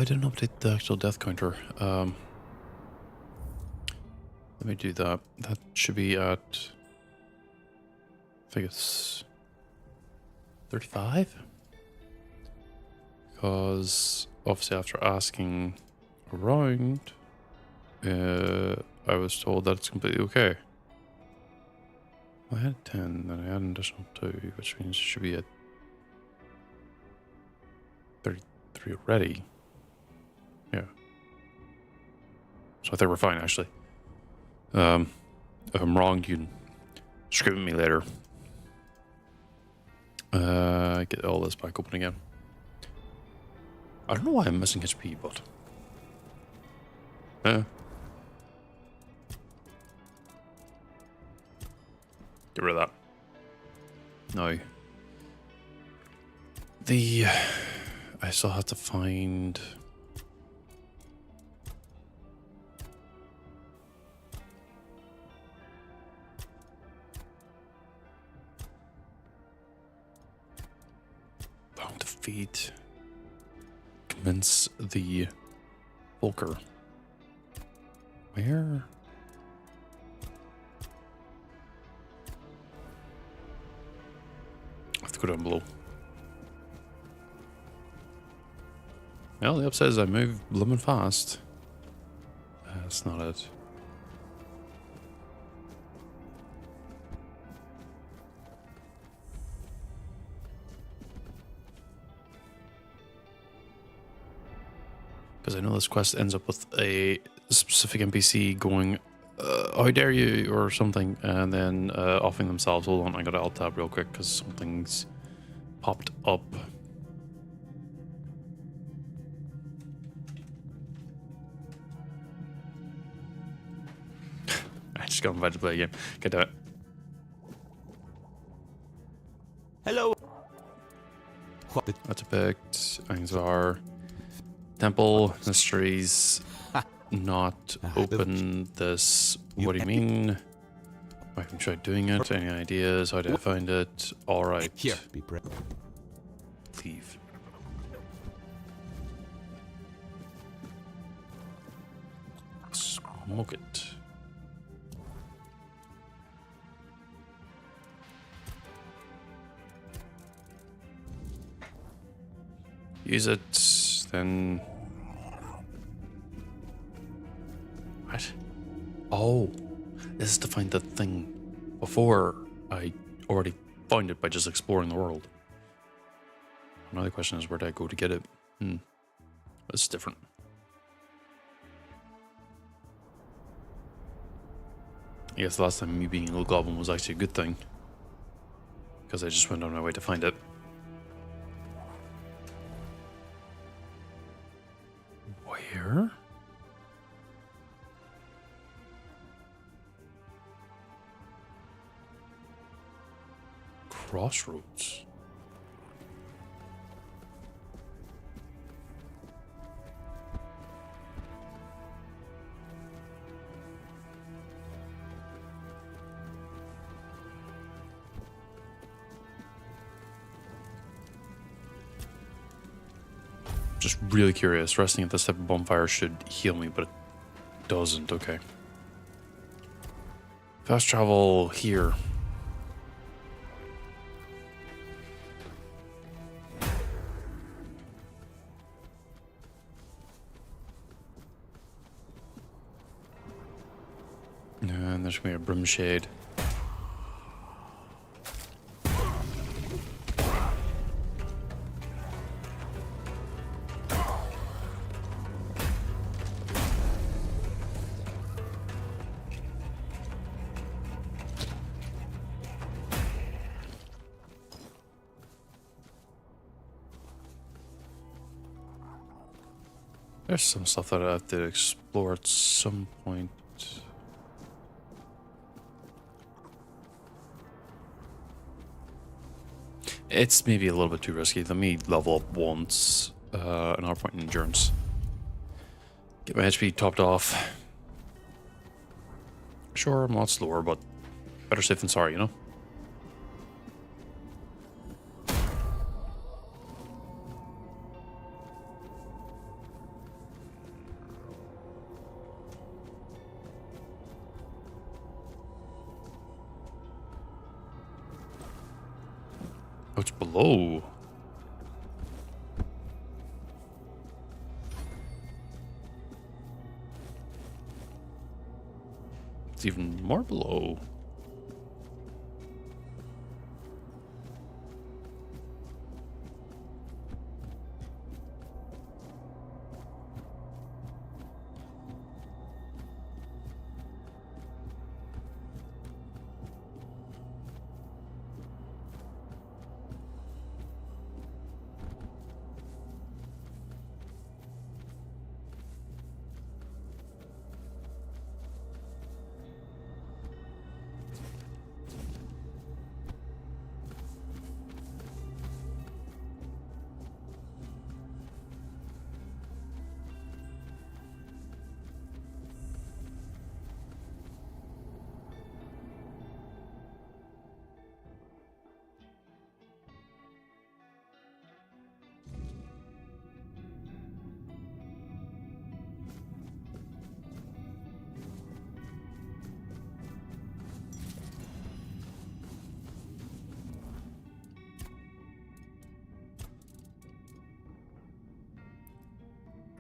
I didn't update the actual death counter. Let me do that. That should be at, I think it's 35? Because obviously after asking around, I was told that it's completely okay. I had 10, then I had an additional 2, which means it should be at 33 already. Yeah. So I think we're fine, actually. If I'm wrong, you can scream at me later. Get all this back open again. I don't know why I'm missing HP, but... Get rid of that. No. I still have to find... Bound to feed. Convince the Volker. Where? I have to go down below. Well, the upside is I move blooming fast. That's not it. Because I know this quest ends up with a specific NPC going, how dare you, or something, and then offing themselves. Hold on, I gotta alt tab real quick because something's popped up. I just got invited to play a game. Get to it. Hello. That's picked. Angzar. Temple mysteries. Not open this. What do you mean? I can try doing it. Any ideas? How do I find it? Alright. Here, be brave. Leave. Smoke it. Use it, then... What? Oh, this is to find the thing before I already found it by just exploring the world. Another question is, where do I go to get it? It's different. I guess the last time me being a little goblin was actually a good thing, because I just went on my way to find it. Where? Crossroads. Just really curious. Resting at this type of bonfire should heal me, but it doesn't. Okay. Fast travel here. And there's gonna be a brim shade. There's some stuff that I have to explore at some point. It's maybe a little bit too risky. Let me level up once, another point in endurance. Get my HP topped off. Sure, I'm a lot slower, but better safe than sorry, you know? Oh, it's below. It's even more below.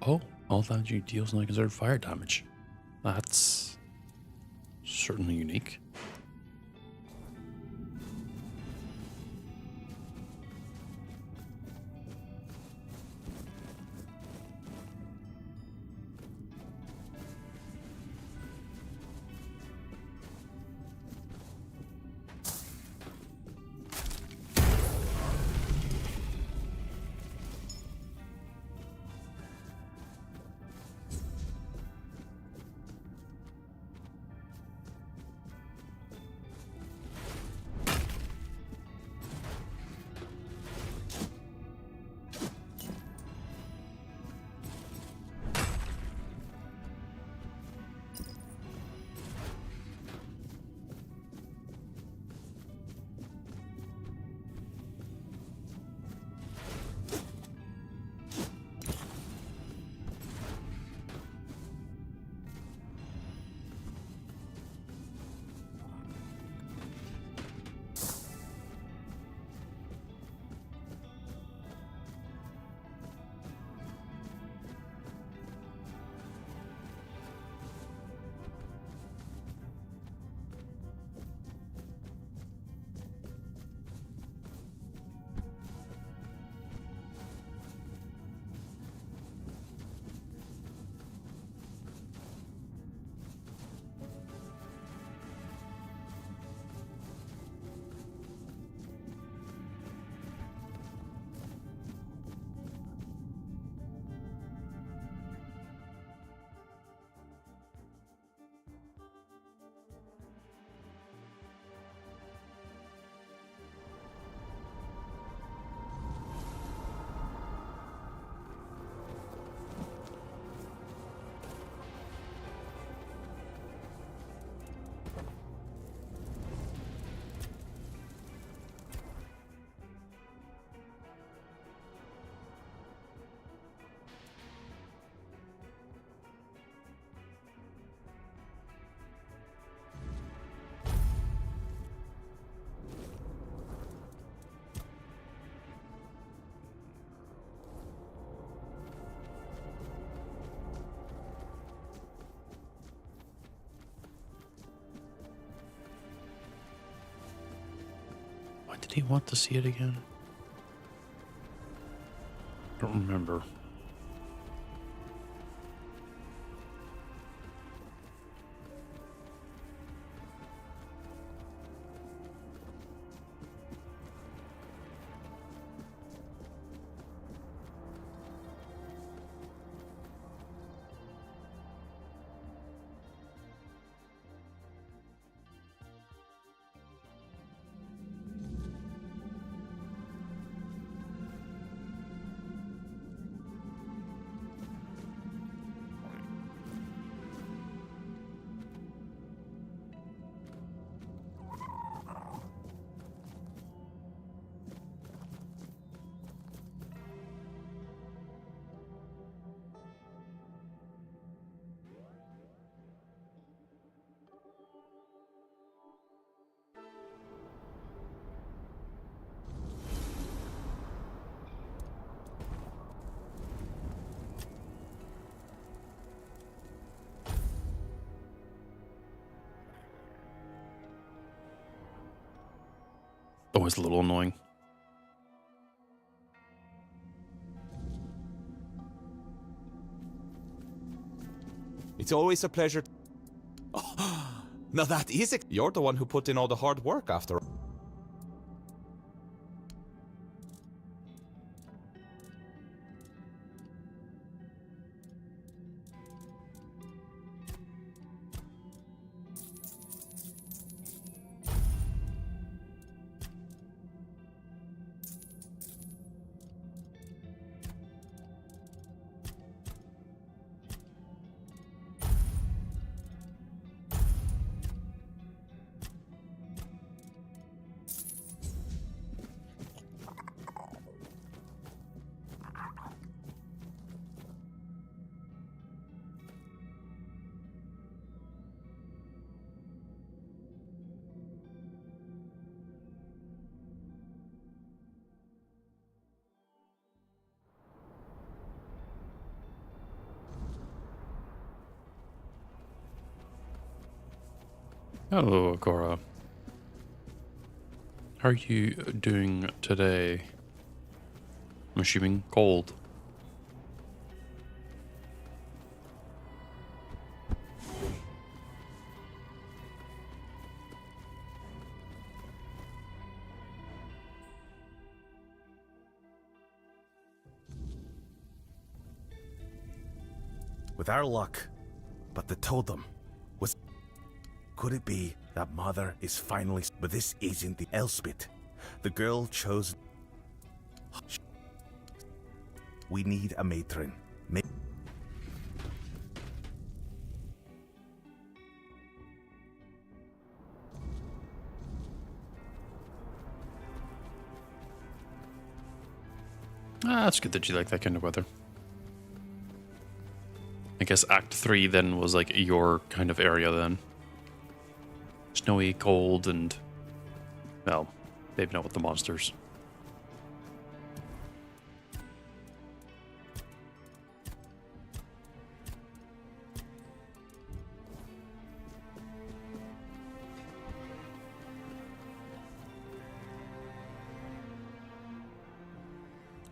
Oh, all that you deals unconsidered fire damage. That's certainly unique. Why did he want to see it again? I don't remember. Always a little annoying. It's always a pleasure. Oh, now that is it. You're the one who put in all the hard work after all. Hello, Agora. How are you doing today? I'm assuming cold. With our luck, but the totem was... Could it be that Mother is finally... But this isn't the Elspeth. The girl chose... We need a matron. That's good that you like that kind of weather. I guess Act 3 then was like your kind of area then. Snowy, cold, and... Well, maybe not with the monsters.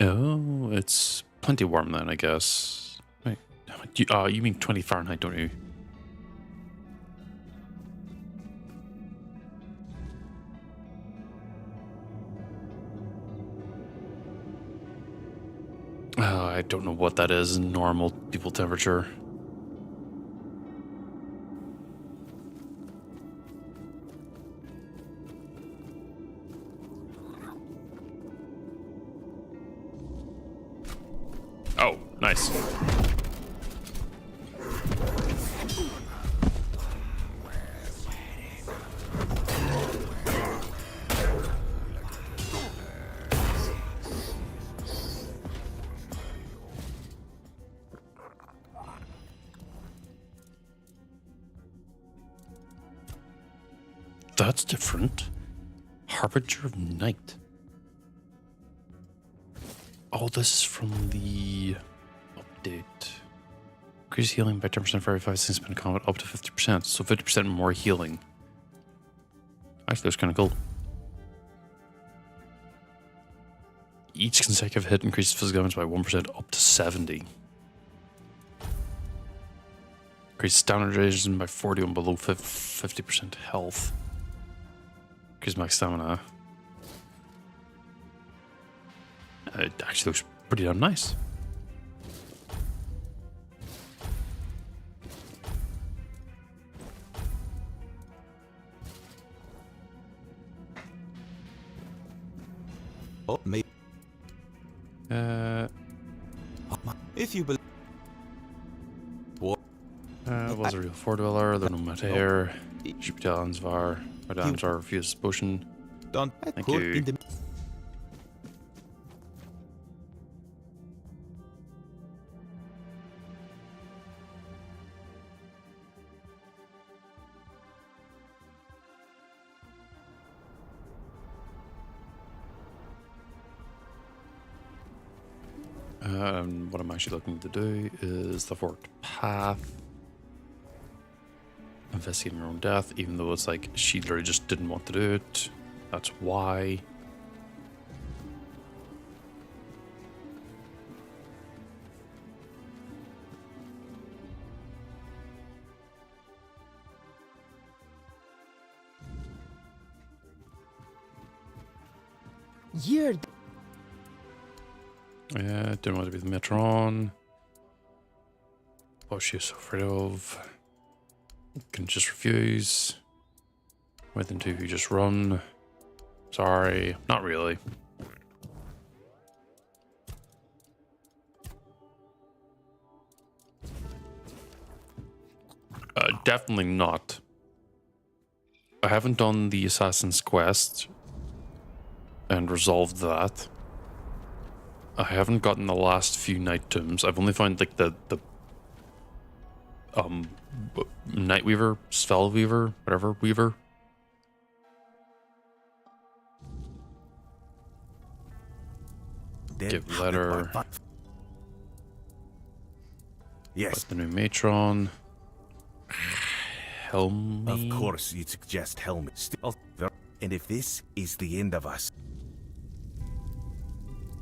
Oh, it's plenty warm then, I guess. Wait, you mean 20 Fahrenheit, don't you? I don't know what that is in normal people temperature. Oh, nice. That's different. Harbinger of Night. Oh, this is from the update. Increase healing by 10% for every 5 seconds spent in combat, up to 50%. So 50% more healing. Actually, that's kind of cool. Each consecutive hit increases physical damage by 1% up to 70. Increase stamina duration by 40 on below 50% health. Increase max stamina. It actually looks pretty damn nice. Oh, maybe. If you believe. What? Was a real four dweller, the nomad here. Jupiter Ansvar. Madame Ansvar refuses potion. Don't. Thank you. What I'm actually looking to do is the forked path. Investigating her own death, even though it's like she literally just didn't want to do it. That's why. You're Yeah, didn't want to be the matron. What was she so afraid of? Can just refuse. More than two of you just run. Sorry, not really. Definitely not. I haven't done the Assassin's Quest and resolved that. I haven't gotten the last few Night Tombs. I've only found like the Night Weaver, Spell Weaver, whatever Weaver. Give letter. Yes, What's the new matron? Helm. of course you'd suggest helmet. Still, and if this is the end of us,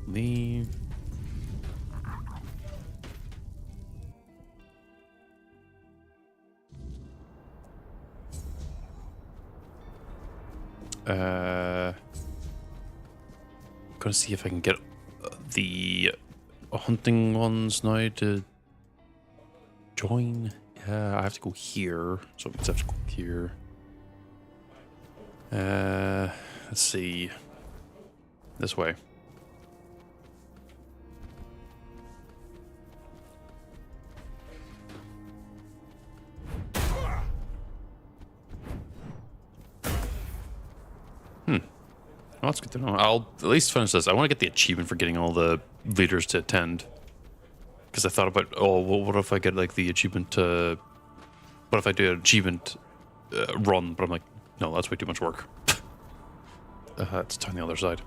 Leave. Gonna see if I can get the hunting ones now to join. I have to go here, so I have to go here. Let's see. This way. Well, that's good to know. I'll at least finish this. I want to get the achievement for getting all the leaders to attend. Because I thought about, oh, well, what if I get like the achievement to... What if I do an achievement run? But I'm like, no, that's way too much work. Let's turn the other side.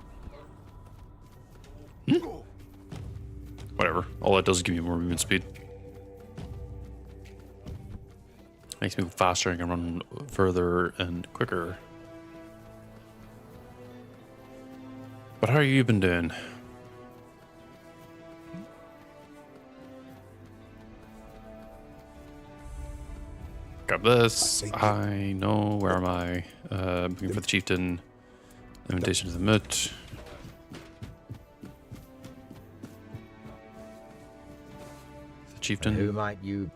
Whatever. All that does is give me more movement speed. Makes me go faster and I can run further and quicker. But how have you been doing? Got this. I know. Where am I? Looking for the chieftain. Invitation to the moot. The chieftain. Who might you?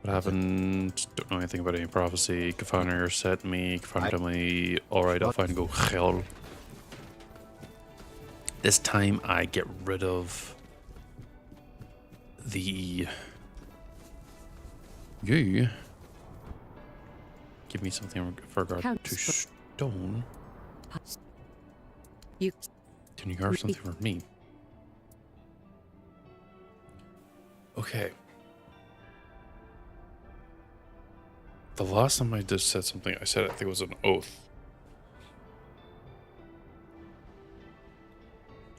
What happened? Don't know anything about any prophecy. Kafana set me. Kafana told me, alright, I'll find go hell. This time I get rid of the... You. Give me something for regard to stone. You. Can you guard something for me? Okay. The last time I just said something, I said I think it was an oath.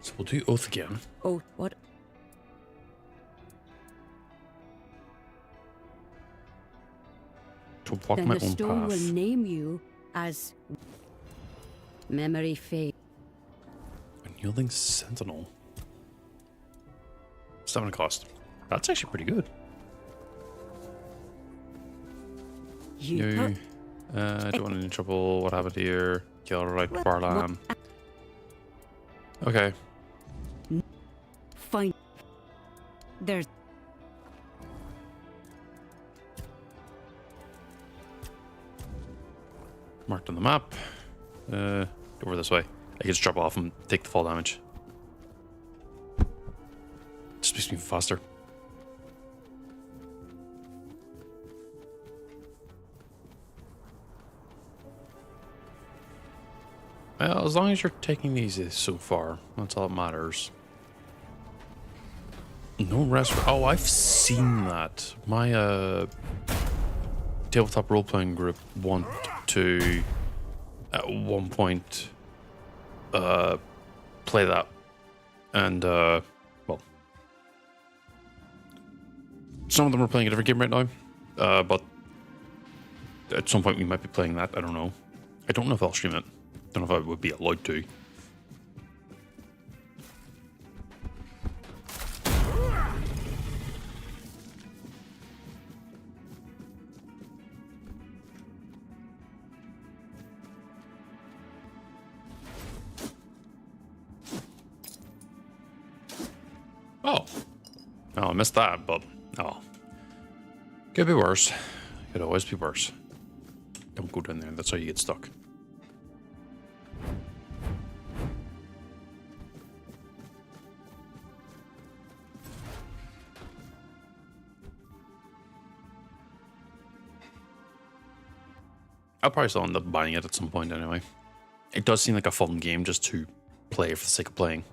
So we'll do oath again. Oh, what? To walk Then my the own stone path. will name you as Memory Fade. Unyielding Sentinel. What's that gonna cost? That's actually pretty good. You. Don't want any trouble. What happened here? Kill right Barlam. Okay. Fine. There's. Marked on the map. Over this way. I can just drop off and take the fall damage. Just makes me faster. Well, as long as you're taking these so far, that's all that matters. No rest. Oh, I've seen that. My tabletop role-playing group want to, at one point, play that, and well, some of them are playing a different game right now, but at some point we might be playing that. I don't know. I don't know if I'll stream it. Don't know if I would be allowed to. Oh, I missed that, but oh. Could be worse. Could always be worse. Don't go down there, that's how you get stuck. I'll probably still end up buying it at some point anyway. It does seem like a fun game just to play for the sake of playing.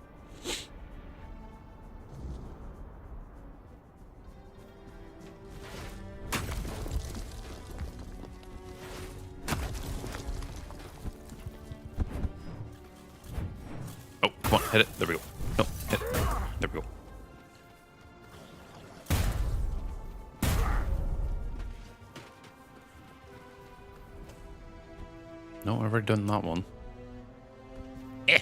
Oh, come on, hit it. There we go. No, hit it. There we go. No, I've already done that one. Eh.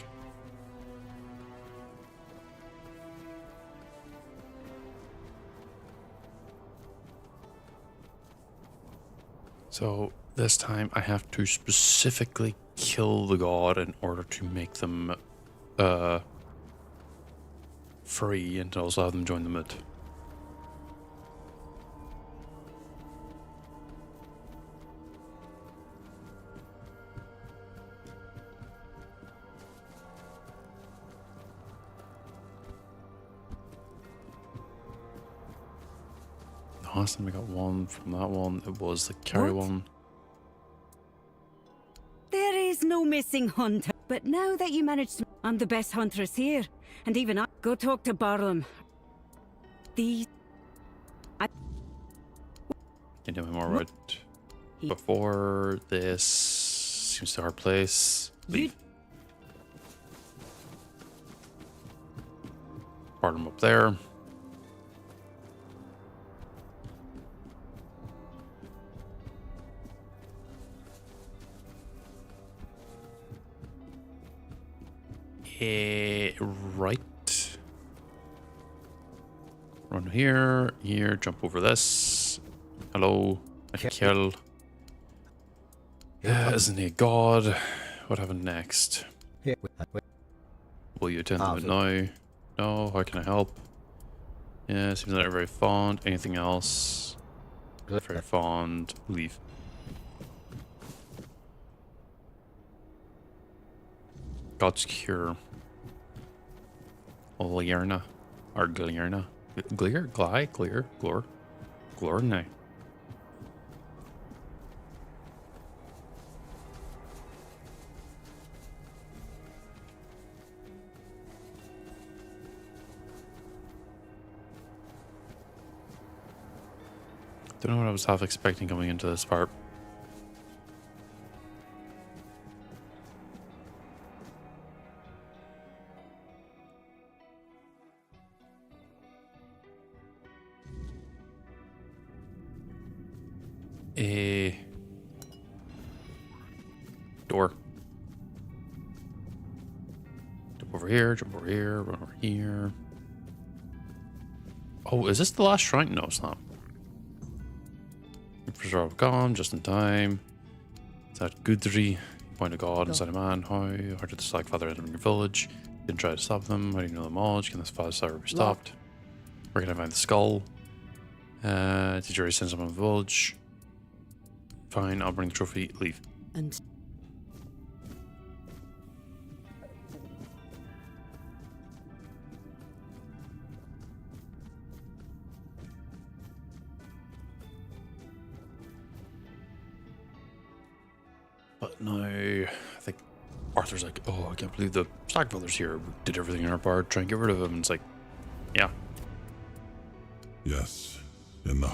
So this time I have to specifically kill the god in order to make them free and to also have them join the moot. Last time we got one from that one, it was the carry What? one. There is no missing hunter. But now that you managed to... I'm the best huntress here. And even I... Go talk to Barlam. These... Can do more right. Before this seems to our place. Leave. Barlam up there. Right. Run here, jump over this. Hello, I can kill. Isn't he a god? What happened next? Will you attend to it now? No, how can I help? Yeah, seems like they're very fond. Anything else? Very fond. Leave. God's cure. Glierna. Or Glierna. Gleer? Gly? Gleer? Glor? Glorne. Don't know what I was half expecting coming into this part. A door. Jump over here, run over here. Oh, is this the last shrine? No, it's not. Preserve gone, just in time. Is that Gudri? Point of God inside a man. How did the Slag Father enter your village? Didn't try to stop them. How do you know the knowledge? Can this father be stopped? Where can I find the skull? Did Jerry send someone to the village? Fine, I'll bring the trophy. Leave. And... But now, I think Arthur's like, oh, I can't believe the Stark brothers here did everything in our power to try and get rid of him. And it's like, yeah. Yes, in the...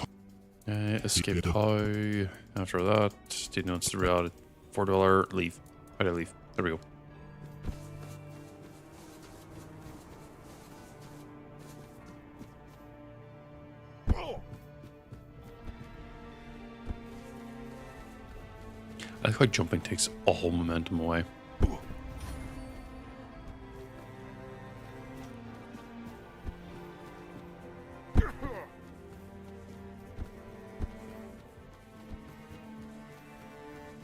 Escaped how? After that, didn't know it's the reality. $4, leave. How do I leave? There we go. I like how jumping takes all momentum away.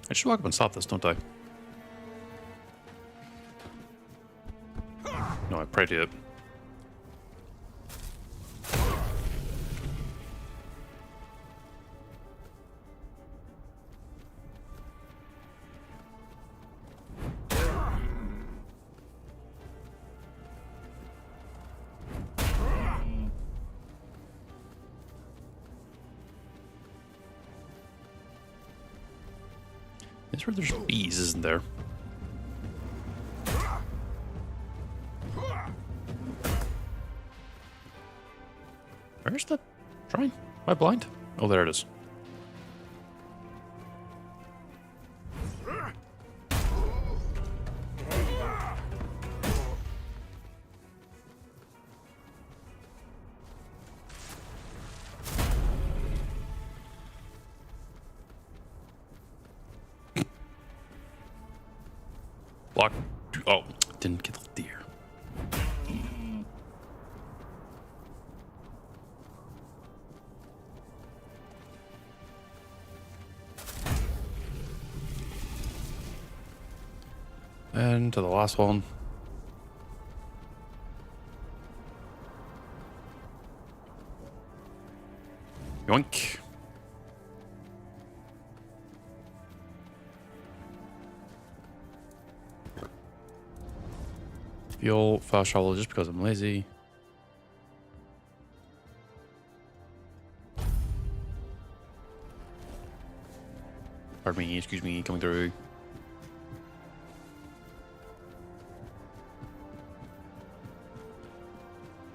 I should walk up and stop this, don't I? No, I pray to it. I swear there's bees, isn't there? Where's the shrine? Am I blind? Oh, there it is. Block. Oh, didn't get the deer. And to the last one. Yoink. Fuel, fast travel just because I'm lazy. Pardon me, excuse me, coming through.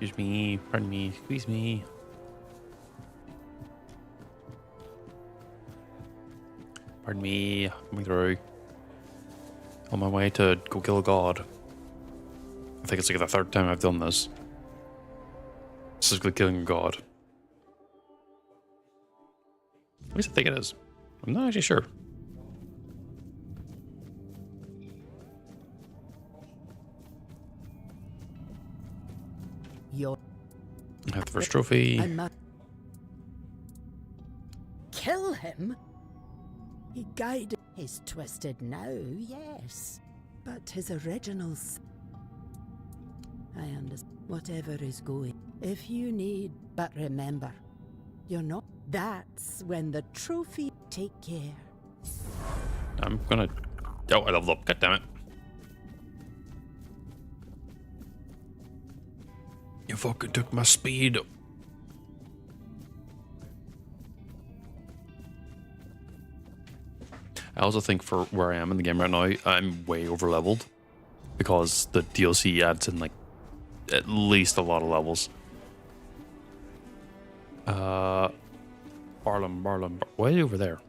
Excuse me, pardon me, squeeze me. Pardon me, coming through. On my way to go kill a god. I think it's like the third time I've done this. Specifically killing a god. At least I think it is. I'm not actually sure. I have the first trophy. Kill him? He guided his twisted now, yes. But his originals. I understand. Whatever is going. If you need, but remember, you're not. That's when the trophy. Take care. I'm gonna. Oh, I leveled up. God damn it. You fucking took my speed. I also think for where I am in the game right now, I'm way over leveled because the DLC adds in like at least a lot of levels. Barlam, way over there.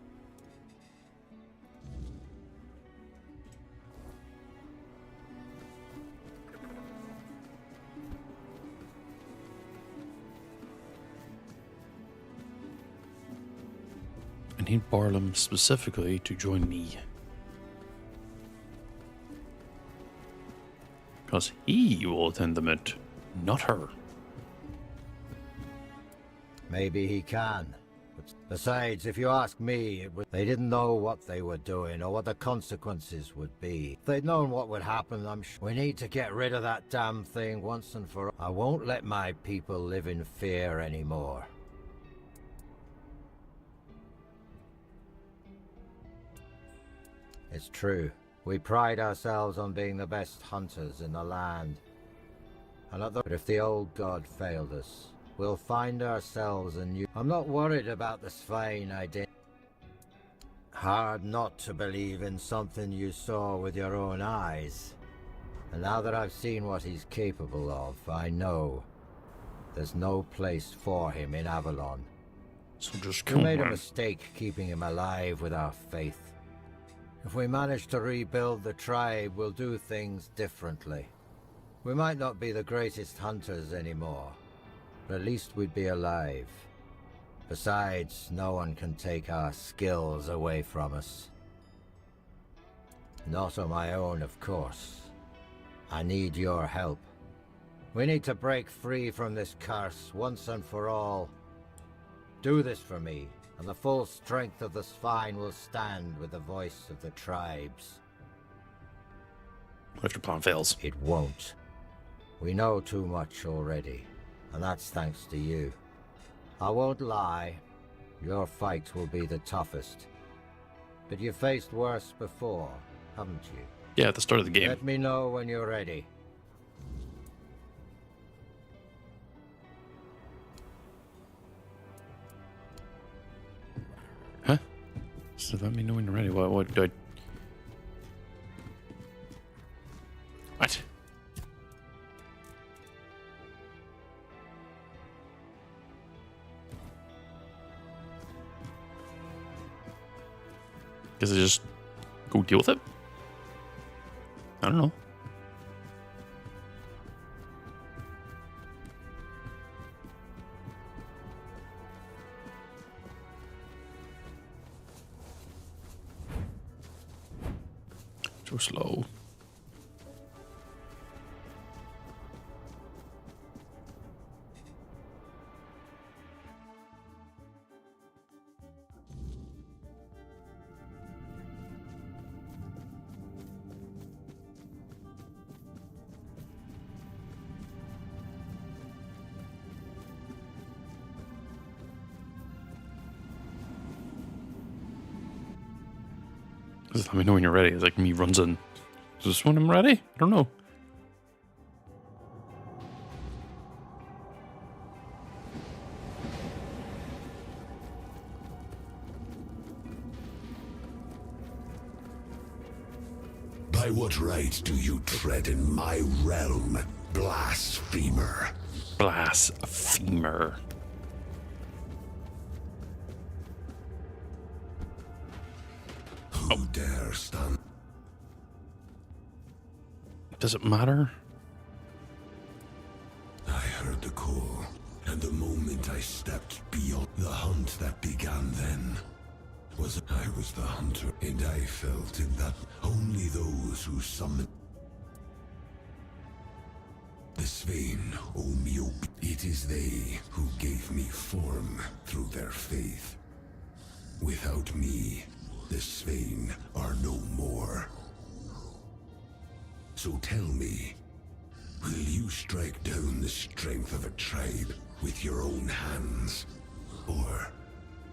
I need Barlam specifically to join me. Because he will attend the moot, not her. Maybe he can. But besides, if you ask me, they didn't know what they were doing or what the consequences would be. If they'd known what would happen, I'm sure. We need to get rid of that damn thing once and for all. I won't let my people live in fear anymore. It's true. We pride ourselves on being the best hunters in the land. But if the old god failed us, we'll find ourselves a new... I'm not worried about the Svein I did. Hard not to believe in something you saw with your own eyes. And now that I've seen what he's capable of, I know there's no place for him in Avalon. So just We come made a on. mistake keeping him alive with our faith. If we manage to rebuild the tribe, we'll do things differently. We might not be the greatest hunters anymore, but at least we'd be alive. Besides, no one can take our skills away from us. Not on my own, of course. I need your help. We need to break free from this curse once and for all. Do this for me, and the full strength of the Svein will stand with the voice of the tribes. What if your plan fails? It won't. We know too much already, and that's thanks to you. I won't lie, your fight will be the toughest. But you faced worse before, haven't you? Yeah, at the start of the game. Let me know when you're ready. Huh? So let me know when you're ready. What do I... Guess I just go deal with it? I don't know. So slow. Just let me know when you're ready. It's like me runs in. Is this when I'm ready? I don't know. By what right do you tread in my realm, blasphemer? Blasphemer. Who dare stand? Does it matter? I heard the call, and the moment I stepped beyond the hunt that began then, I was the hunter, and I felt in that only those who summoned the Svein owe me it is they who gave me form through their faith. Without me, the Svein are no more. So tell me, will you strike down the strength of a tribe with your own hands? Or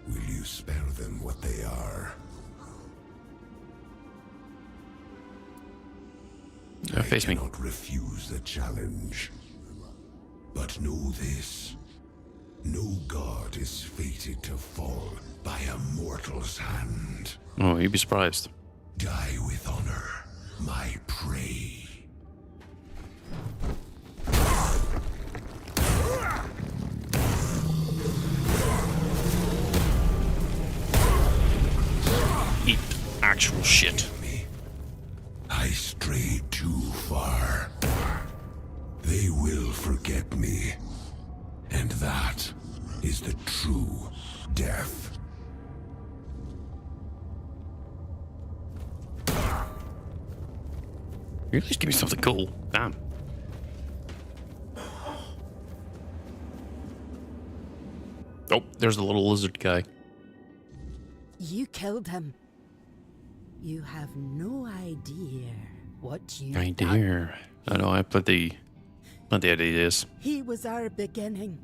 will you spare them what they are? Face me. I cannot refuse the challenge. But know this. No god is fated to fall by a mortal's hand. Oh, you'd be surprised. Die with honor, my prey. Eat actual shit. I strayed too far. They will forget me. And that is the true death. You at least give me something cool. Damn. Oh, there's the little lizard guy. You killed him. You have no idea what you Idea. I know, I have plenty ideas. He was our beginning,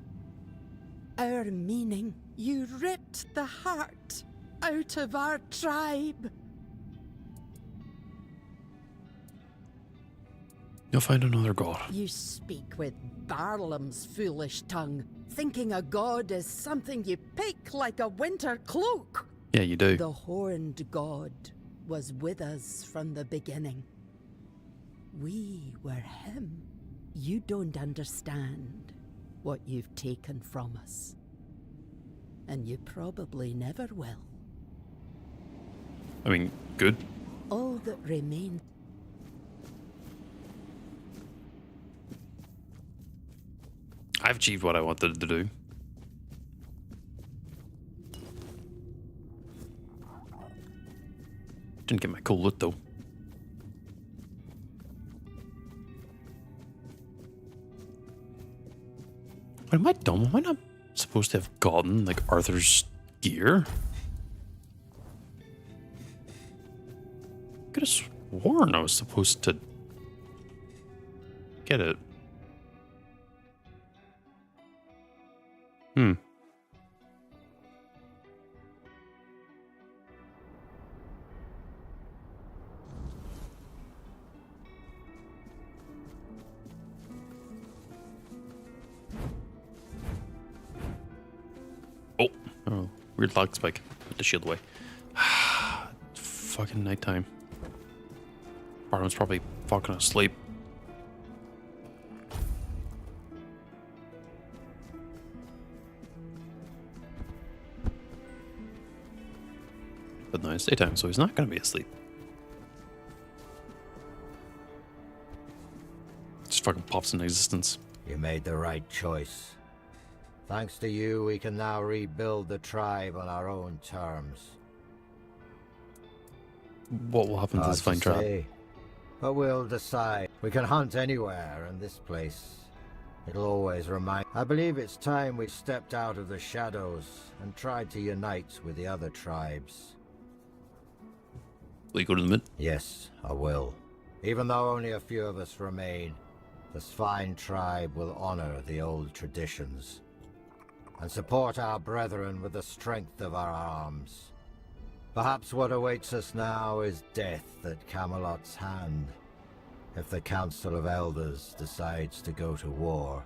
our meaning. You ripped the heart out of our tribe. You'll find another god. You speak with Barlam's foolish tongue, thinking a god is something you pick like a winter cloak. Yeah, you do. The horned god was with us from the beginning. We were him. You don't understand what you've taken from us. And you probably never will. I mean, good. All that remains. I've achieved what I wanted to do. Didn't get my cool loot though. What, am I dumb? Am I not supposed to have gotten like Arthur's gear? Could have sworn I was supposed to get it. Oh, weird lag spike. Put the shield away. Fucking nighttime. Barnum's probably fucking asleep. but now it's daytime, so he's not going to be asleep. Just fucking pops into existence. You made the right choice. Thanks to you, we can now rebuild the tribe on our own terms. What will happen to this fine tribe? But we'll decide. We can hunt anywhere, and this place, it'll always remind... I believe it's time we stepped out of the shadows and tried to unite with the other tribes. Will you go to the mid? Yes, I will. Even though only a few of us remain, this fine tribe will honor the old traditions and support our brethren with the strength of our arms. Perhaps what awaits us now is death at Camelot's hand, if the Council of Elders decides to go to war.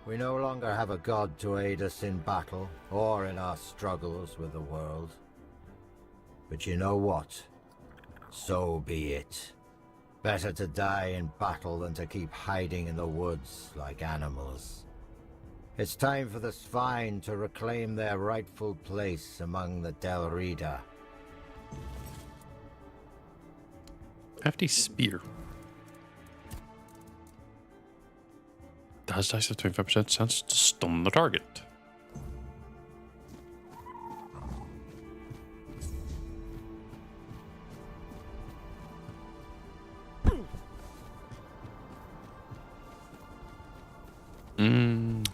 We no longer have a god to aid us in battle, or in our struggles with the world. But you know what? So be it. Better to die in battle than to keep hiding in the woods like animals. It's time for the Svine to reclaim their rightful place among the Del Rida. Hefty spear. Has dice of 25% chance to stun the target.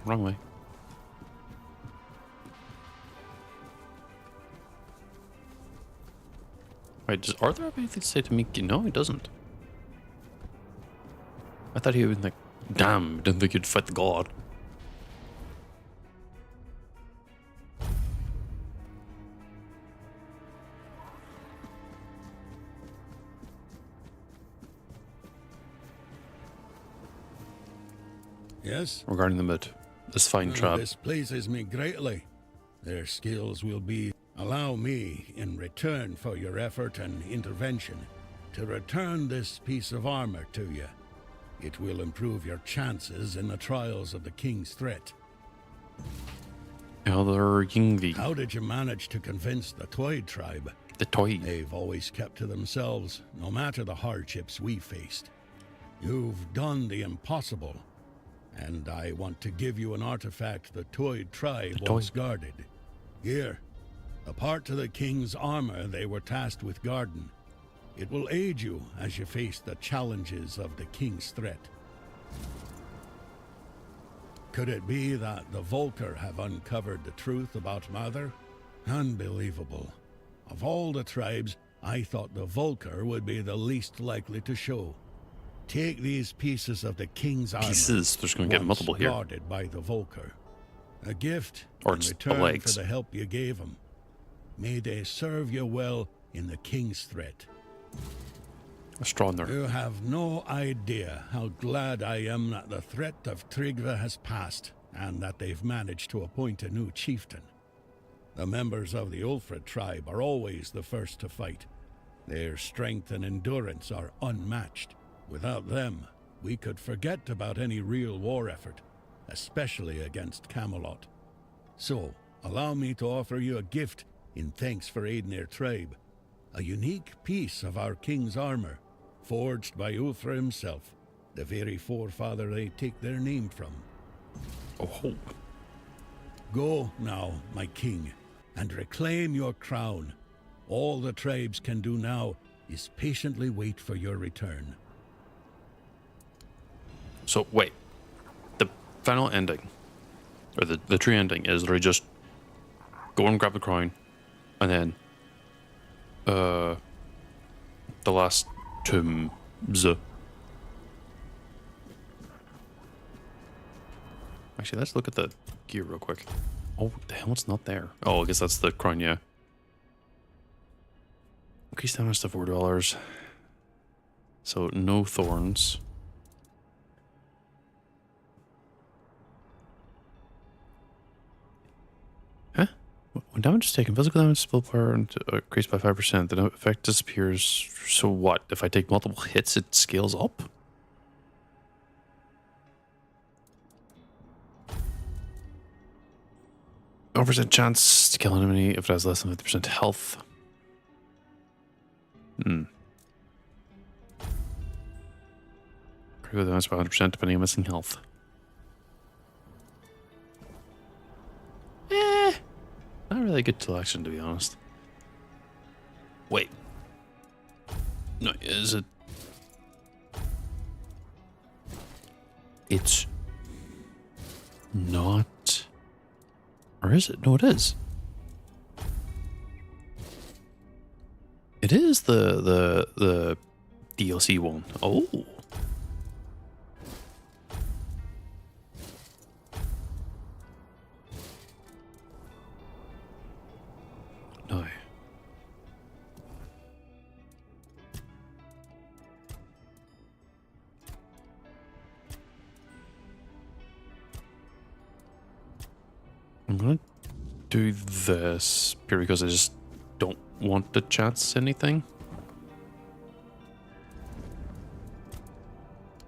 Wrong way. Wait, does Arthur have anything to say to Miki? No, he doesn't. I thought he would like, damn, didn't think you'd fight the god. Yes? Regarding the mid, this fine trap. This pleases me greatly. Their skills will be... Allow me, in return for your effort and intervention, to return this piece of armor to you. It will improve your chances in the trials of the King's threat. Elder Yingvi. How did you manage to convince the Toyd tribe? The Toyd. They've always kept to themselves, no matter the hardships we faced. You've done the impossible, and I want to give you an artifact the Toyd tribe once guarded. Here, a part to the King's armor they were tasked with guarding. It will aid you as you face the challenges of the King's threat. Could it be that the Volker have uncovered the truth about Mother? Unbelievable. Of all the tribes, I thought the Volker would be the least likely to show. Take these pieces of the King's armor. Pieces? There's going to get multiple here. Guarded by the Volker. A gift or in just return the legs. for the help you gave them. May they serve you well in the King's threat. A straw in there. You have no idea how glad I am that the threat of Tryggve has passed, and that they've managed to appoint a new chieftain. The members of the Ulfred tribe are always the first to fight. Their strength and endurance are unmatched. Without them, we could forget about any real war effort, especially against Camelot. So, allow me to offer you a gift in thanks for aiding their tribe. A unique piece of our king's armor, forged by Ulfr himself, the very forefather they take their name from. Oh. Go now, my king, and reclaim your crown. All the tribes can do now is patiently wait for your return. So, wait. The final ending, or the tree ending, is literally just go and grab the crown, and then the last tombs. Actually, let's look at the gear real quick. Oh, the helmet's not there. Oh, I guess that's the crown, yeah. Increase damage to $4. So, no thorns. Huh? When damage is taken, physical damage spell power increased by 5%. The effect disappears. So what? If I take multiple hits, it scales up? Percent chance to kill an enemy if it has less than 50% health. Critical damage by 100% depending on missing health. Not really a good selection, to be honest. Wait. No, is it? It's not. Or is it? No, it is. It is the DLC one. Oh. No. I'm gonna do this purely because I just don't want to chance anything.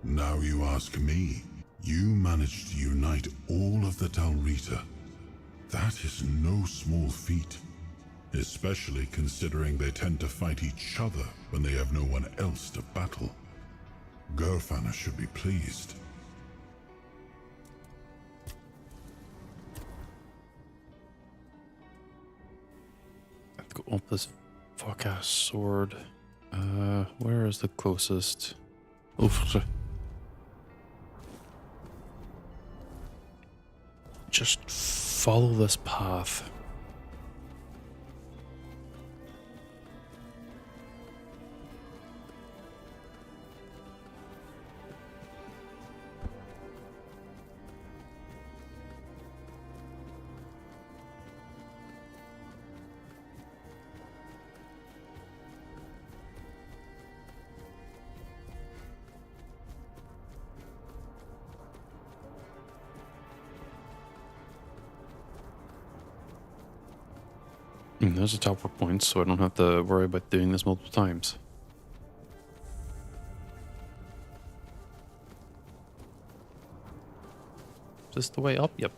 Now you ask me. You managed to unite all of the Talrita. That is no small feat, especially considering they tend to fight each other when they have no one else to battle. Gerfana should be pleased. I have to go up this fuck-ass sword. Where is the closest? Oof. Just follow this path. There's a teleport point, so I don't have to worry about doing this multiple times. Is this the way up? Yep.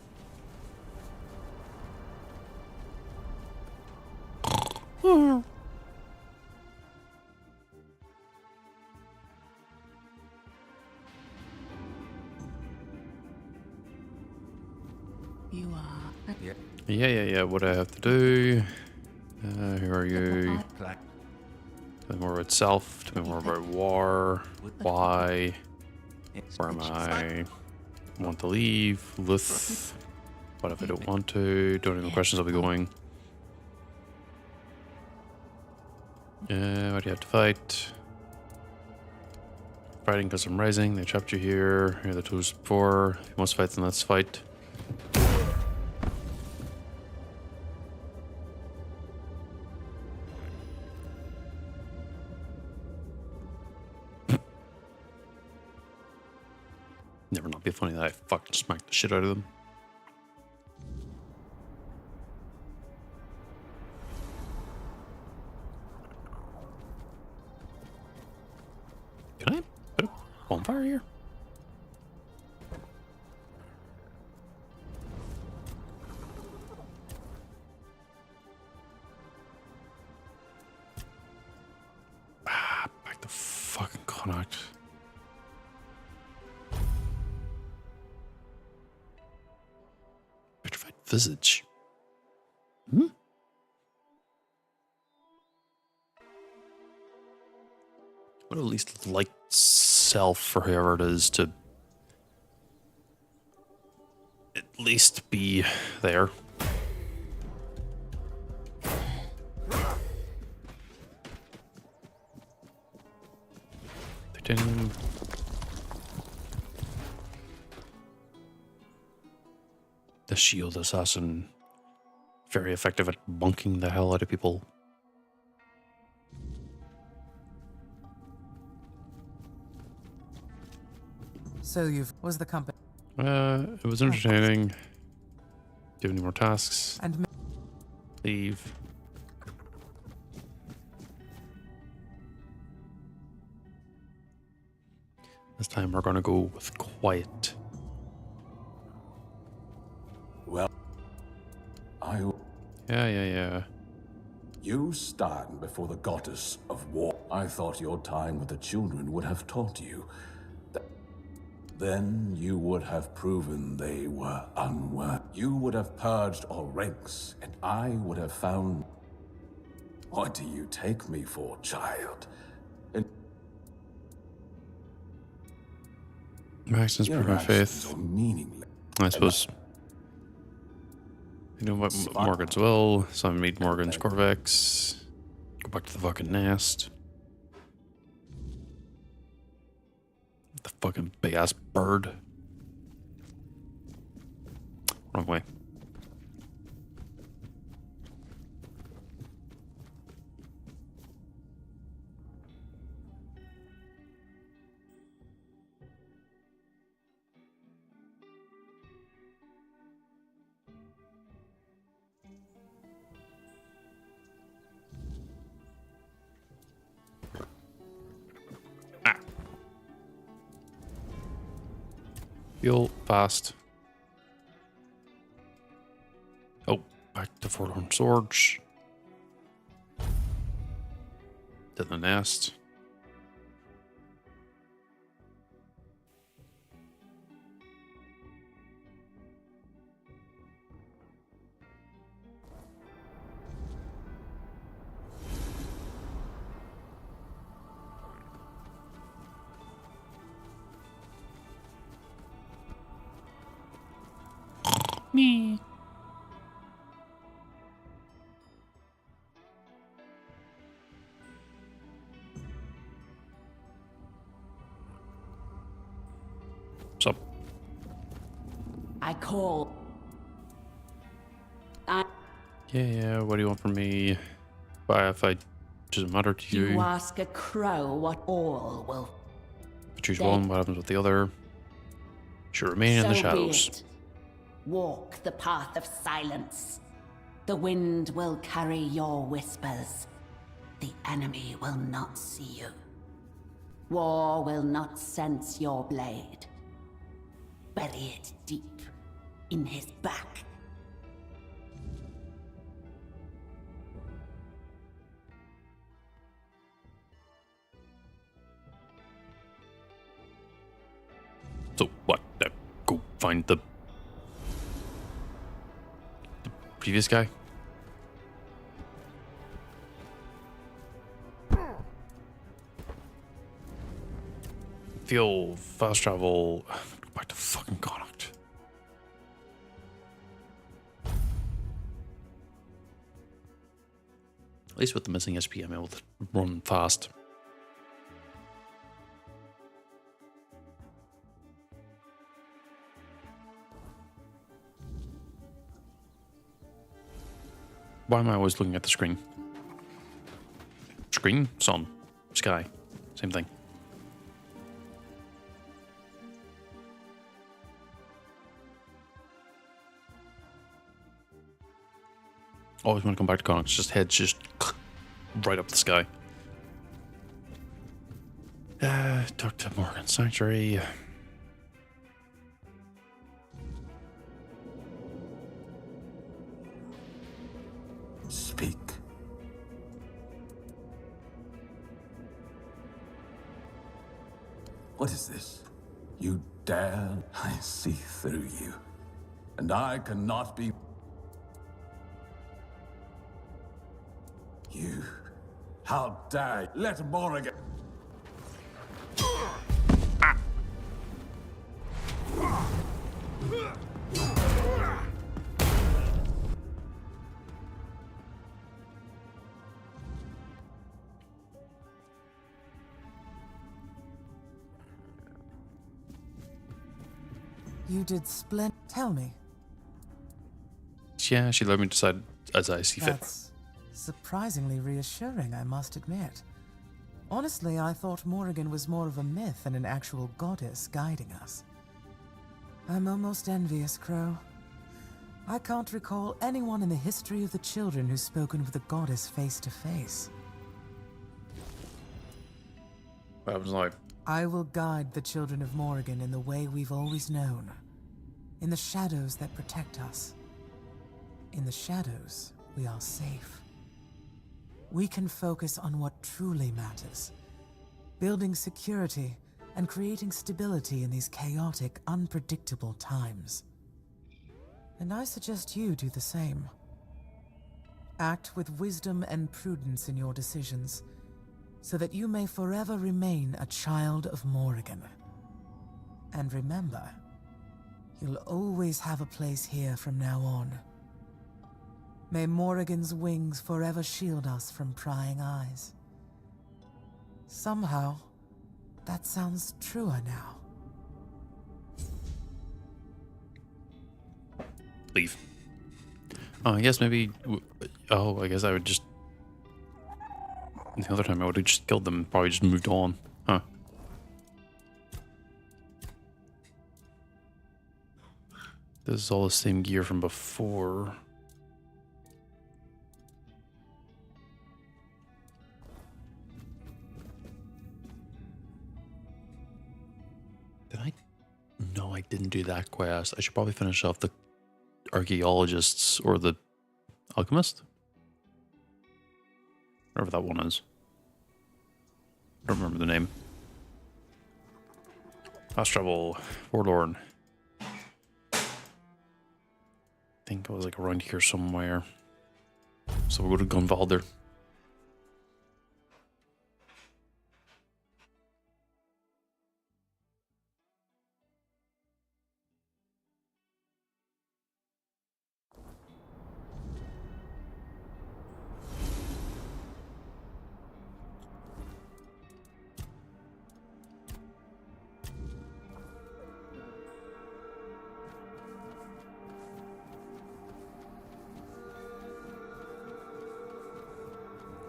You are. Yeah. What do I have to do? Who are you? Tell me more about self. Tell me more about war. Why? Where am I? Want to leave? Luth. What if I don't want to? Don't have any questions. I'll be going. What do you have to fight? Fighting because I'm rising. They trapped you here. You're the tools before. If you must fight, then let's fight. Never not be funny that I fucking smacked the shit out of them. Can I put a bonfire here? Back the fucking connacht. Petrified visage. Hmm? Would at least like self for whoever it is to at least be there. Titanium. The shield assassin, very effective at bunking the hell out of people. So was the company It was entertaining. Do you have any more tasks? and Leave. This time we're gonna go with quiet. Well, Yeah. you stand before the goddess of war. I thought your time with the children would have taught you that. Then you would have proven they were unworthy. You would have purged all ranks, and I would have found... What do you take me for, child? And My actions prove my faith. are meaningless. I suppose. You know what? Morgan's will. So I meet Morgan's Corvex. Go back to the fucking nest. The fucking big ass bird. Wrong way. Heal fast. Oh, back to Forlorn Swords. To the nest. Me. What's up? I call. Yeah, what do you want from me? Firefight doesn't matter to you. You ask a crow what all will. Choose one, what happens with the other? Should remain in the shadows. Be it. Walk the path of silence. The wind will carry your whispers. The enemy will not see you. War will not sense your blade. Bury it deep in his back. So what? Go find the previous guy? Feel fast travel. Go back to fucking Connacht. At least with the missing SP, I'm able to run fast. Why am I always looking at the screen? Screen, sun, sky, same thing. Always want to come back to Connacht, just heads just right up the sky. Talk to Morgan Sanctuary. Speak. What is this? You dare? I see through you. And I cannot be... You... How dare you? Let Morrigan... You did splendid. Tell me. Yeah, she let me decide as I see fit. That's surprisingly reassuring, I must admit. Honestly, I thought Morrigan was more of a myth than an actual goddess guiding us. I'm almost envious, Crow. I can't recall anyone in the history of the children who's spoken with a goddess face to face. I was like, I will guide the children of Morrigan in the way we've always known. In the shadows that protect us. In the shadows, we are safe. we can focus on what truly matters. Building security and creating stability in these chaotic, unpredictable times. And I suggest you do the same. Act with wisdom and prudence in your decisions, so that you may forever remain a child of Morrigan. And remember, you'll always have a place here from now on. May Morrigan's wings forever shield us from prying eyes. Somehow, that sounds truer now. Leave. I guess maybe... Oh, I guess I would just... The other time I would have just killed them, probably just moved on. Huh. This is all the same gear from before. Did I? No, I didn't do that quest. I should probably finish off the archaeologists or the alchemist. Whatever that one is. I don't remember the name. Fast travel, forlorn. I think it was like around here somewhere. So we'll go to Gunvalder.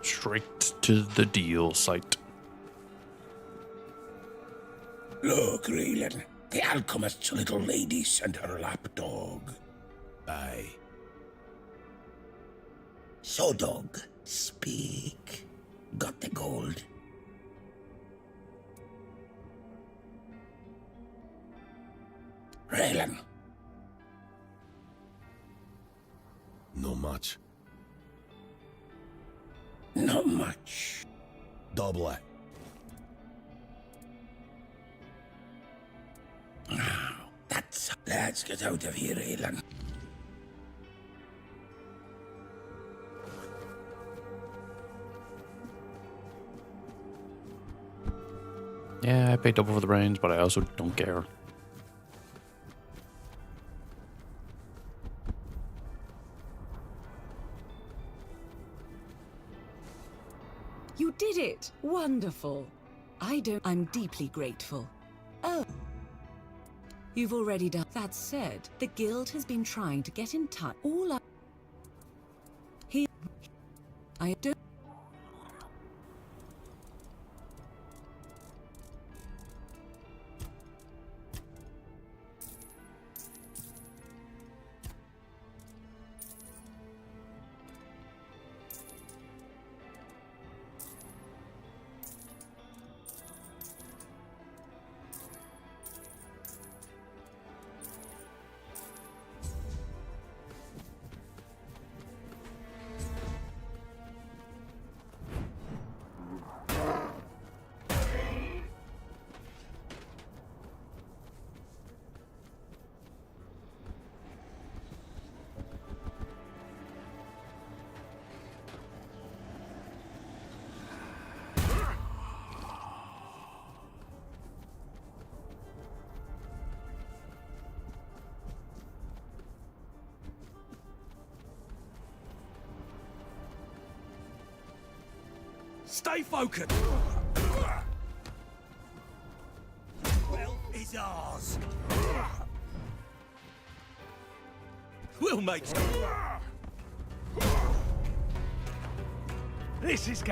Straight to the deal site. Look, Raylan, the alchemist's little lady sent her lapdog. Aye. So, dog, speak. Got the gold? Raylan. No much. Not much. Double it. Now, let's get out of here, Raylan. Yeah, I paid double for the brains, but I also don't care. You did it! Wonderful. I'm deeply grateful. Oh. You've already done. That said, the guild has been trying to get in touch. I don't. Stay focused! Wealth is ours! We'll make... This is...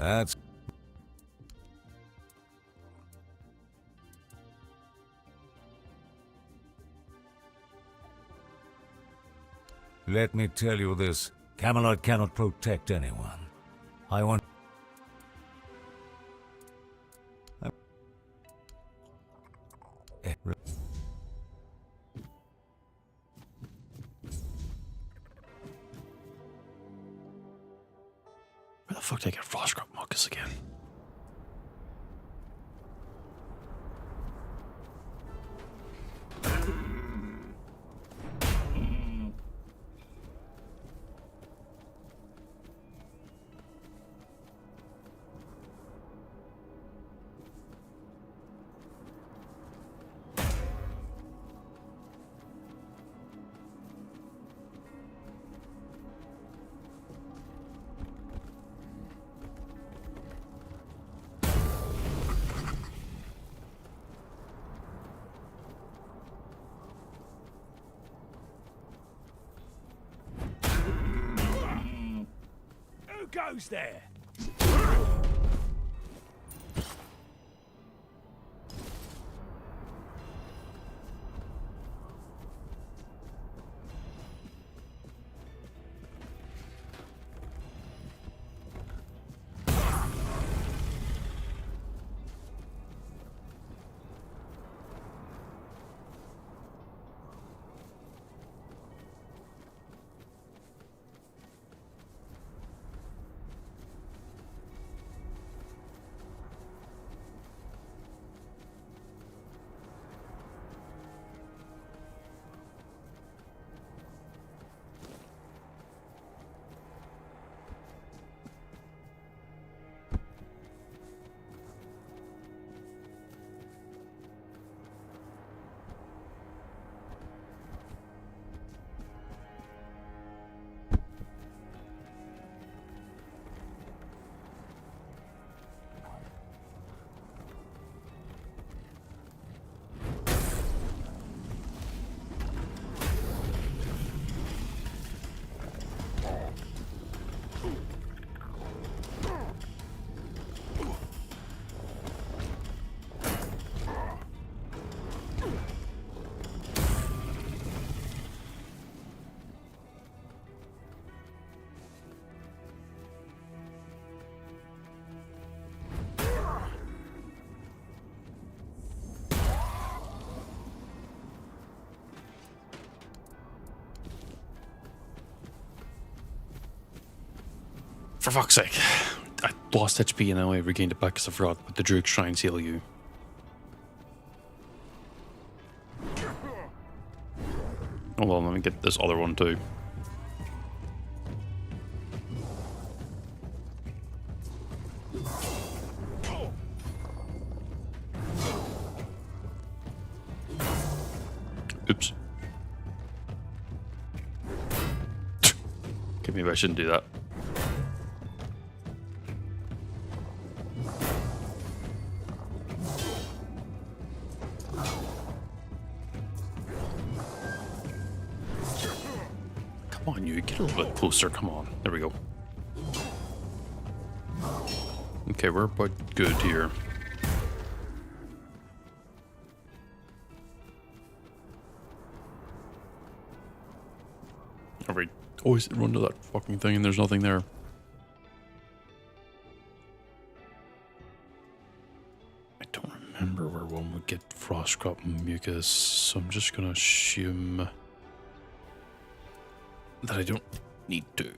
That's... Let me tell you this. Camelot cannot protect anyone. I want... Where the fuck did I get Frostgrove Muckus again? Who goes there? For fuck's sake. I lost HP and now I regained it back because I forgot, but the Druid's Shrine heal you. Oh well, let me get this other one too. Oops. Okay, maybe I shouldn't do that. Come on, you get a little bit closer. Come on. There we go. Okay, we're about good here. Alright, always run to that fucking thing and there's nothing there. I don't remember where one would get Frostgrove Mucus, so I'm just gonna assume that I don't need to.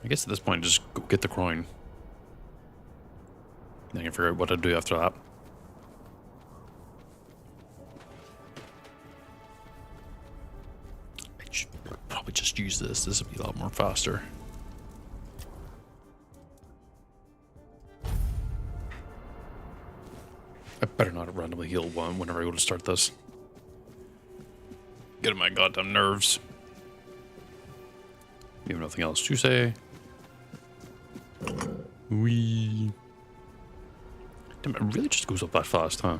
I guess at this point, just go get the coin. Then I can figure out what to do after that. I should probably just use this. This would be a lot more faster. I better not randomly heal one whenever I go to start this. Get my goddamn nerves. You have nothing else to say? Wee. Damn, it really just goes up that fast, huh?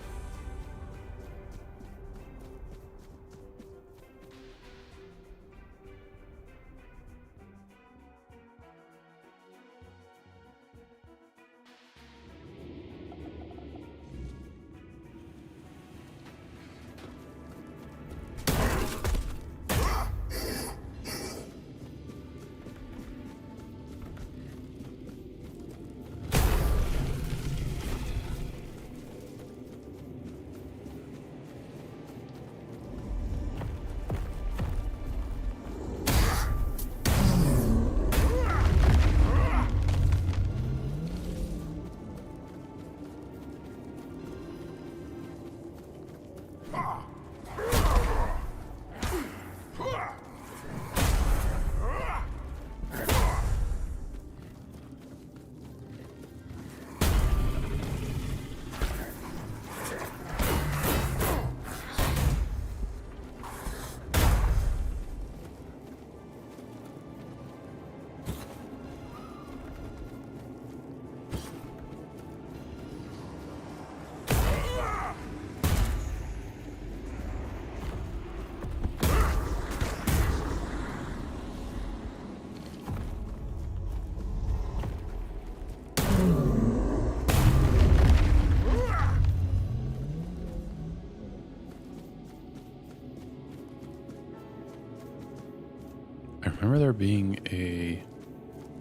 I remember there being a...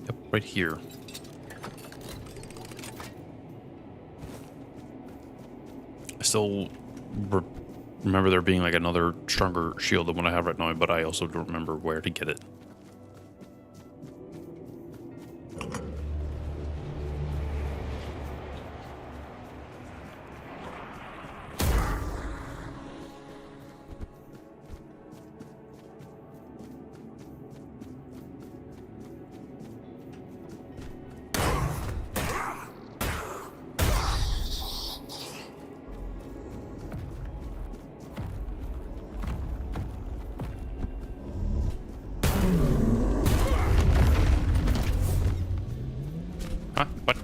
Yep, right here. I still remember there being like another stronger shield than what I have right now, but I also don't remember where to get it. What?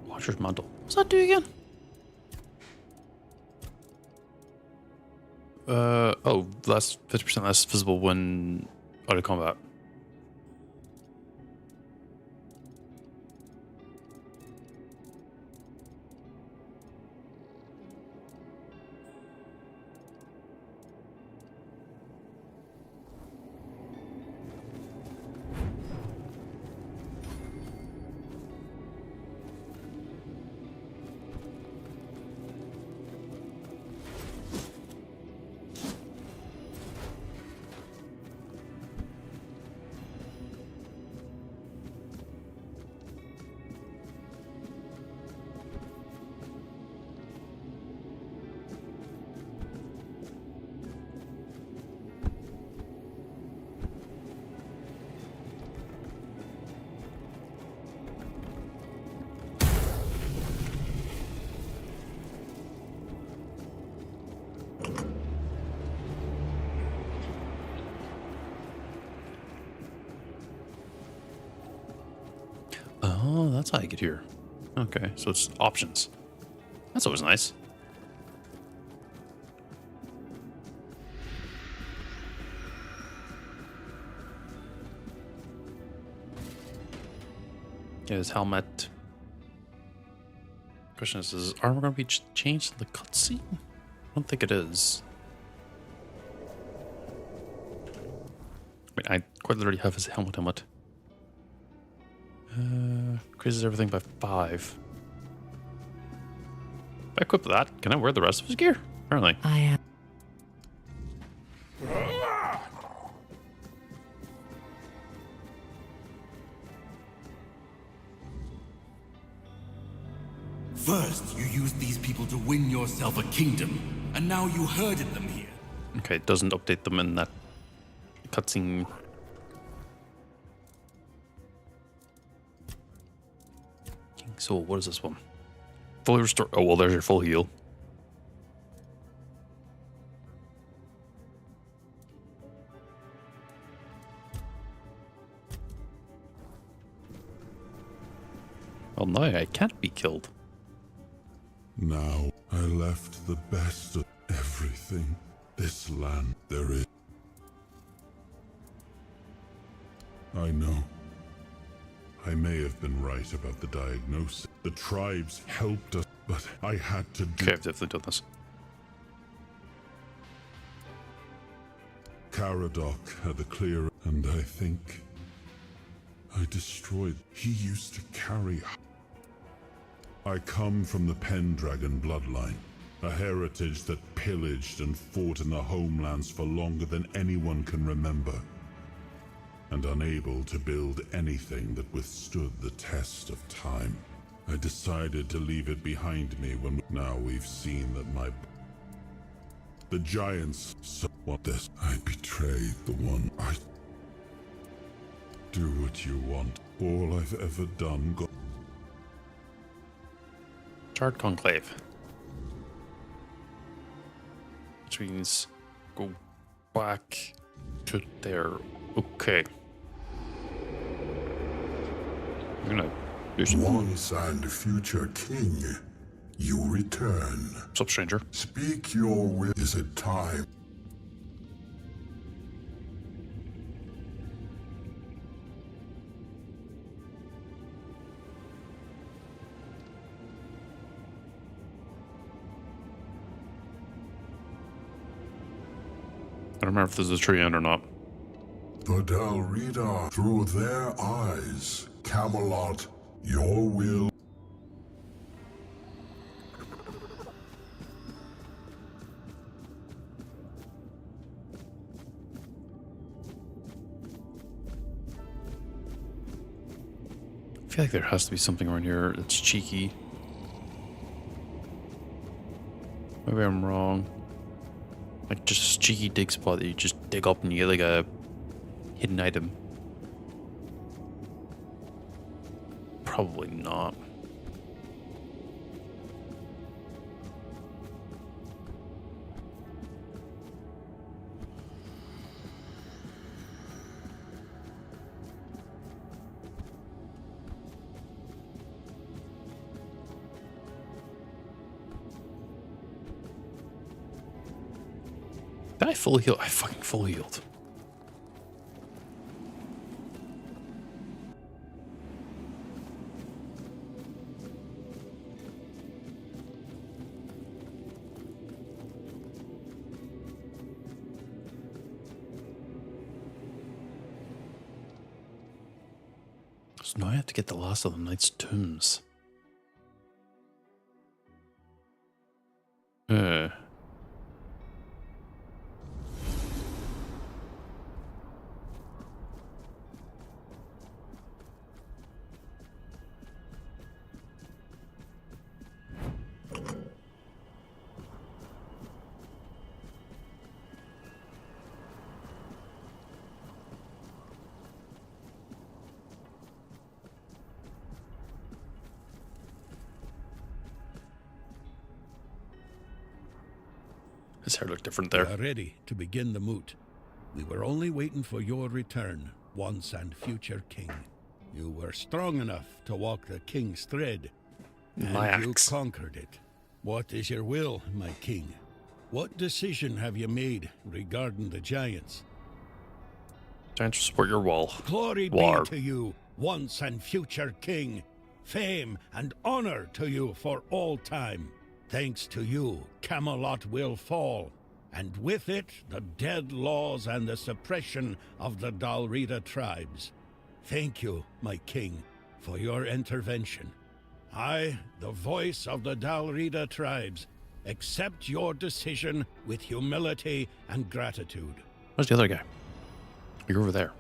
Watcher's Mantle. What's that do again? Oh, that's 50% less visible when out of combat. Oh, that's how I get here. Okay, so it's options. That's always nice. Get his helmet. Question is his armor going to be changed in the cutscene? I don't think it is. Wait, I quite literally have his helmet. Increases everything by 5. If I equip that, can I wear the rest of his gear? Apparently. I am. First, you used these people to win yourself a kingdom, and now you herded them here. Okay, it doesn't update them in that cutscene. King Soul, what is this one? Fully restore. Oh, well, there's your full heal. Well, now I can't be killed. Now I left the best of everything this land there is. I know. I may have been right about the diagnosis. The tribes helped us, but I had to do... Okay, I've definitely done this. Caradoc had the clear, and I think I destroyed. He used to carry... I come from the Pendragon bloodline, a heritage that pillaged and fought in the homelands for longer than anyone can remember, and unable to build anything that withstood the test of time. I decided to leave it behind me when now we've seen that the giants want this. I betrayed the one. I do what you want. All I've ever done got... Charred Conclave. Which means go back to there. Okay. I'm gonna do something. Once and future king, you return. What's up, stranger? Speak your will. Is it time? I don't remember if there's a tree in or not. The Dalrida, through their eyes, Camelot, your will. I feel like there has to be something around here that's cheeky. Maybe I'm wrong. Like just a cheeky dig spot that you just dig up and you get like a hidden item. Probably not. Did I full heal? I fucking full healed. So now I have to get the last of the knight's tombs. His hair looked different there. We are ready to begin the moot. We were only waiting for your return, once and future king. You were strong enough to walk the king's thread, and you conquered it. What is your will, my king? What decision have you made regarding the giants? Time to support your wall. Glory be to you, once and future king. Fame and honor to you for all time. Thanks to you, Camelot will fall, and with it, the dead laws and the suppression of the Dalrida tribes. Thank you, my king, for your intervention. I, the voice of the Dalrida tribes, accept your decision with humility and gratitude. Where's the other guy? You're over there.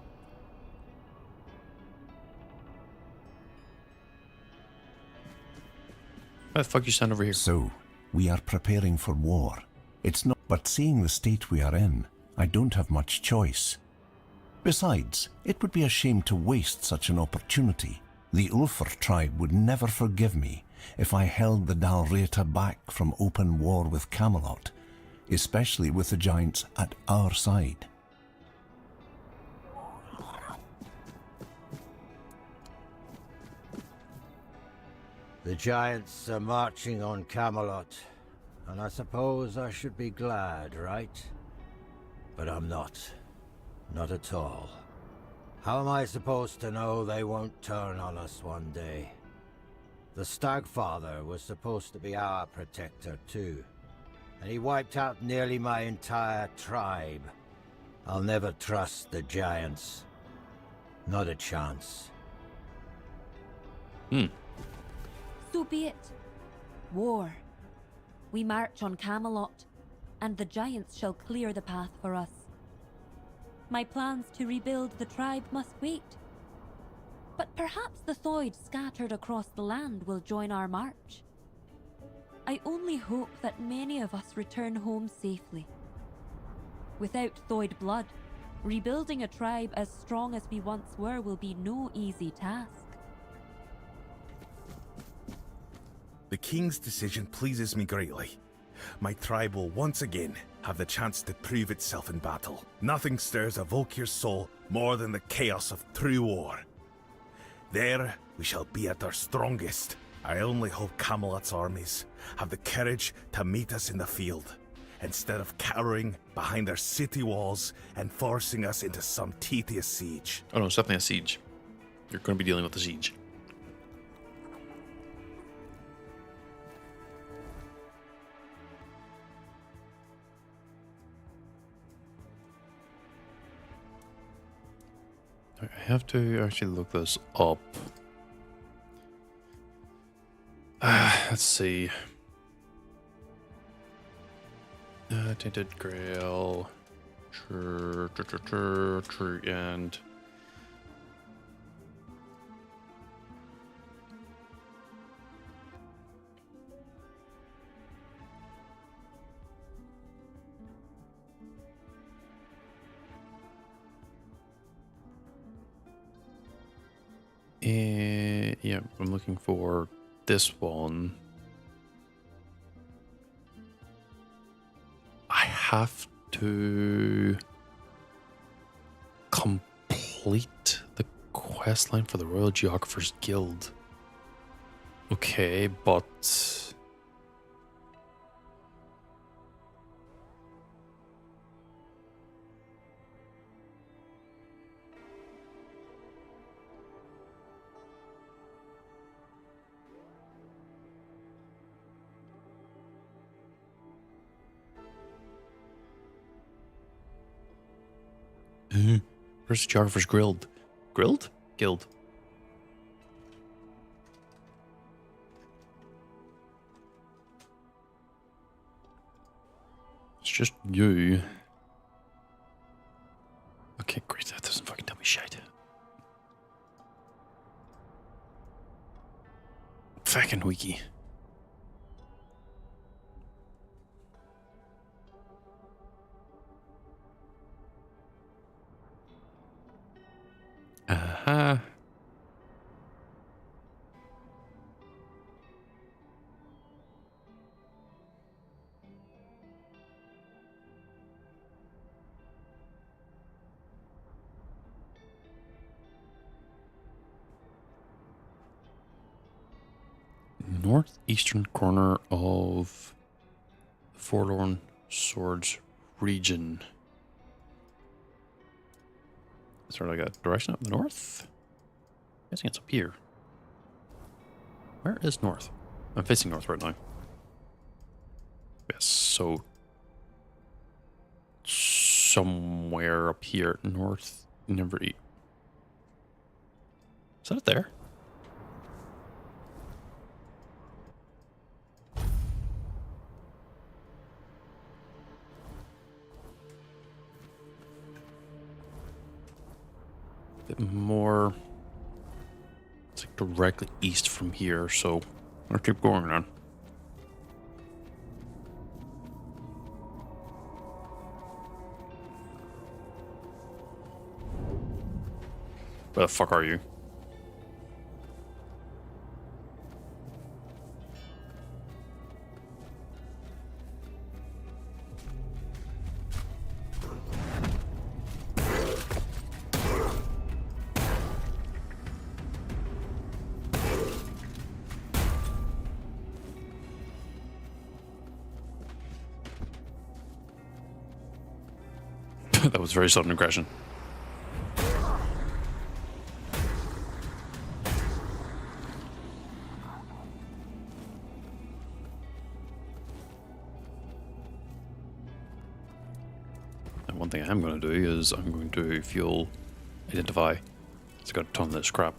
Why the fuck you stand over here? So, we are preparing for war. It's not, but seeing the state we are in, I don't have much choice. Besides, it would be a shame to waste such an opportunity. The Ulfr tribe would never forgive me if I held the Dalrita back from open war with Camelot, especially with the giants at our side. The giants are marching on Camelot, and I suppose I should be glad, right? But I'm not. Not at all. How am I supposed to know they won't turn on us one day? The Stagfather was supposed to be our protector too, and he wiped out nearly my entire tribe. I'll never trust the Giants. Not a chance. So be it. War. We march on Camelot, and the Giants shall clear the path for us. My plans to rebuild the tribe must wait. But perhaps the Thoid scattered across the land will join our march. I only hope that many of us return home safely. Without Thoid blood, rebuilding a tribe as strong as we once were will be no easy task. The king's decision pleases me greatly. My tribe will once again have the chance to prove itself in battle. Nothing stirs a Volkir's soul more than the chaos of true war. There, we shall be at our strongest. I only hope Camelot's armies have the courage to meet us in the field, instead of cowering behind their city walls and forcing us into some tedious siege. Oh no, it's definitely a siege. You're going to be dealing with the siege. I have to actually look this up. Let's see. Tainted grail. True end. Yeah, I'm looking for this one. I have to complete the quest line for the Royal Geographer's Guild. Okay, but where's the Geographer's Guild? Guild? Guild. It's just you. Okay, great. That doesn't fucking tell me shit. Fucking wiki. Uh-huh. Northeastern corner of the Forlorn Swords region. Sort of like a direction up the north? I'm guessing it's up here. Where is north? I'm facing north right now. Yes, so somewhere up here, north, number 8. Is that it there? Bit more. It's like directly east from here, so I'll keep going then. Where the fuck are you? That was very sudden aggression. one thing I am going to do is I'm going to fuel identify. It's got a ton of this crap.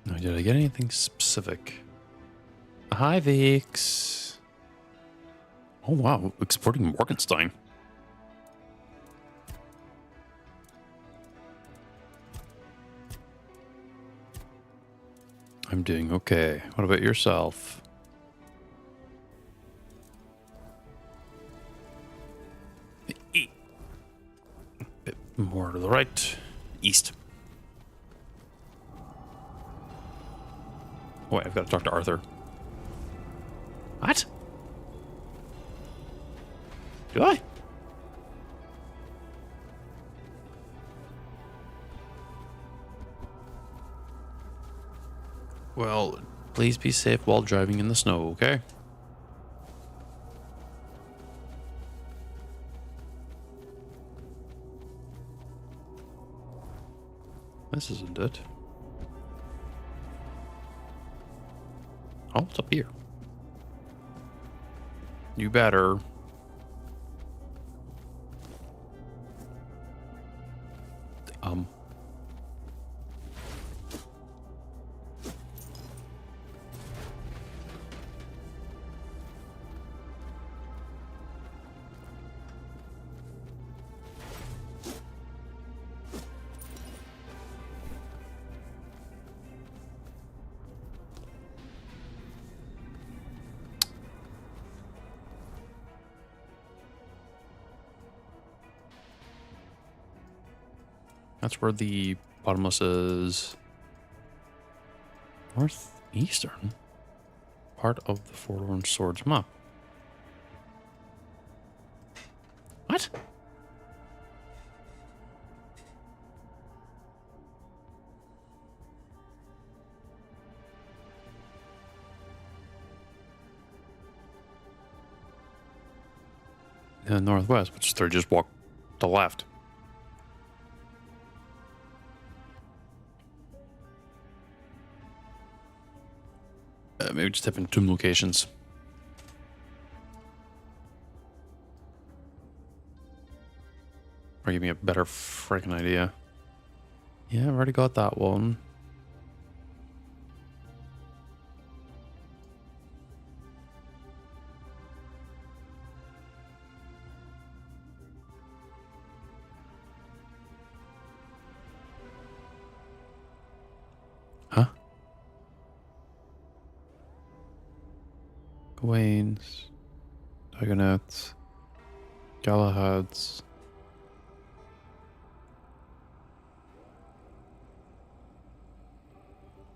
Now, did I get anything specific? Hi, Vix. Oh, wow. Exporting Morgenstein. I'm doing okay. What about yourself? Bit more to the right. East. Oh, wait, I've got to talk to Arthur. What? Do I? Well, please be safe while driving in the snow, okay? This isn't it. Oh, what's up here? You better. That's where the bottomless is. Northeastern part of the Forlorn Swords map. What? The northwest, which they just walk to the left. Maybe just type in tomb locations. Or give me a better freaking idea. Yeah, I've already got that one. Huh? Gawain's, Dagonets, Galahad's.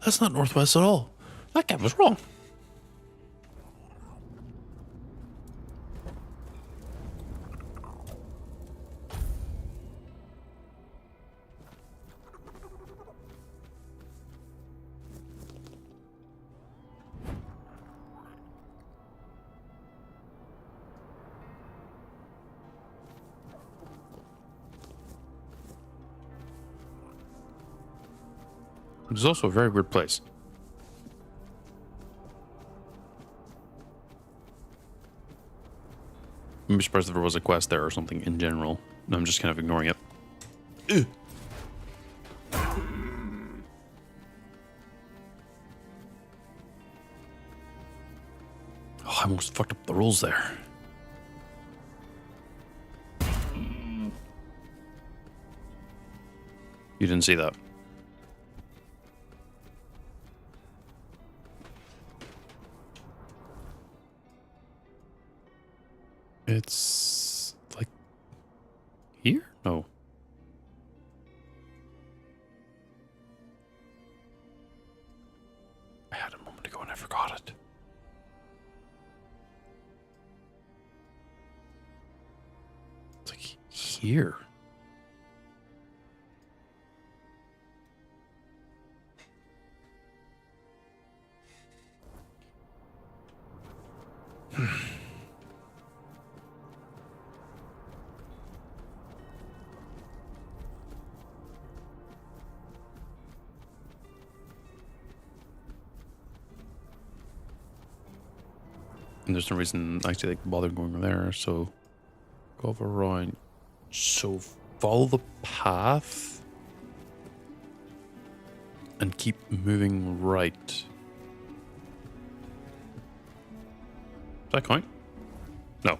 That's not northwest at all. That guy was wrong. It's also a very weird place. I'm surprised if there was a quest there or something in general. I'm just kind of ignoring it. Ugh. Oh, I almost fucked up the rules there. You didn't see that. It's like here? No. I had a moment ago and I forgot it. It's like here. And there's no reason actually like bother going there, so go over around. So follow the path and keep moving right. Does that count? No.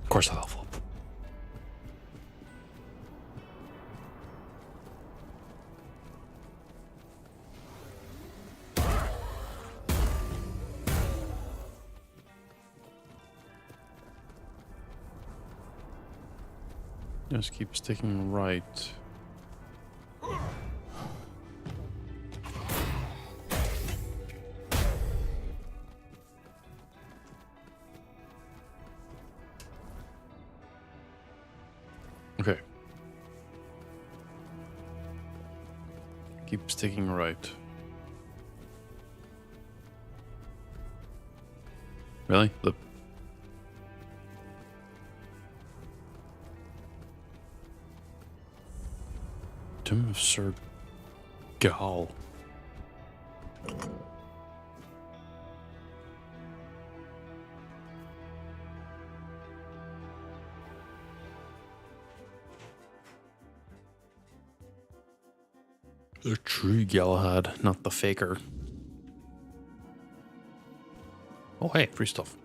Of course I'll help. Just keep sticking right. Okay. Keep sticking right. Really? Look. Tomb of Sir Gal. The true Galahad, not the faker. Oh hey, free stuff.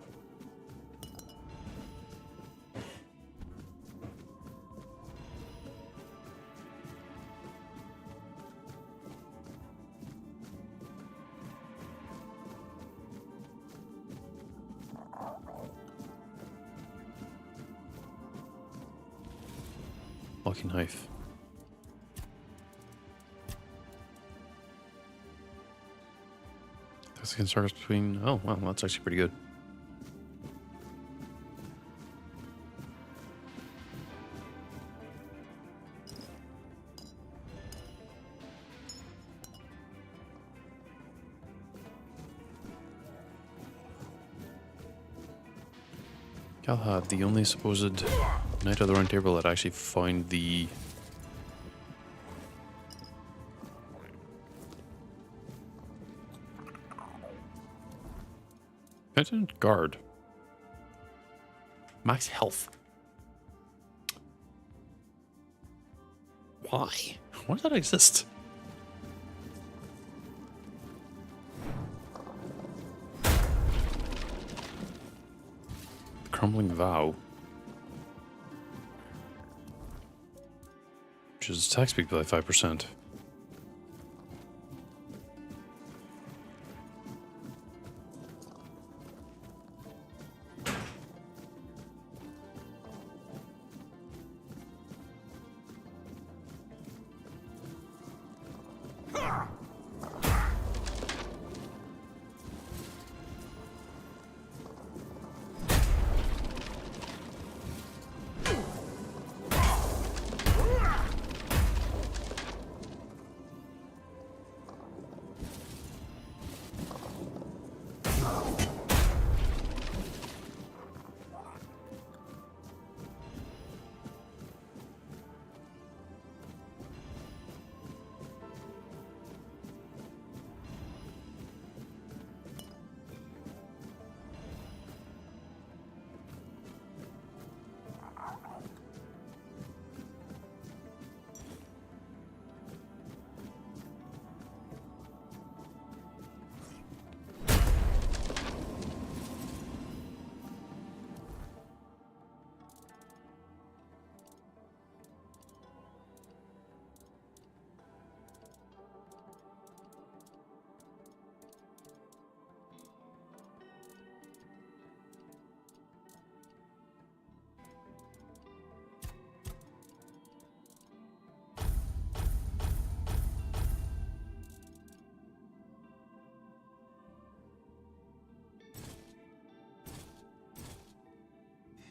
Lucky knife. That's the service between. Oh, wow, that's actually pretty good. Galahad, the only supposed Knight of the Round Table that actually found the Penitent Guard. Max health. Why? Why does that exist? Crumbling Vow. Which is attack speed by 5%.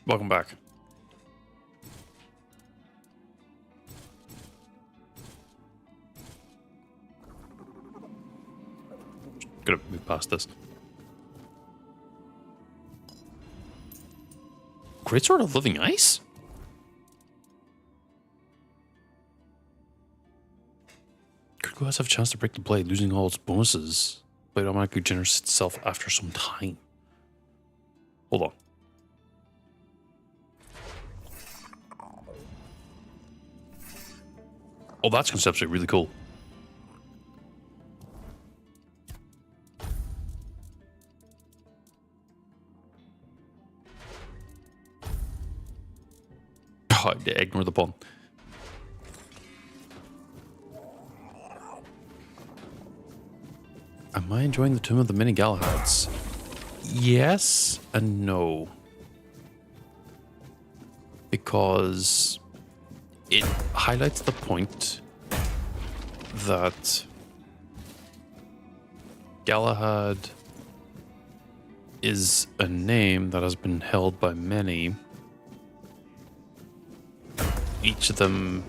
welcome back. Gonna move past this. Great Sword of Living Ice? Critical has have a chance to break the blade, losing all its bonuses. Blade automatically generates itself after some time. Hold on. Oh, that's conceptually really cool. Oh, ignore the pun. Am I enjoying the Tomb of the Many Galahads? Yes and no. Because it highlights the point that Galahad is a name that has been held by many, each of them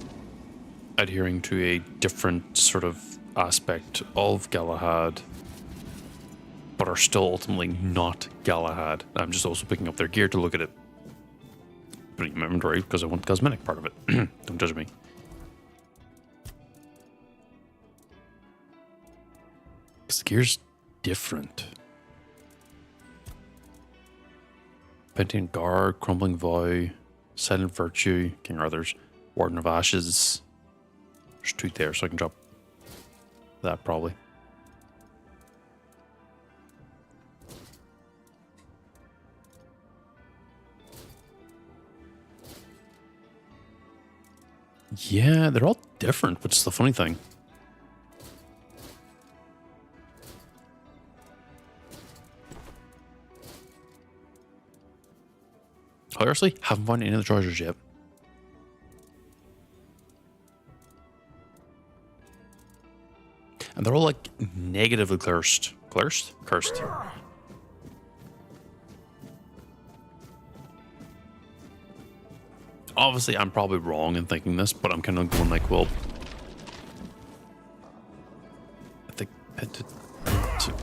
adhering to a different sort of aspect of Galahad, but are still ultimately not Galahad. I'm just also picking up their gear to look at it. Putting in my inventory because I want the cosmetic part of it. Don't judge me. Because the gear's different. Pentagon Guard, Crumbling Vow, Silent Virtue, King Arthur's, Warden of Ashes. There's 2 there, so I can drop that probably. Yeah, they're all different, which is the funny thing. Honestly, haven't found any of the treasures yet. And they're all like negatively cursed. Cursed? Cursed. Obviously, I'm probably wrong in thinking this, but I'm kind of going like, well, I think to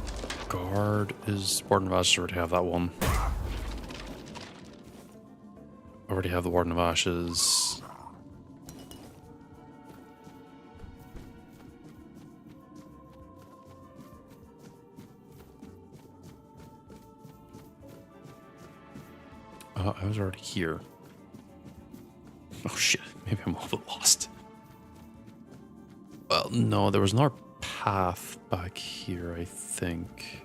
guard is Warden of Ashes. I already have that one. I already have the Warden of Ashes. I was already here. Oh shit, maybe I'm a little bit lost. Well, no, there was another path back here, I think.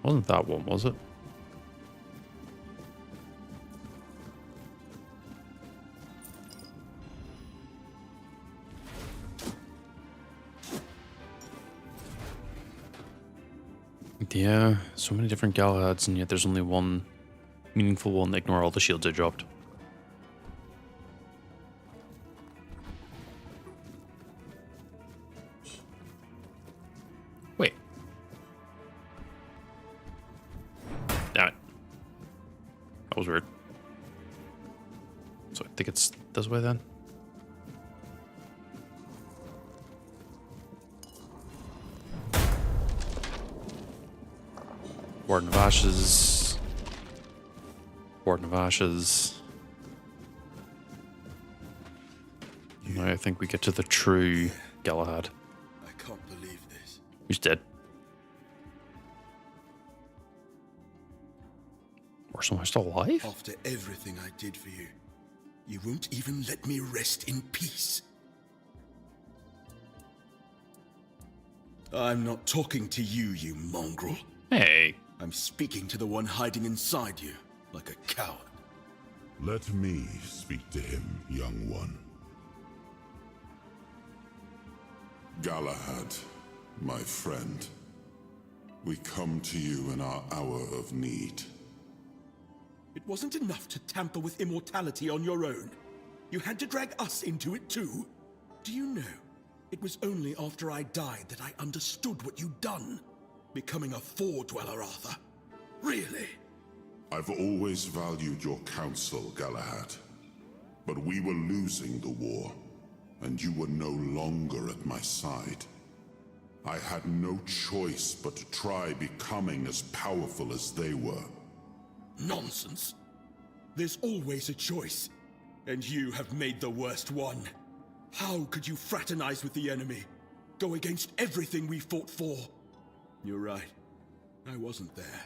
Wasn't that one, was it? Yeah, so many different Galahads, and yet there's only one meaningful one. Ignore all the shields I dropped. Wait. Damn it. That was weird. So I think it's this way then. Warden of Ashes. Warden of Ashes. Now I think we get to the true Galahad. I can't believe this. He's dead. Or someone still alive? After everything I did for you, you won't even let me rest in peace. I'm not talking to you, you mongrel. Hey. I'm speaking to the one hiding inside you, like a coward. Let me speak to him, young one. Galahad, my friend, we come to you in our hour of need. It wasn't enough to tamper with immortality on your own. You had to drag us into it too. Do you know, it was only after I died that I understood what you'd done. Becoming a FoA dweller, Arthur. Really? I've always valued your counsel, Galahad. But we were losing the war, and you were no longer at my side. I had no choice but to try becoming as powerful as they were. Nonsense. There's always a choice, and you have made the worst one. How could you fraternize with the enemy? Go against everything we fought for? You're right. I wasn't there.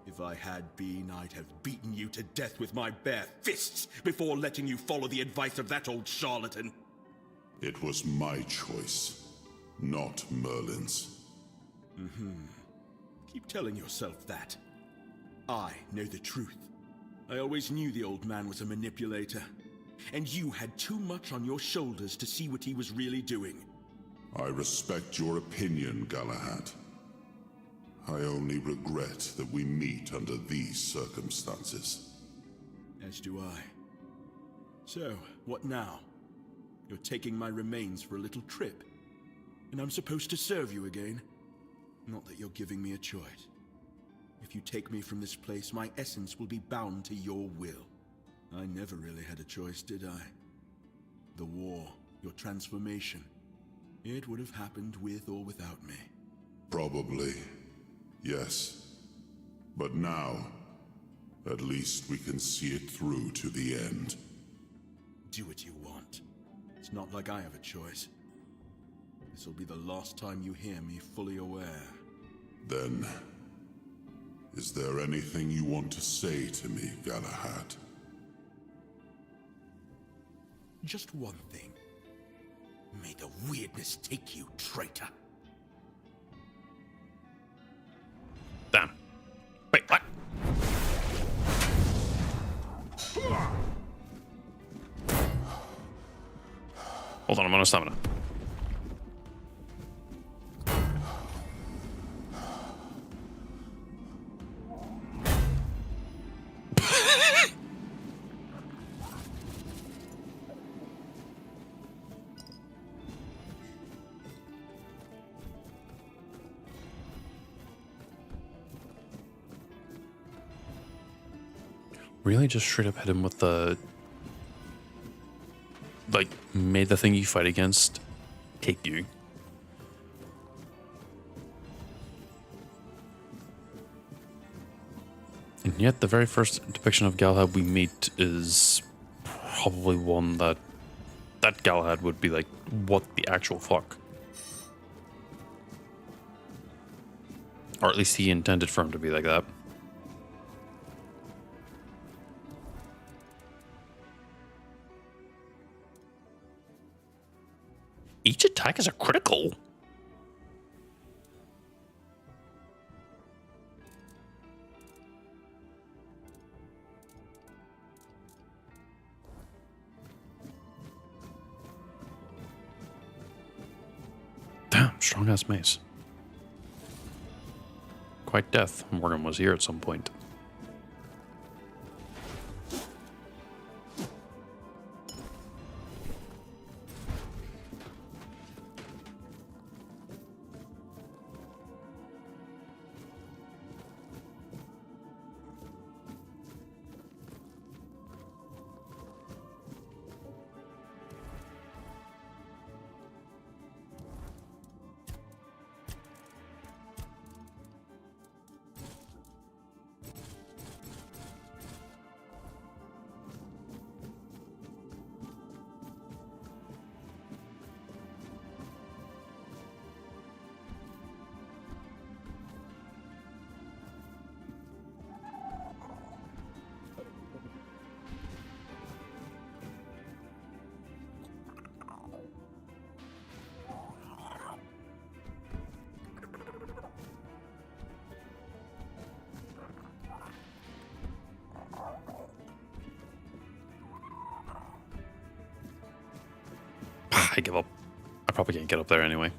If I had been, I'd have beaten you to death with my bare fists before letting you follow the advice of that old charlatan. It was my choice, not Merlin's. Keep telling yourself that. I know the truth. I always knew the old man was a manipulator, and you had too much on your shoulders to see what he was really doing. I respect your opinion, Galahad. I only regret that we meet under these circumstances. As do I. So, what now? You're taking my remains for a little trip, and I'm supposed to serve you again? Not that you're giving me a choice. If you take me from this place, my essence will be bound to your will. I never really had a choice, did I? The war, your transformation, it would have happened with or without me. Probably, yes. But now, at least we can see it through to the end. Do what you want. It's not like I have a choice. This will be the last time you hear me fully aware. Then, is there anything you want to say to me, Galahad? Just one thing. May the weirdness take you, traitor. Damn. Wait, what? Hold on, I'm on a stamina. Really just straight up hit him with the... Like, made the thing you fight against take you. And yet the very first depiction of Galahad we meet is probably one that Galahad would be like, what the actual fuck? Or at least he intended for him to be like that. Each attack is a critical. Damn, strong ass mace. Quite death. Morgan was here at some point. I give up. I probably can't get up there anyway.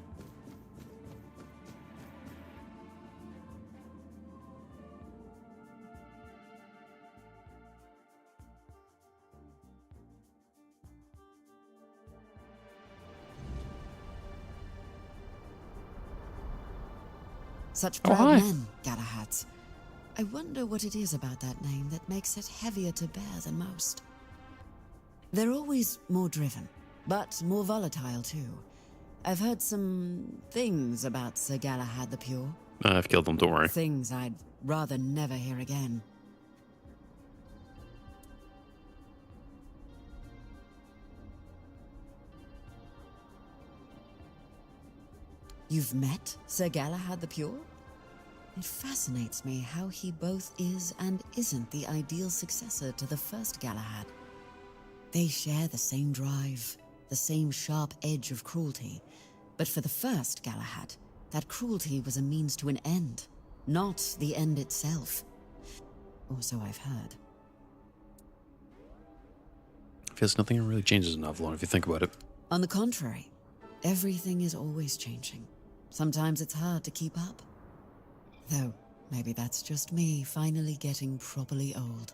Such Oh, proud hi. men, Galahads. I wonder what it is about that name that makes it heavier to bear than most. They're always more driven, but more volatile too. I've heard some things about Sir Galahad the Pure. I've killed them, don't worry. Things I'd rather never hear again. You've met Sir Galahad the Pure? It fascinates me how he both is and isn't the ideal successor to the first Galahad. They share the same drive, the same sharp edge of cruelty, but for the first Galahad, that cruelty was a means to an end, not the end itself. Or so I've heard. Feels nothing really changes in Avalon if you think about it. On the contrary, everything is always changing. Sometimes it's hard to keep up. Though, maybe that's just me finally getting properly old.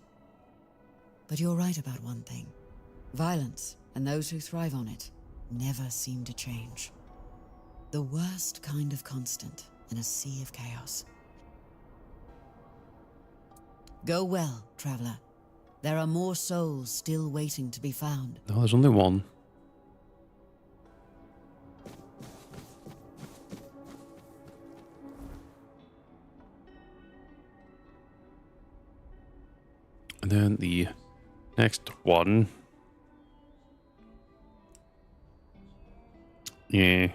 But you're right about one thing. Violence, and those who thrive on it, never seem to change. The worst kind of constant in a sea of chaos. Go well, traveler. There are more souls still waiting to be found. No, there's only one. And then the next one. Yeah.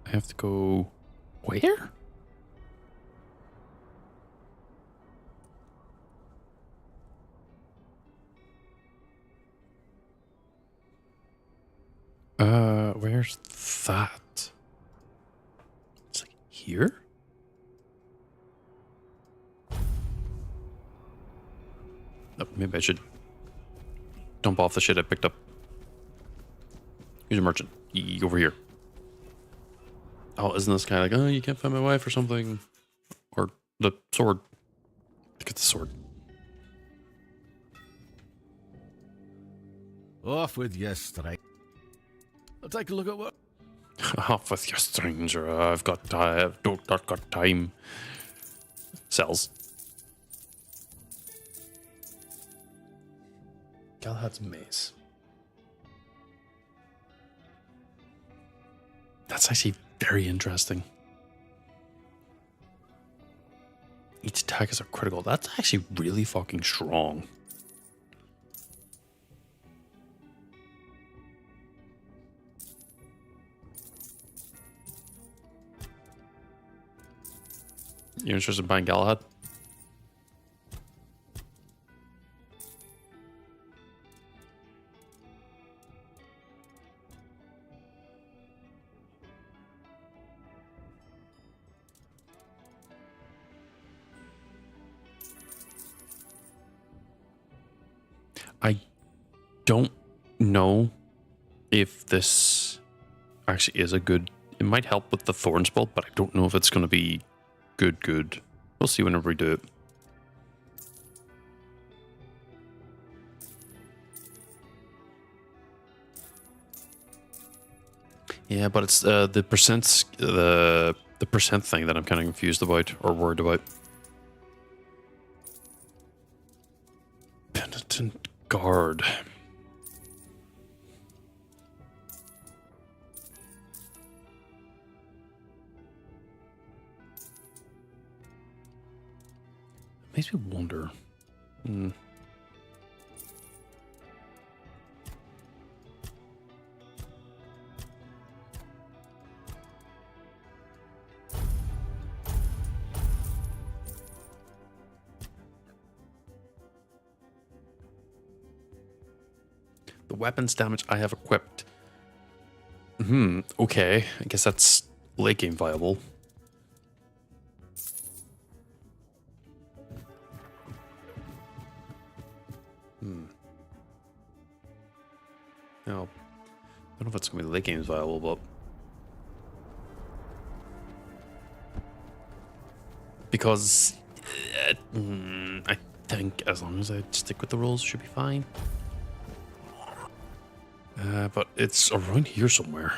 I have to go where? Where's that? It's like here? Oh, maybe I should dump off the shit I picked up. Here's a merchant. Over here. Oh, isn't this guy like, oh, you can't find my wife or something? Or the sword. Look at the sword. Off with you, strike. I'll take a look at what. Off with you, stranger. I've got not got time. Sells. Galahad's maze. That's actually very interesting. Each attack is a critical. That's actually really fucking strong. You're interested in buying Galahad? I don't know if this actually is a good... It might help with the thorn spell, but I don't know if it's going to be good. We'll see whenever we do it. Yeah, but it's the percents, the percent thing that I'm kind of confused about or worried about. Penitent Guard. Makes me wonder. The weapons damage I have equipped. Okay. I guess that's late game viable. No, I don't know if it's going to be late games viable, but because think as long as I stick with the rules, should be fine. But it's around here somewhere.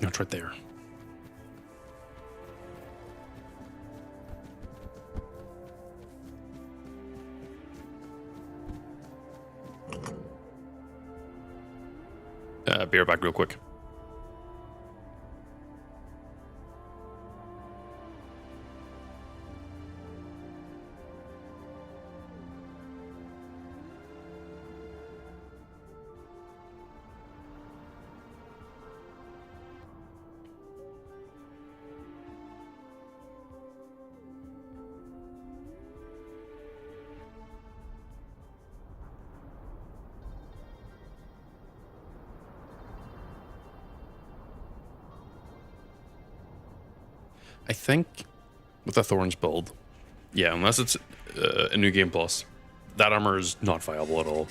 It's right there. Be right back real quick. I think with the Thorns build, yeah, unless it's a new game plus, that armor is not viable at all.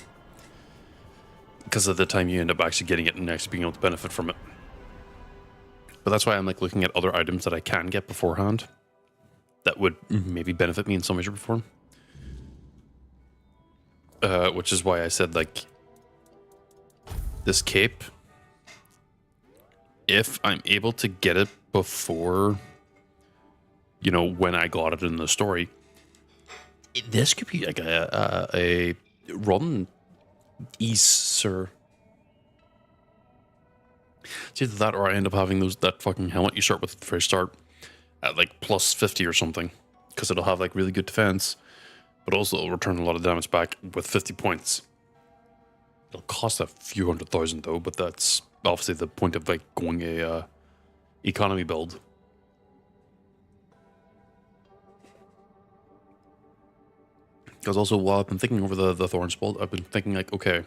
Because of the time you end up actually getting it and actually being able to benefit from it. But that's why I'm like looking at other items that I can get beforehand that would maybe benefit me in some way, shape, or form. Which is why I said like this cape, if I'm able to get it before, you know, when I got it in the story, this could be like a run easier. It's either that or I end up having that fucking helmet you start with at the very start at like plus 50 or something, because it'll have like really good defense, but also it'll return a lot of damage back with 50 points. It'll cost a few $100,000 though, but that's obviously the point of like going a economy build. Because also, while I've been thinking over the Thorns build, I've been thinking like, okay,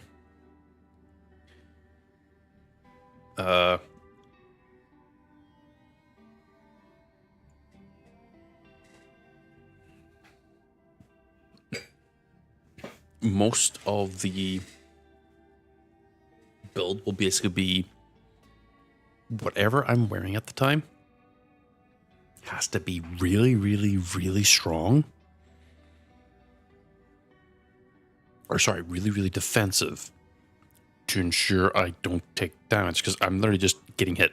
most of the build will basically be whatever I'm wearing at the time has to be really, really, really strong. Or sorry, really, really defensive to ensure I don't take damage, because I'm literally just getting hit.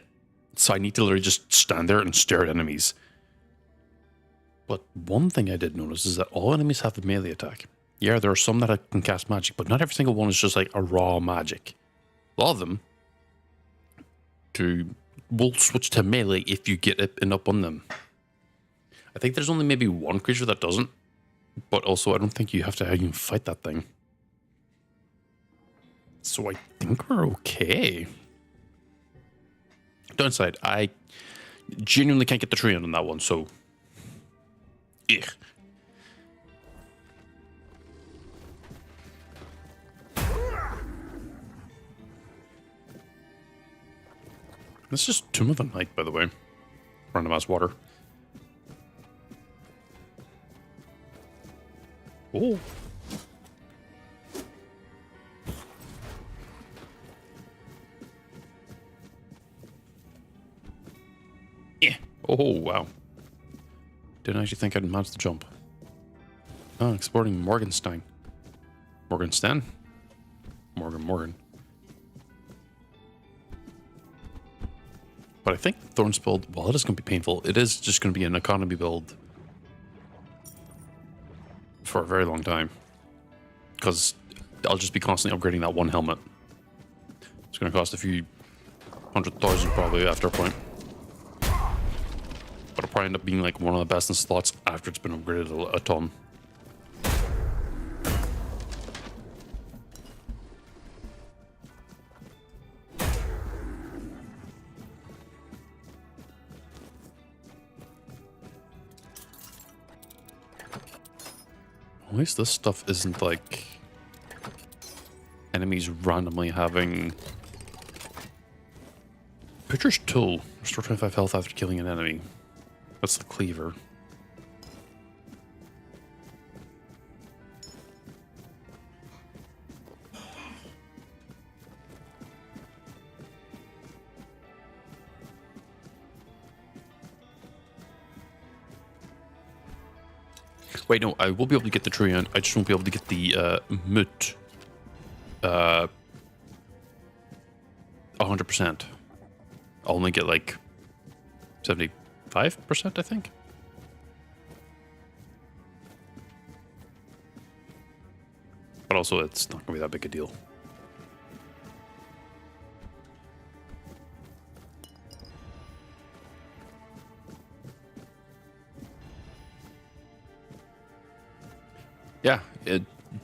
So I need to literally just stand there and stare at enemies. But one thing I did notice is that all enemies have a melee attack. Yeah, there are some that can cast magic, but not every single one is just like a raw magic. A lot of them will switch to melee if you get it up on them. I think there's only maybe one creature that doesn't, but also I don't think you have to even fight that thing. So I think we're okay. Downside, I genuinely can't get the tree on that one, so... Ugh. This is Tomb of the Night, by the way. Random ass water. Oh. Yeah. Oh, wow. Didn't actually think I'd manage to jump. Oh, exploring Morgenstein. Morgenstein? Morgan. But I think Thorns build, while it is going to be painful, it is just going to be an economy build for a very long time. Because I'll just be constantly upgrading that one helmet. It's going to cost a few $100,000 probably after a point. But it'll probably end up being like one of the best in slots after it's been upgraded a ton. At least this stuff isn't like enemies randomly having... Butcher's Tool. Restore 25 health after killing an enemy. What's the cleaver? Wait, no, I will be able to get the Treant. I just won't be able to get the moot. 100%. I'll only get like 75%, I think. But also, it's not gonna be that big a deal. Yeah,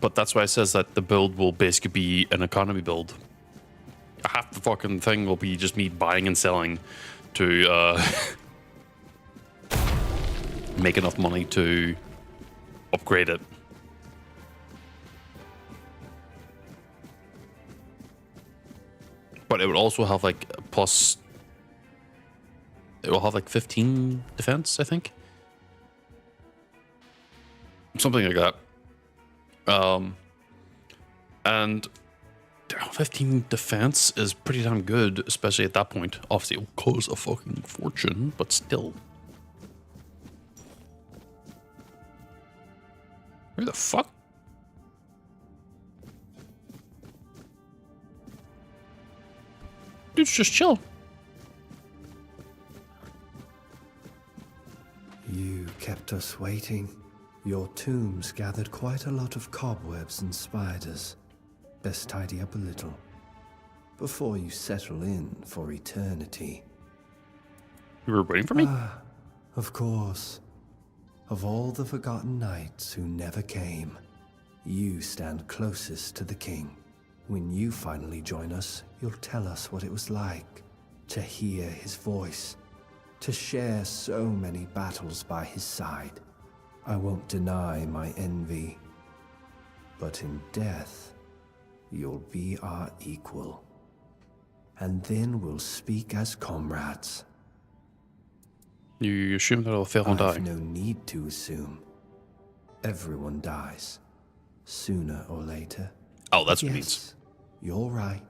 but that's why it says that the build will basically be an economy build. Half the fucking thing will be just me buying and selling to make enough money to upgrade it. But it would also have like plus... It will have like 15 defense, I think. Something like that. And 15 defense is pretty damn good, especially at that point. Obviously, it will cost a fucking fortune, but still. Where the fuck? Dude's just chill. You kept us waiting. Your tombs gathered quite a lot of cobwebs and spiders. Best tidy up a little before you settle in for eternity. You were waiting for me? Of course. Of all the forgotten knights who never came, you stand closest to the king. When you finally join us, you'll tell us what it was like to hear his voice, to share so many battles by his side. I won't deny my envy, but in death, you'll be our equal. And then we'll speak as comrades. You assume that I'll fail and die? I've no need to assume. Everyone dies, sooner or later. Oh, that's what it means. You're right.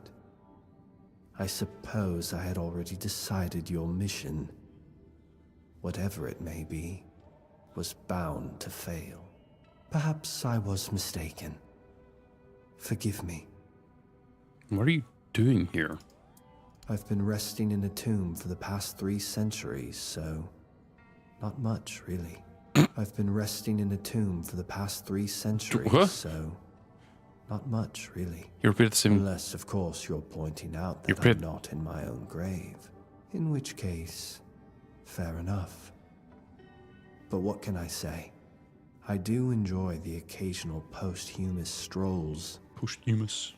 I suppose I had already decided your mission, whatever it may be, was bound to fail. Perhaps I was mistaken. Forgive me. What are you doing here? I've been resting in a tomb for the past 3 centuries, so not much, really. I've been resting in a tomb for the past 3 centuries, so not much, really. You repeated the same... Unless, of course, you're pointing out that I'm not in my own grave. In which case, fair enough. But what can I say? I do enjoy the occasional posthumous strolls. Posthumous?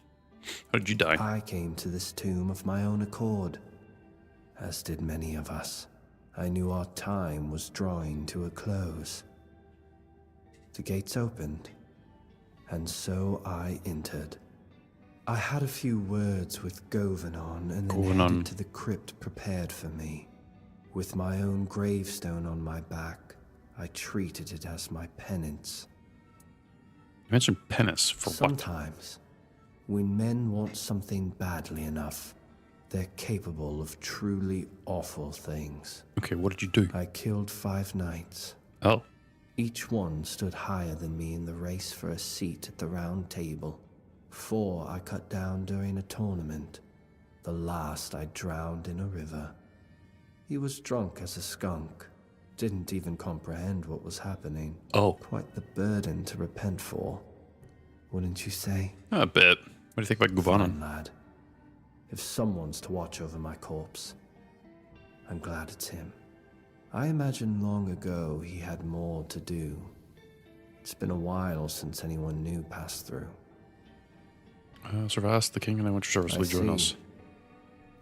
How did you die? I came to this tomb of my own accord, as did many of us. I knew our time was drawing to a close. The gates opened, and so I entered. I had a few words with Governon and then headed to the crypt prepared for me. With my own gravestone on my back, I treated it as my penance. You mentioned penance for what? Sometimes, when men want something badly enough, they're capable of truly awful things. Okay, what did you do? I killed 5 knights. Oh. Each one stood higher than me in the race for a seat at the round table. 4 I cut down during a tournament. The last I drowned in a river. He was drunk as a skunk. Didn't even comprehend what was happening. Oh. Quite the burden to repent for, wouldn't you say? A bit. What do you think about Governon? Lad. If someone's to watch over my corpse, I'm glad it's him. I imagine long ago he had more to do. It's been a while since anyone new passed through. Servas, the king, and I want your service. Will you join us?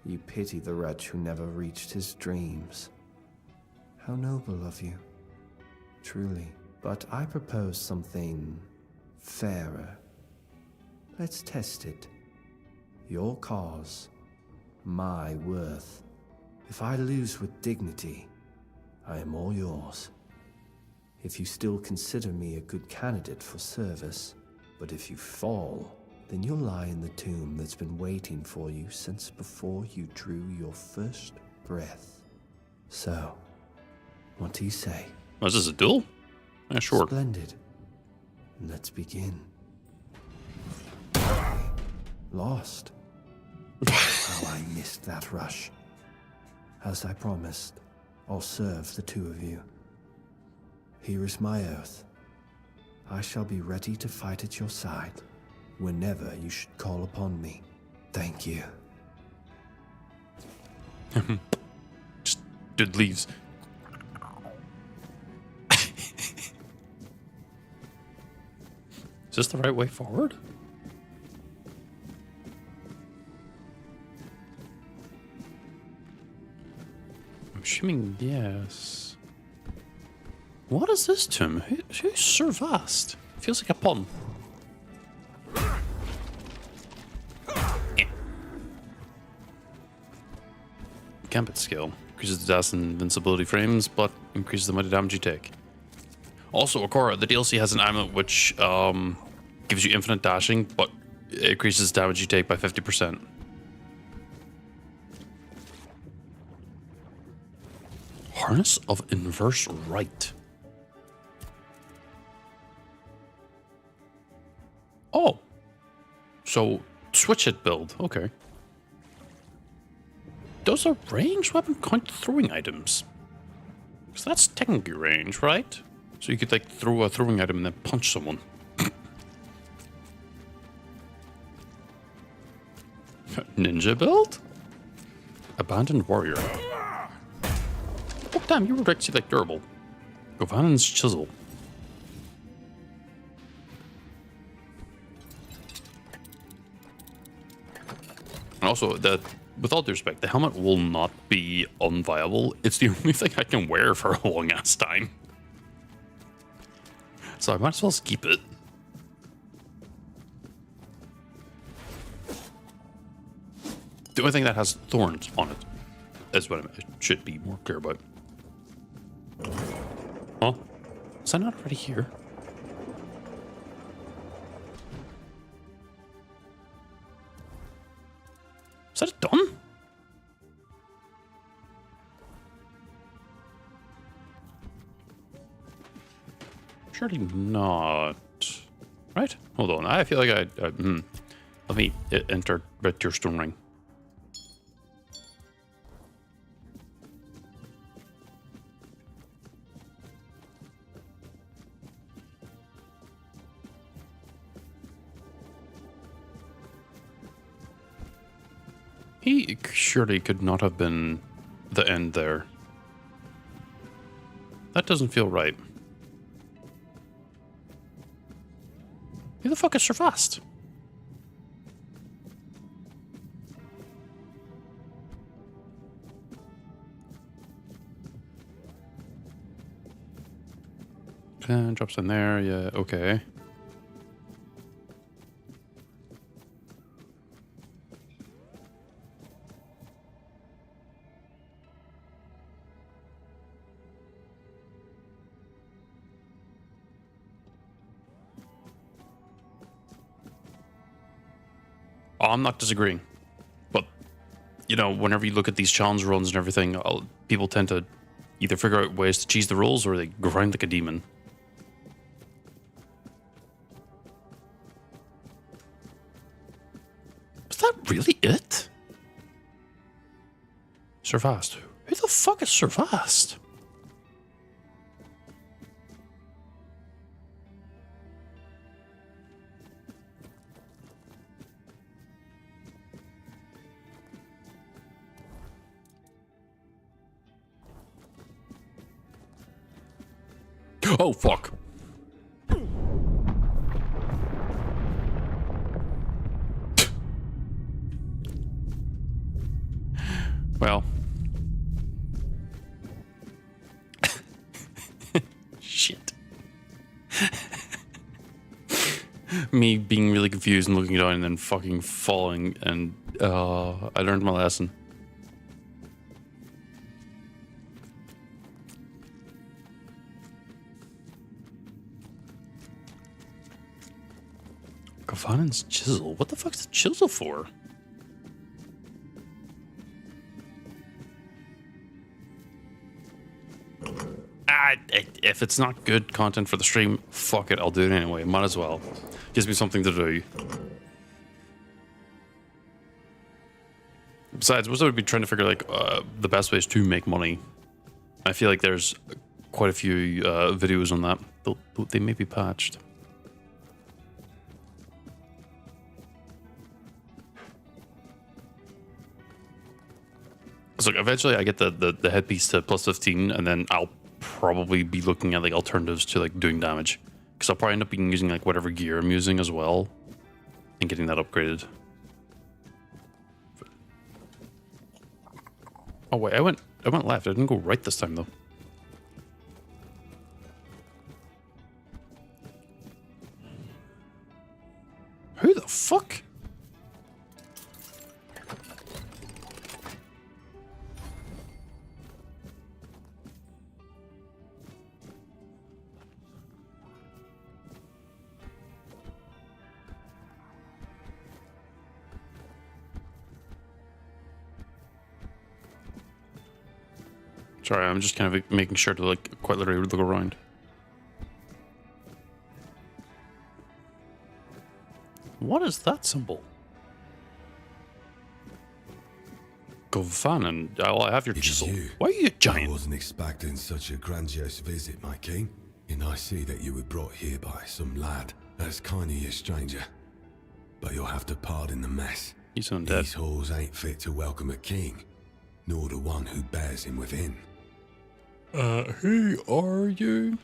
You pity the wretch who never reached his dreams. How noble of you, truly. But I propose something fairer. Let's test it. Your cause, my worth. If I lose with dignity, I am all yours. If you still consider me a good candidate for service, but if you fall, then you'll lie in the tomb that's been waiting for you since before you drew your first breath. So, what do you say? Oh, is this a duel? Yeah, sure. Splendid. Let's begin. Lost. How I missed that rush. As I promised, I'll serve the two of you. Here is my oath. I shall be ready to fight at your side whenever you should call upon me. Thank you. Just dude leaves. Is this the right way forward? I'm assuming yes. What is this tomb? Who's Sir Vast? Feels like a pun. Gambit skill. Increases the dash and invincibility frames, but increases the amount of damage you take. Also, Akora, the DLC has an amulet which gives you infinite dashing, but it increases damage you take by 50%. Harness of Inverse Right. Oh. So, switch it build. Okay. Does a ranged weapon count throwing items? Because that's technically range, right? So you could like throw a throwing item and then punch someone. Ninja build? Abandoned warrior. Oh damn, you were actually like durable. Govanen's chisel. And also, with all due respect, the helmet will not be unviable. It's the only thing I can wear for a long ass time. So I might as well keep it. The only thing that has thorns on it is what I should be more clear about. Huh? Is I not already here? Is that it done? Surely not. Right? Hold on. I feel like let me enter with your stone ring. He surely could not have been the end there. That doesn't feel right. Who the fuck is Sir Vast? Drops in there, yeah, okay. Oh, I'm not disagreeing, but you know, whenever you look at these challenge runs and everything, people tend to either figure out ways to cheese the rules or they grind like a demon. Is that really it? Sir Vast. Who the fuck is Sir Vast? Oh, fuck. Well. Shit. Me being really confused and looking down and then fucking falling, and I learned my lesson. Govanen's chisel. What the fuck's the chisel for? If it's not good content for the stream, fuck it, I'll do it anyway. Might as well. Gives me something to do. Besides, we'll sort of be trying to figure like the best ways to make money. I feel like there's quite a few videos on that. They may be patched. So eventually I get the headpiece to plus 15, and then I'll probably be looking at like alternatives to like doing damage, because I'll probably end up using like whatever gear I'm using as well and getting that upgraded. Oh wait, I went left. I didn't go right this time though. Who the fuck? Sorry, I'm just kind of making sure to like quite literally look around. What is that symbol? Govanen, I have your chisel. Why are you a giant? I wasn't expecting such a grandiose visit, my king. And I see that you were brought here by some lad. That's kind of you, stranger. But you'll have to pardon the mess. He's undead. These halls ain't fit to welcome a king, nor the one who bears him within. Who are you?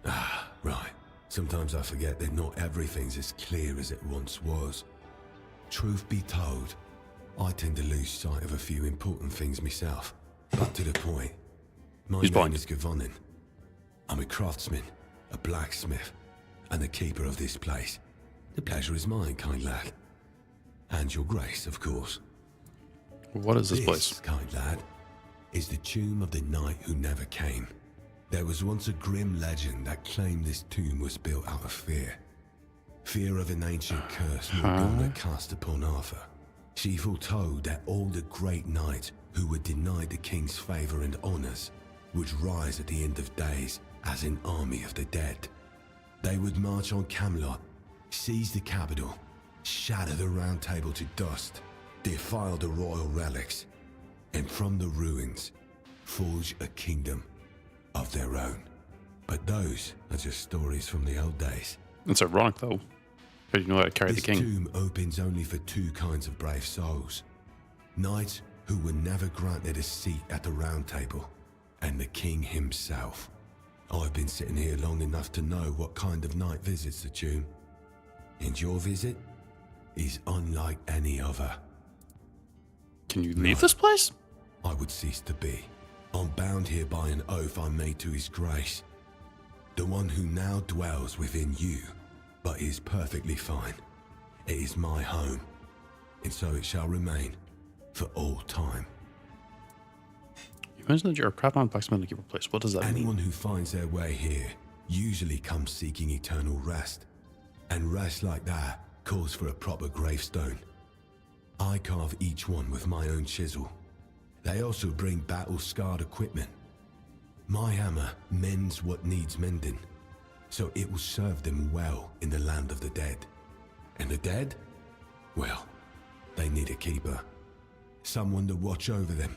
Ah, right. Sometimes I forget that not everything's as clear as it once was. Truth be told, I tend to lose sight of a few important things myself. But to the point, my name is Govanen. I'm a craftsman, a blacksmith, and the keeper of this place. The pleasure is mine, kind lad. And your grace, of course. What is this place? Kind lad, is the tomb of the knight who never came. There was once a grim legend that claimed this tomb was built out of fear. Fear of an ancient curse Morgana cast upon Arthur. She foretold that all the great knights who were denied the king's favour and honours would rise at the end of days as an army of the dead. They would march on Camelot, seize the capital, shatter the Round Table to dust, defile the royal relics, and from the ruins, forge a kingdom of their own. But those are just stories from the old days. It's ironic though. But you know how to carry the king. This tomb opens only for two kinds of brave souls. Knights who were never granted a seat at the Round Table, and the king himself. I've been sitting here long enough to know what kind of knight visits the tomb. And your visit is unlike any other. Can you leave this place? I would cease to be. I'm bound here by an oath I made to his grace. The one who now dwells within you, but is perfectly fine. It is my home, and so it shall remain for all time. You mentioned that you're a craftsman blacksmith to keep a place. What does that mean? Anyone who finds their way here usually comes seeking eternal rest. And rest like that calls for a proper gravestone. I carve each one with my own chisel. They also bring battle-scarred equipment. My hammer mends what needs mending, so it will serve them well in the land of the dead. And the dead? Well, they need a keeper. Someone to watch over them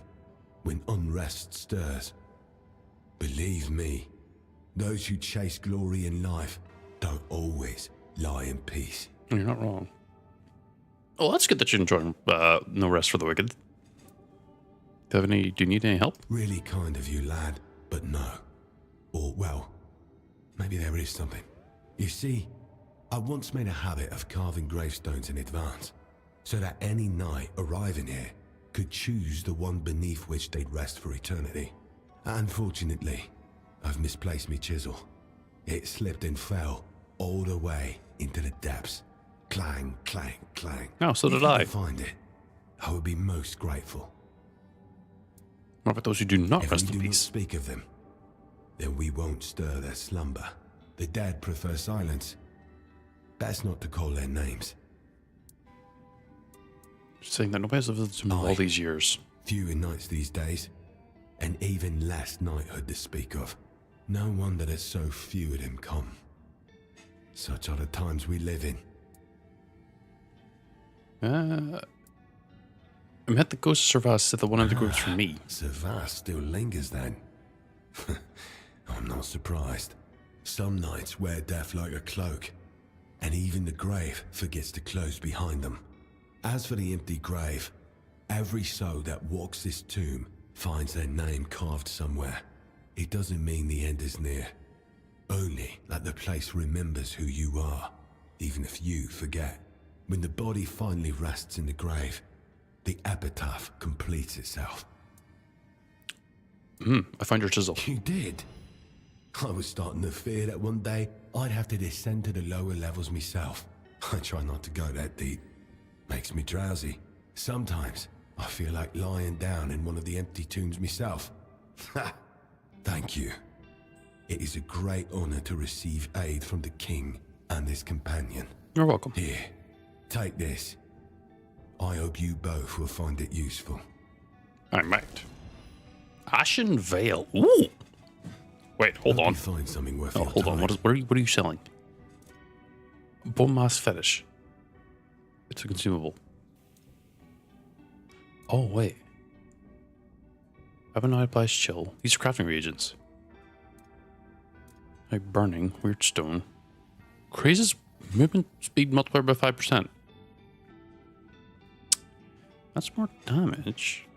when unrest stirs. Believe me, those who chase glory in life don't always lie in peace. You're not wrong. Oh, that's good that you're enjoying No Rest for the Wicked. Do you need any help? Really kind of you, lad, but no. Or, well, maybe there is something. You see, I once made a habit of carving gravestones in advance, so that any knight arriving here could choose the one beneath which they'd rest for eternity. Unfortunately, I've misplaced me chisel. It slipped and fell all the way into the depths. Clang, clang, clang. Oh, so did If you I. could find it, I would be most grateful. What about those who do not If rest we in do not peace? speak of them, then we won't stir their slumber. The dead prefer silence. Best not to call their names. Saying that nobody has visited him all these years. Fewer nights these days, and even less knighthood to speak of. No wonder there's so few of them come. Such are the times we live in. I met the ghost of Servas said that one of the groups for me. Servas still lingers then. I'm not surprised. Some knights wear death like a cloak, and even the grave forgets to close behind them. As for the empty grave, every soul that walks this tomb finds their name carved somewhere. It doesn't mean the end is near. Only that the place remembers who you are, even if you forget. When the body finally rests in the grave, the epitaph completes itself. I find your chisel. You did? I was starting to fear that one day I'd have to descend to the lower levels myself. I try not to go that deep. Makes me drowsy. Sometimes I feel like lying down in one of the empty tombs myself. Thank you. It is a great honor to receive aid from the king and his companion. You're welcome. Here, take this. I hope you both will find it useful. I might. Ashen Veil. Ooh. Wait, hold on. Find something worth Oh, hold on. What are you selling? Bone mass fetish. It's a consumable. Oh wait. Ebonite applies chill. These are crafting reagents. Like burning, weird stone. Crazes movement speed multiplied by 5%. That's more damage.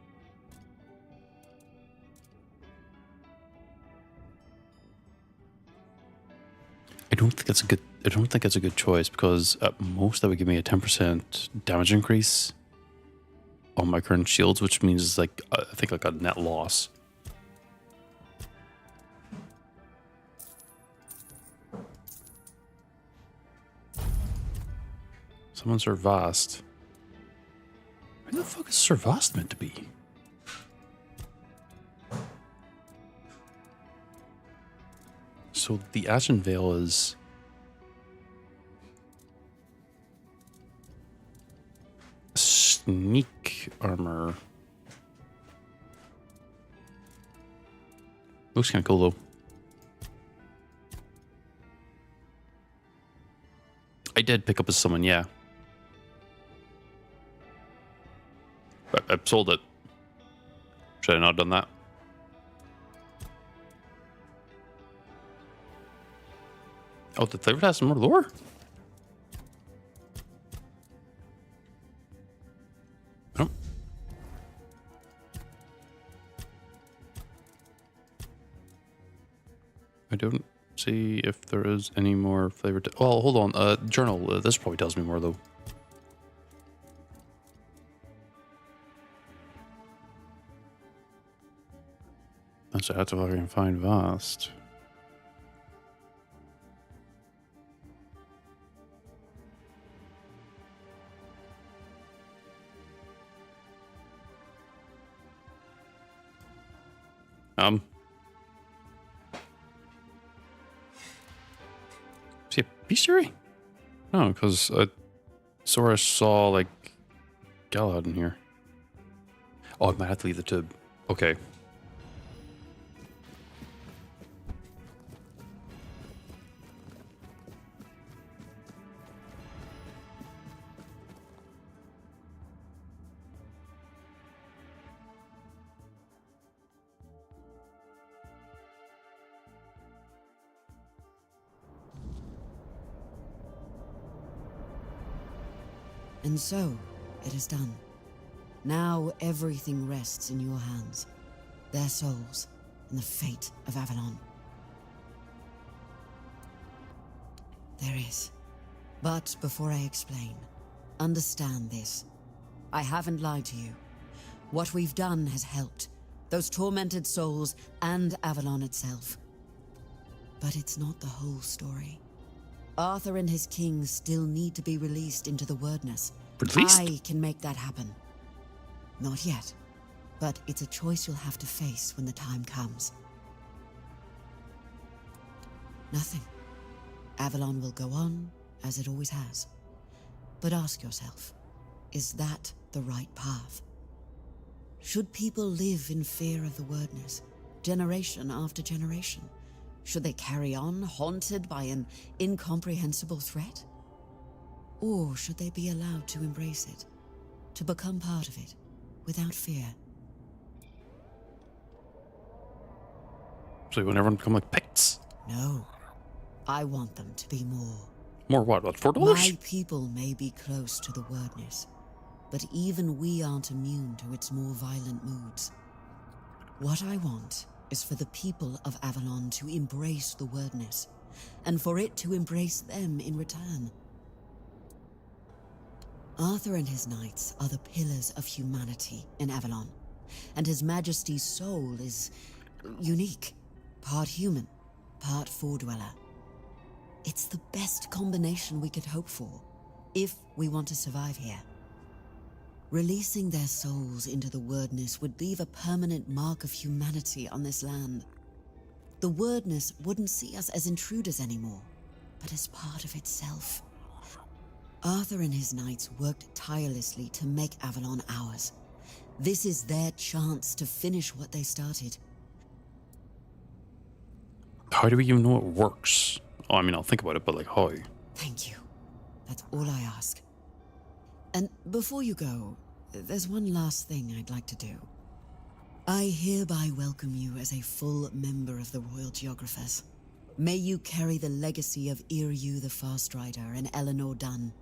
I don't think that's a good choice because at most that would give me a 10% damage increase on my current shields, which means it's like I think like a net loss. Someone Servast. Where the fuck is Servast meant to be? So the Ashen Veil is sneak armor. Looks kind of cool though. I did pick up as someone, yeah. But I sold it. Should I not have done that? Oh, the flavor has some more lore? Oh. I don't see if there is any more flavor to... Oh, hold on. Journal. This probably tells me more, though. So I have to fucking find Vast. See a bestiary? No, because I saw like Galahad in here. Oh, I might have to leave the tube. Okay. And so, it is done. Now everything rests in your hands. Their souls, and the fate of Avalon. There is. But before I explain, understand this. I haven't lied to you. What we've done has helped. Those tormented souls and Avalon itself. But it's not the whole story. Arthur and his kings still need to be released into the Wordness. Released? I can make that happen. Not yet, but it's a choice you'll have to face when the time comes. Nothing. Avalon will go on as it always has. But ask yourself, is that the right path? Should people live in fear of the wordness, generation after generation? Should they carry on, haunted by an incomprehensible threat? Or should they be allowed to embrace it, to become part of it, without fear? So you want everyone to become like Picts? No. I want them to be more. More what? About $4? My people may be close to the wordness, but even we aren't immune to its more violent moods. What I want is for the people of Avalon to embrace the wordness, and for it to embrace them in return. Arthur and his knights are the pillars of humanity in Avalon, and His Majesty's soul is unique, part human, part Foredweller. It's the best combination we could hope for, if we want to survive here. Releasing their souls into the wordness would leave a permanent mark of humanity on this land. The wordness wouldn't see us as intruders anymore, but as part of itself. Arthur and his knights worked tirelessly to make Avalon ours. This is their chance to finish what they started. How do we even know it works? Oh, I mean, I'll think about it, but like, how? Thank you. That's all I ask. And before you go, there's one last thing I'd like to do. I hereby welcome you as a full member of the Royal Geographers. May you carry the legacy of Iryu the Fast Rider and Eleanor Dunn.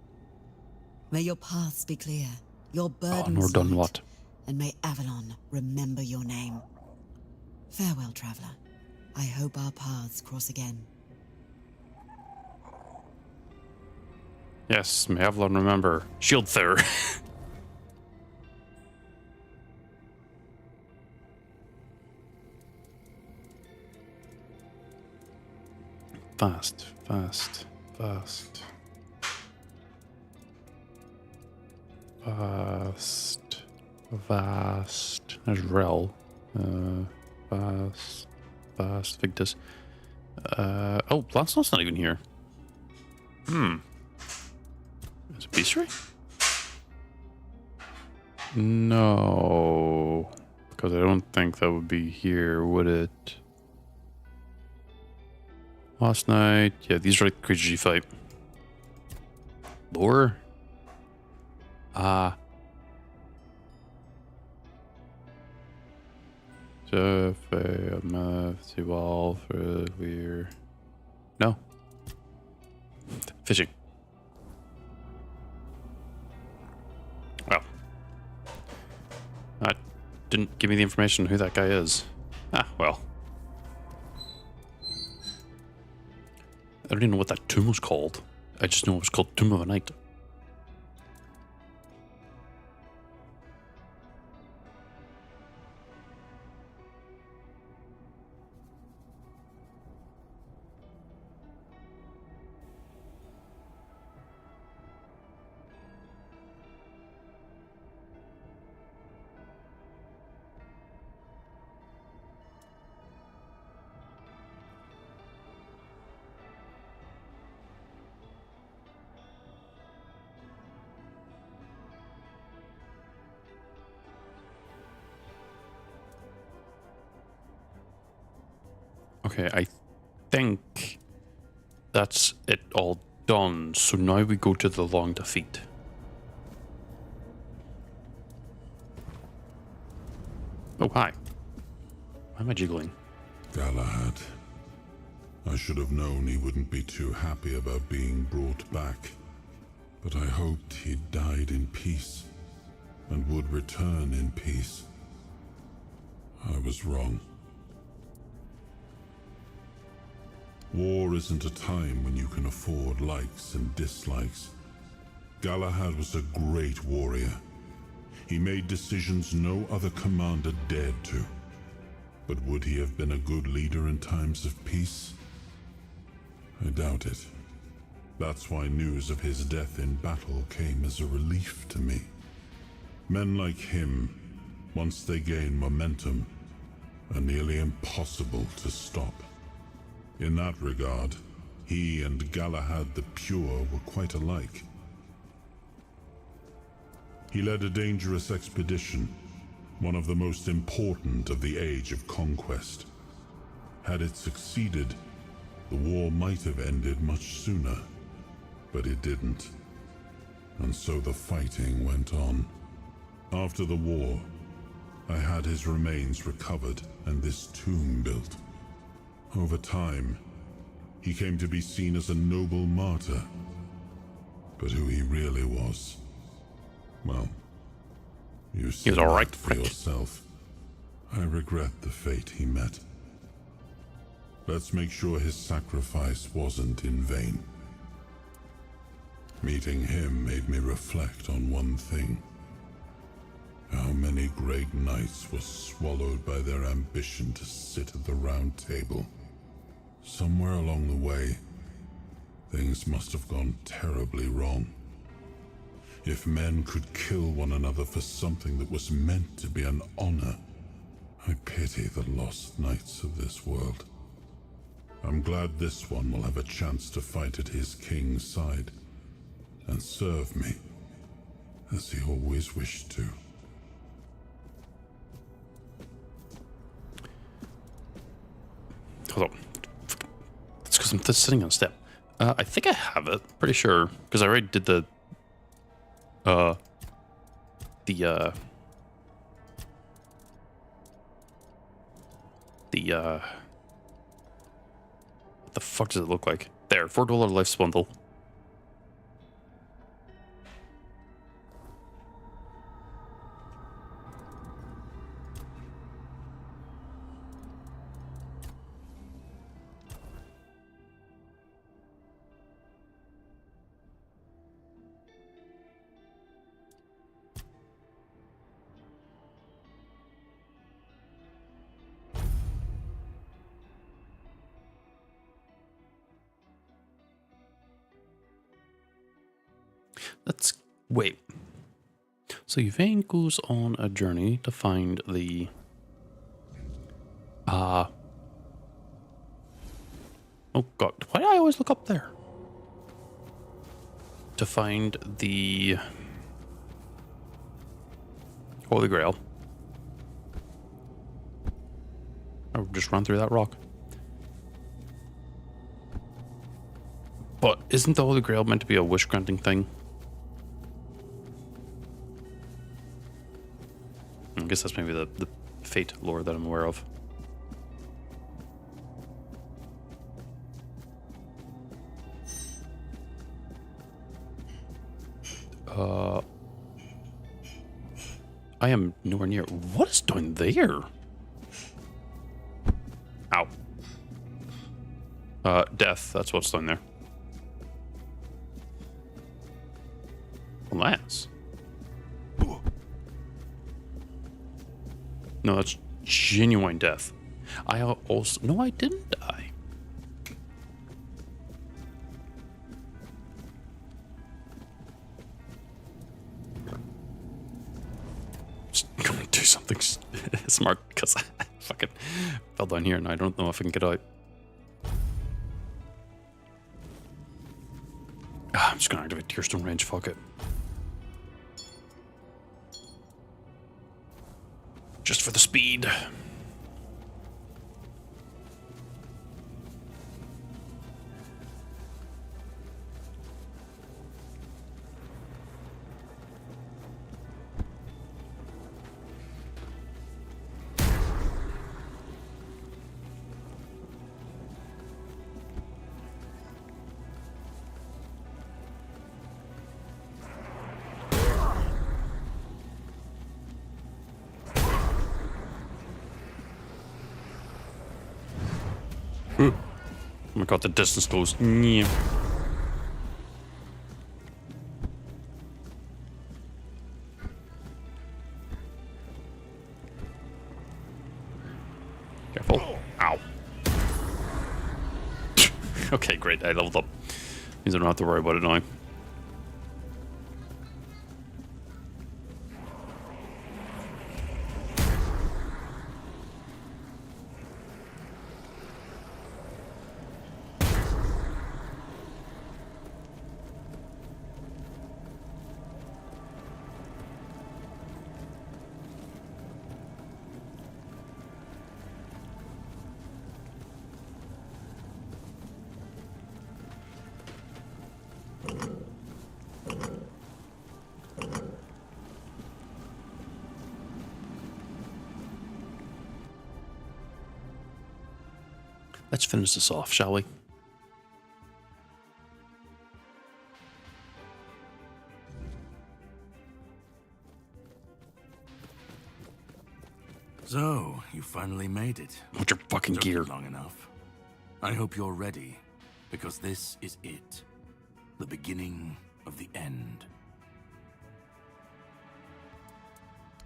May your paths be clear, your burdens done light, what? and may Avalon remember your name. Farewell, traveler. I hope our paths cross again. Yes, may Avalon remember. Shield there. Fast, fast, fast. Vast. Vast. There's Rel. Vast. Vast. Victus. Oh, Lancelot's not even here. Is it Beastry? No. Because I don't think that would be here, would it? Last night. Yeah, these are like creatures you fight. Lore? We're no fishing. Well, that didn't give me the information on who that guy is. Ah, well. I don't even know what that tomb was called. I just know it was called Tomb of a Knight. Okay, I think that's it all done. So now we go to the long defeat. Oh, hi. Why am I jiggling? Galahad. I should have known he wouldn't be too happy about being brought back. But I hoped he'd died in peace and would return in peace. I was wrong. War isn't a time when you can afford likes and dislikes. Galahad was a great warrior. He made decisions no other commander dared to. But would he have been a good leader in times of peace? I doubt it. That's why news of his death in battle came as a relief to me. Men like him, once they gain momentum, are nearly impossible to stop. In that regard, He and Galahad the Pure were quite alike. He led a dangerous expedition, one of the most important of the Age of Conquest. Had it succeeded, the war might have ended much sooner, but it didn't. And so the fighting went on. After the war, I had his remains recovered and this tomb built. Over time, he came to be seen as a noble martyr. But who he really was, well, you see all right for yourself. I regret the fate he met. Let's make sure his sacrifice wasn't in vain. Meeting him made me reflect on one thing. How many great knights were swallowed by their ambition to sit at the round table. Somewhere along the way, things must have gone terribly wrong. If men could kill one another for something that was meant to be an honor, I pity the lost knights of this world. I'm glad this one will have a chance to fight at his king's side and serve me, as he always wished to. Hold on. It's because I'm just sitting on a step. I think I have it. Pretty sure. Because I already did the... What the fuck does it look like? There, $4 life bundle. Let's wait. So Yvain goes on a journey to find the oh god, why do I always look up there? To find the Holy Grail. I'll just run through that rock. But isn't the Holy Grail meant to be a wish-granting thing? I guess that's maybe the fate lore that I'm aware of. I am nowhere near. What is down there? Ow. Death. That's what's down there. Alas. No, that's genuine death. I also... No, I didn't die. Just gonna do something smart because I fucking fell down here and I don't know if I can get out. I'm just gonna activate Tearstone range, fuck it. Just for the speed. Oh my god, the distance goes. Yeah. Careful. Ow. Okay, great. I leveled up. Means I don't have to worry about it now. Let's finish this off, shall we? So, you finally made it. What's your fucking Took gear? you long enough. I hope you're ready, because this is it. The beginning of the end.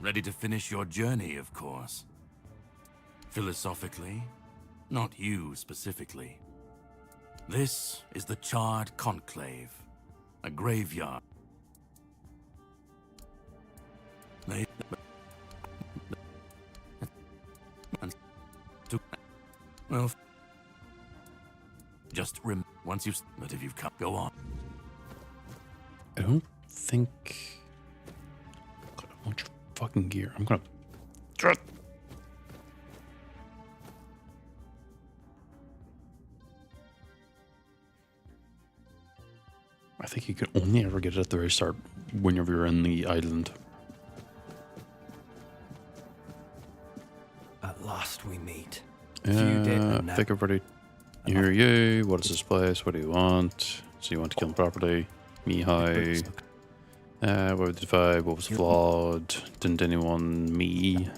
Ready to finish your journey, of course. Philosophically, not you specifically. This is the Charred Conclave, a graveyard. Well, just once you've... But if you've come, go on. I don't think... God, I want your fucking gear. I'm gonna... I think you can only ever get it at the very start whenever you're in the island. At last we meet. I think I've already... Here you. What is this place? What do you want? So you want to kill him properly? Mihai. What would the vibe? What was flawed? Didn't anyone me?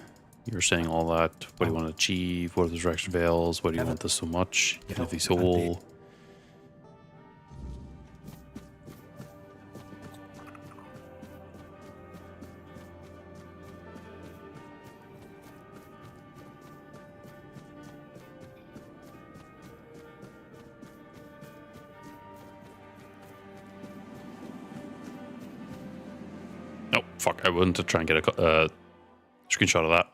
You were saying all that. What do you want to achieve? What are those extra veils? Why do you want this so much? Even if he's whole. Oh, fuck. I wanted to try and get a screenshot of that.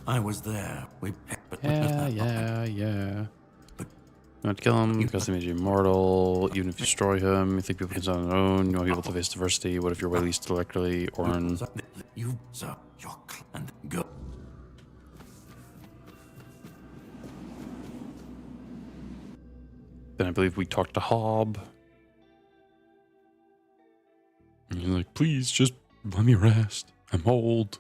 I was there. Yeah. You want to kill him because he made you immortal. Even if you destroy him, you think people can stand on their own. You want people to face diversity. What if you're released directly? Orin. You, sir, and go. Then I believe we talked to Hob. And he's like, please just let me rest. I'm old.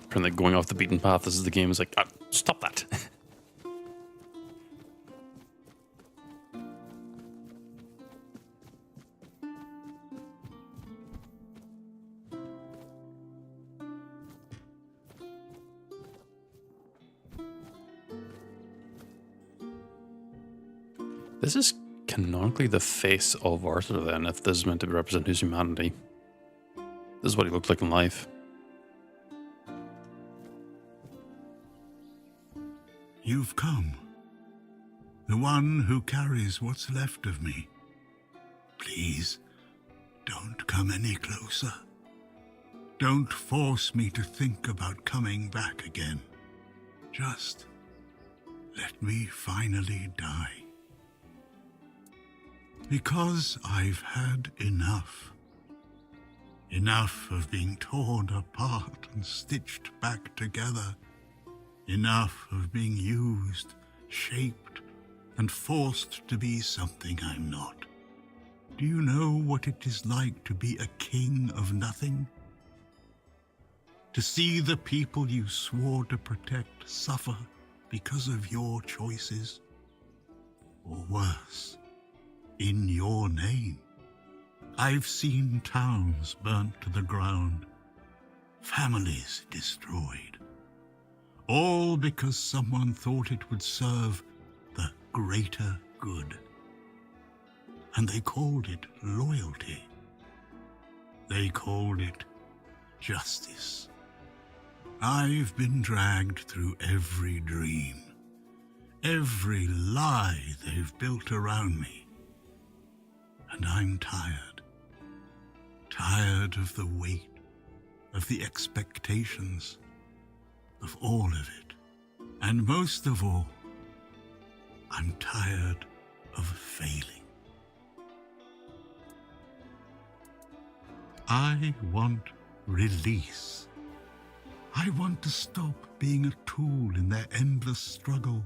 Kind of going off the beaten path. This is the game. Is like, stop that. This is canonically the face of Arthur then, if this is meant to represent his humanity. This is what he looked like in life. You've come. The one who carries what's left of me. Please, don't come any closer. Don't force me to think about coming back again. Just let me finally die. Because I've had enough. Enough of being torn apart and stitched back together. Enough of being used, shaped, and forced to be something I'm not. Do you know what it is like to be a king of nothing? To see the people you swore to protect suffer because of your choices? Or worse, in your name. I've seen towns burnt to the ground, families destroyed. All because someone thought it would serve the greater good. And they called it loyalty. They called it justice. I've been dragged through every dream, every lie they've built around me. And I'm tired. Tired of the weight, of the expectations. of all of it. And most of all, I'm tired of failing. I want release. I want to stop being a tool in their endless struggle.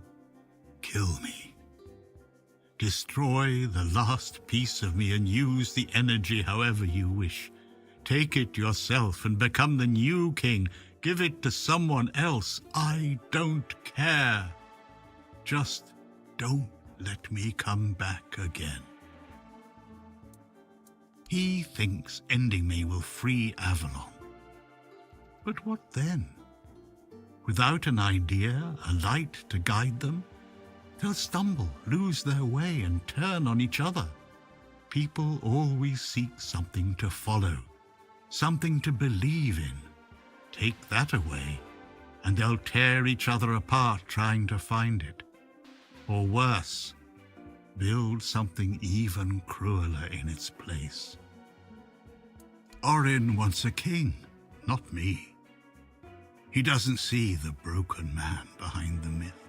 Kill me. Destroy the last piece of me and use the energy however you wish. Take it yourself and become the new king. Give it to someone else. I don't care. Just don't let me come back again. He thinks ending me will free Avalon. But what then? Without an idea, a light to guide them, they'll stumble, lose their way, and turn on each other. People always seek something to follow, something to believe in. Take that away, and they'll tear each other apart trying to find it. Or worse, build something even crueler in its place. Orin wants a king, not me. He doesn't see the broken man behind the myth.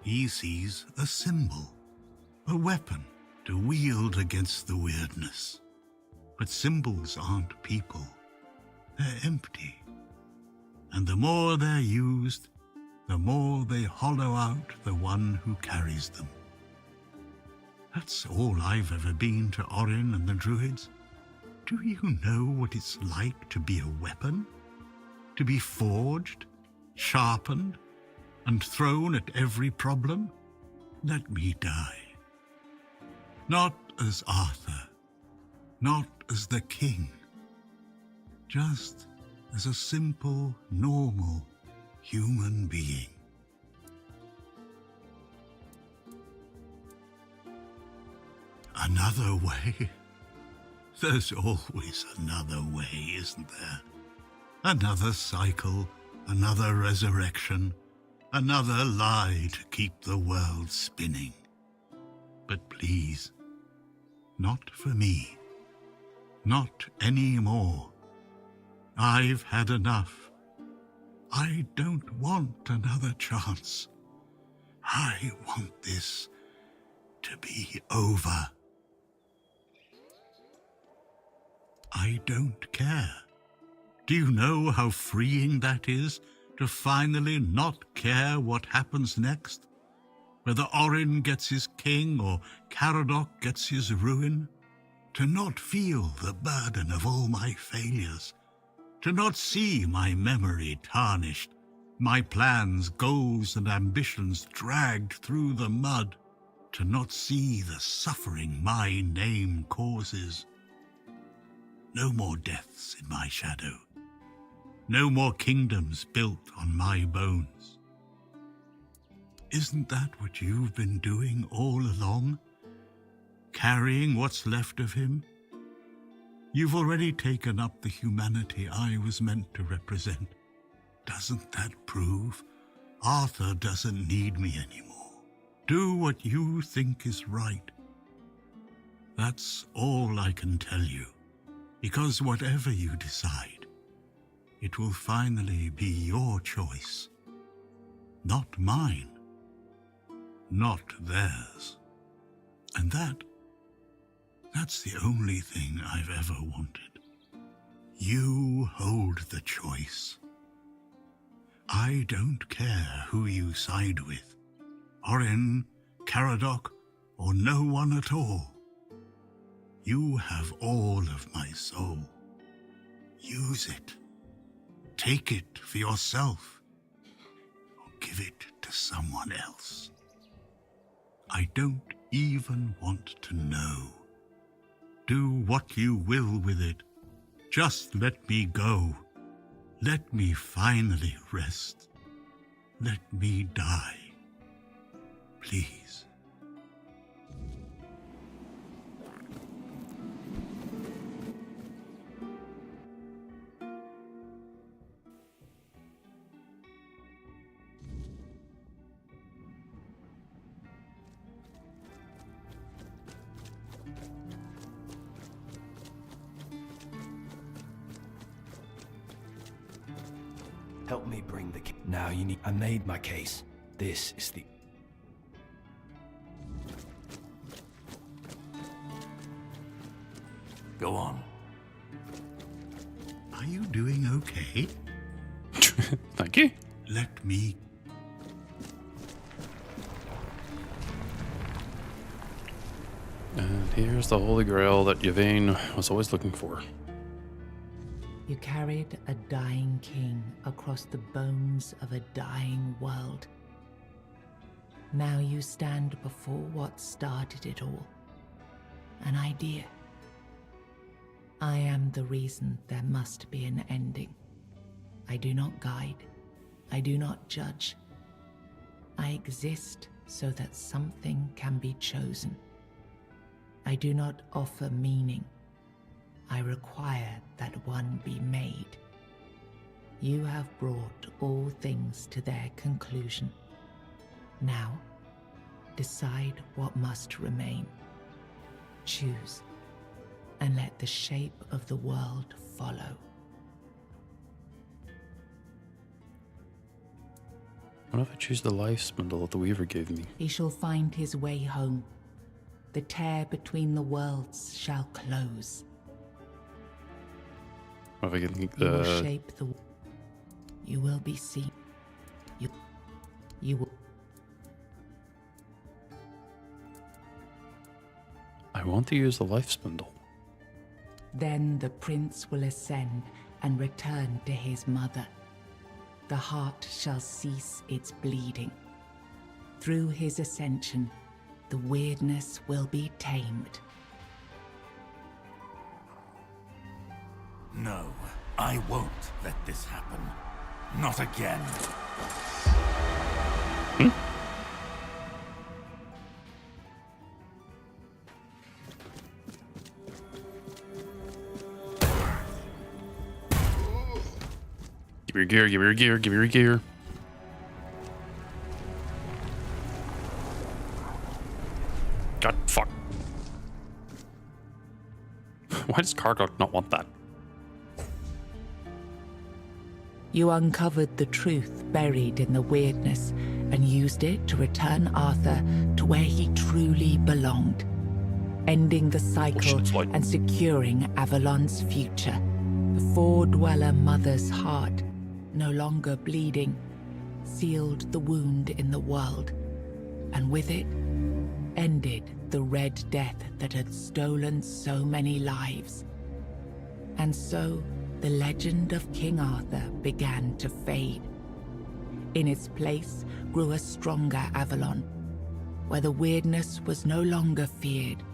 He sees a symbol, a weapon to wield against the weirdness. But symbols aren't people. They're empty. And the more they're used, the more they hollow out the one who carries them. That's all I've ever been to Orin and the Druids. Do you know what it's like to be a weapon? To be forged, sharpened, and thrown at every problem? Let me die. Not as Arthur, not as the king, just as a simple, normal human being. Another way? There's always another way, isn't there? Another cycle, another resurrection, another lie to keep the world spinning. But please, not for me. Not anymore. I've had enough. I don't want another chance. I want this to be over. I don't care. Do you know how freeing that is, to finally not care what happens next? Whether Orin gets his king or Caradoc gets his ruin? To not feel the burden of all my failures? To not see my memory tarnished, my plans, goals, and ambitions dragged through the mud? To not see the suffering my name causes? No more deaths in my shadow. No more kingdoms built on my bones. Isn't that what you've been doing all along? Carrying what's left of him? You've already taken up the humanity I was meant to represent. Doesn't that prove Arthur doesn't need me anymore? Do what you think is right. That's all I can tell you, because whatever you decide, it will finally be your choice, not mine, not theirs. And that's the only thing I've ever wanted. You hold the choice. I don't care who you side with, Orin, Caradoc, or no one at all. You have all of my soul. Use it. Take it for yourself, or give it to someone else. I don't even want to know. Do what you will with it. Just let me go. Let me finally rest. Let me die. Please. Help me bring the... Now you need... I made my case. This is the... Go on. Are you doing okay? Thank you. Let me... And here's the Holy Grail that Yvain was always looking for. You carried a dying king across the bones of a dying world. Now you stand before what started it all. An idea. I am the reason there must be an ending. I do not guide. I do not judge. I exist so that something can be chosen. I do not offer meaning. I require that one be made. You have brought all things to their conclusion. Now, decide what must remain. Choose, and let the shape of the world follow. What if I choose the life spindle that the Weaver gave me? He shall find his way home. The tear between the worlds shall close. What if I get You will shape the... You will be seen. You will... I want to use the life spindle. Then the prince will ascend and return to his mother. The heart shall cease its bleeding. Through his ascension, the weirdness will be tamed. No, I won't let this happen. Not again. Give me your gear, give me your gear, give me your gear. God, fuck. Why does Kargok not want that? You uncovered the truth buried in the weirdness and used it to return Arthur to where he truly belonged, ending the cycle and securing Avalon's future. The Four-Dweller Mother's heart, no longer bleeding, sealed the wound in the world, and with it, ended the Red Death that had stolen so many lives. And so, the legend of King Arthur began to fade. In its place grew a stronger Avalon, where the weirdness was no longer feared,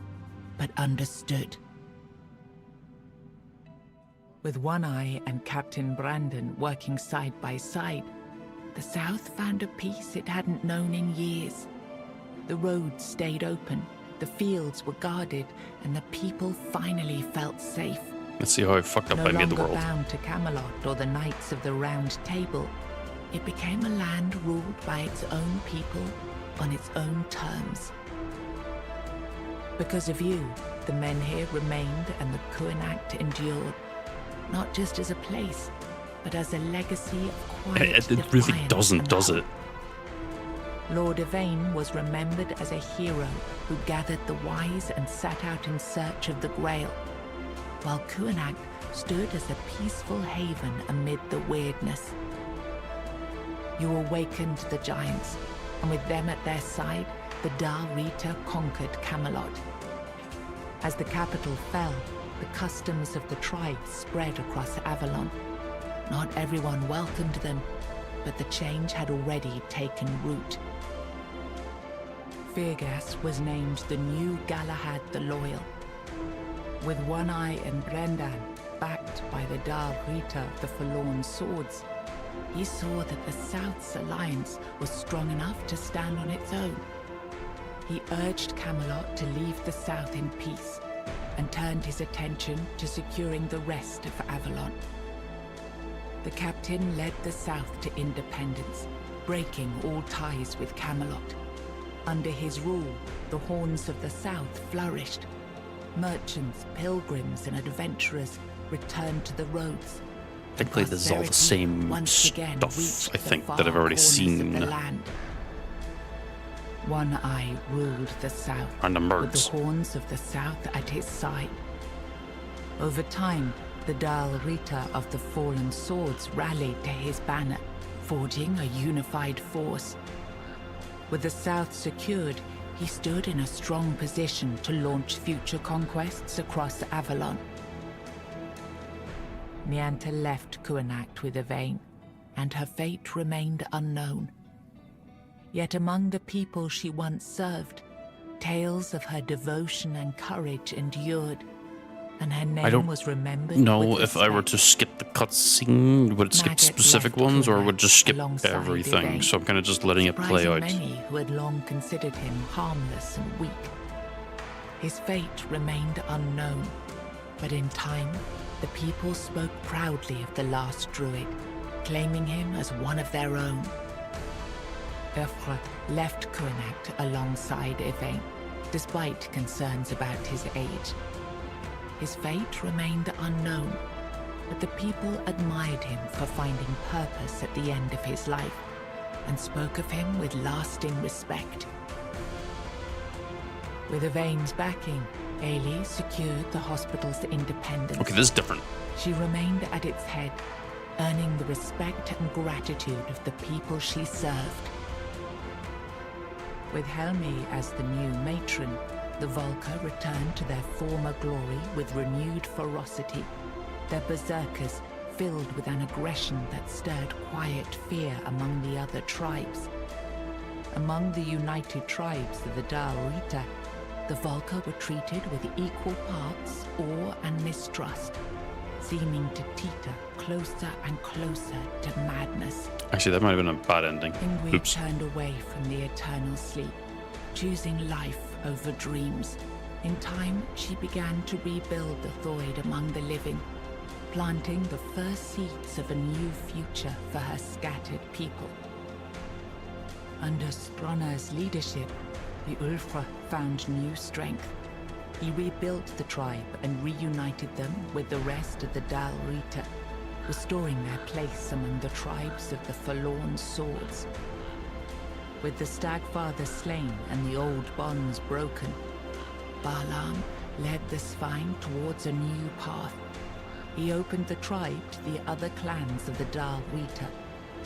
but understood. With One Eye and Captain Brandon working side by side, the South found a peace it hadn't known in years. The roads stayed open, the fields were guarded, and the people finally felt safe. Let's see how I fucked up I made the No world. longer bound to Camelot or the Knights of the Round Table, it became a land ruled by its own people on its own terms. Because of you, the men here remained and the Kuanact endured, not just as a place, but as a legacy of quiet It really doesn't, does it? Lord Yvain was remembered as a hero who gathered the wise and set out in search of the Grail, while Kuanact stood as a peaceful haven amid the weirdness. You awakened the giants, and with them at their side, the Dal Rita conquered Camelot. As the capital fell, the customs of the tribe spread across Avalon. Not everyone welcomed them, but the change had already taken root. Firgas was named the new Galahad the Loyal. With One Eye and Brendan, backed by the Dal Rita, the Forlorn Swords, he saw that the South's alliance was strong enough to stand on its own. He urged Camelot to leave the South in peace, and turned his attention to securing the rest of Avalon. The captain led the South to independence, breaking all ties with Camelot. Under his rule, the horns of the South flourished. Merchants, pilgrims, and adventurers returned to the roads, Technically, this is all the same stuff, I think, that I've already seen. One Eye ruled the south, Random with birds. the horns of the south at his side. Over time, the Dal Rita of the Fallen Swords rallied to his banner, forging a unified force. With the south secured, he stood in a strong position to launch future conquests across Avalon. Nianta left Kuanacht with Yvain, and her fate remained unknown. Yet among the people she once served, tales of her devotion and courage endured, and her name was remembered. No, if I were to skip the cutscene, would it skip Maggot specific left ones, or would it just skip alongside everything? Yvain, So I'm kind of just letting it play surprising out. many who had long considered him harmless and weak. His fate remained unknown, but in time, the people spoke proudly of the last druid, claiming him as one of their own. Urfra left Kuanacht alongside Yvain, despite concerns about his age. His fate remained unknown, but the people admired him for finding purpose at the end of his life, and spoke of him with lasting respect. With Yvain's backing, Ailey secured the hospital's independence. Okay, this is different. She remained at its head, earning the respect and gratitude of the people she served. With Helmi as the new matron, the Volca returned to their former glory with renewed ferocity, their berserkers filled with an aggression that stirred quiet fear among the other tribes. Among the united tribes of the Dal Rita, the Volca were treated with equal parts awe and mistrust, seeming to teeter closer and closer to madness. Actually, that might have been a bad ending. Ingrid Oops. turned away from the eternal sleep, choosing life over dreams. In time, she began to rebuild the Thoid among the living, planting the first seeds of a new future for her scattered people. Under Stronna's leadership, the Ulfra found new strength. He rebuilt the tribe and reunited them with the rest of the Dal Rita, restoring their place among the tribes of the Forlorn Swords. With the Stagfather slain and the old bonds broken, Balaam led the Svine towards a new path. He opened the tribe to the other clans of the Dal Rita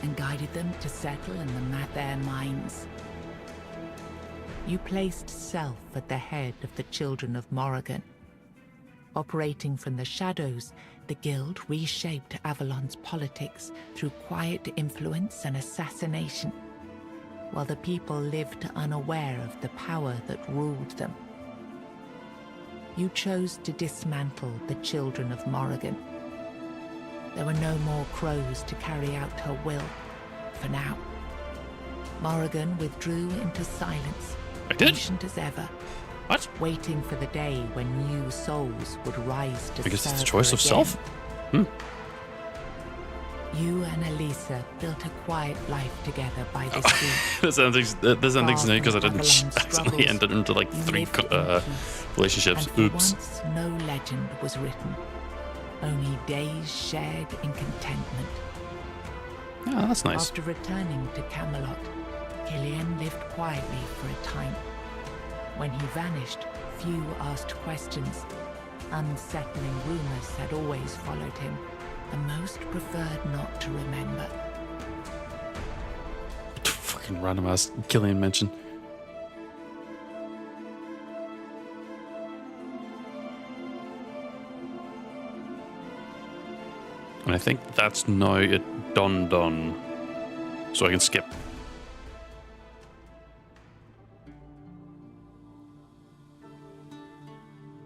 and guided them to settle in the Mather mines. You placed self at the head of the Children of Morrigan. Operating from the shadows, the Guild reshaped Avalon's politics through quiet influence and assassination, while the people lived unaware of the power that ruled them. You chose to dismantle the Children of Morrigan. There were no more crows to carry out her will, for now. Morrigan withdrew into silence, patient as ever. What? Waiting for the day when new souls would rise to Because it's the serve choice her of self? again. You and Elisa built a quiet life together by this sea. This ending's new because I didn't accidentally end it into like 3 relationships. And for Oops. once, no legend was written. Only days shared in contentment. Yeah, that's nice. After returning to Camelot, Killian lived quietly for a time. When he vanished, few asked questions. Unsettling rumors had always followed him, and most preferred not to remember. Fucking random ass Killian mention. And I think that's now it done. So I can skip.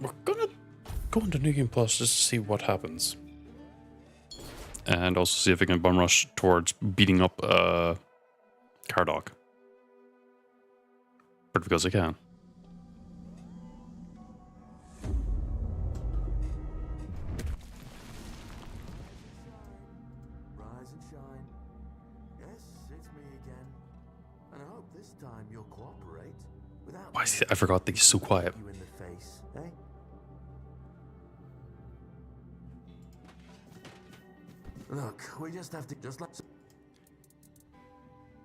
We're gonna go into New Game Plus just to see what happens. And also see if we can bum rush towards beating up Cardog. But because I can. Rise and shine. Yes, it's me again. And I hope this time you'll cooperate without Why is he, I forgot that he's so quiet. you in the face, eh? Look, we just have to just like.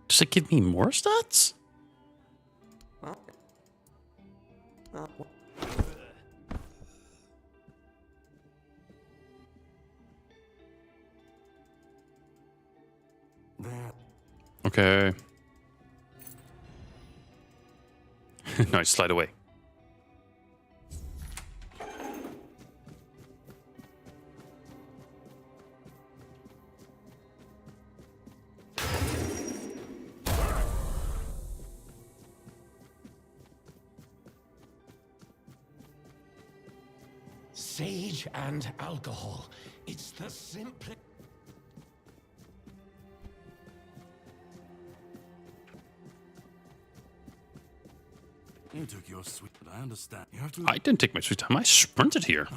Does it give me more stats? Okay. Nice, slide away. Sage and alcohol. It's the simplest. You took your sweet, but I understand. You have to. I didn't take my sweet time. I sprinted here.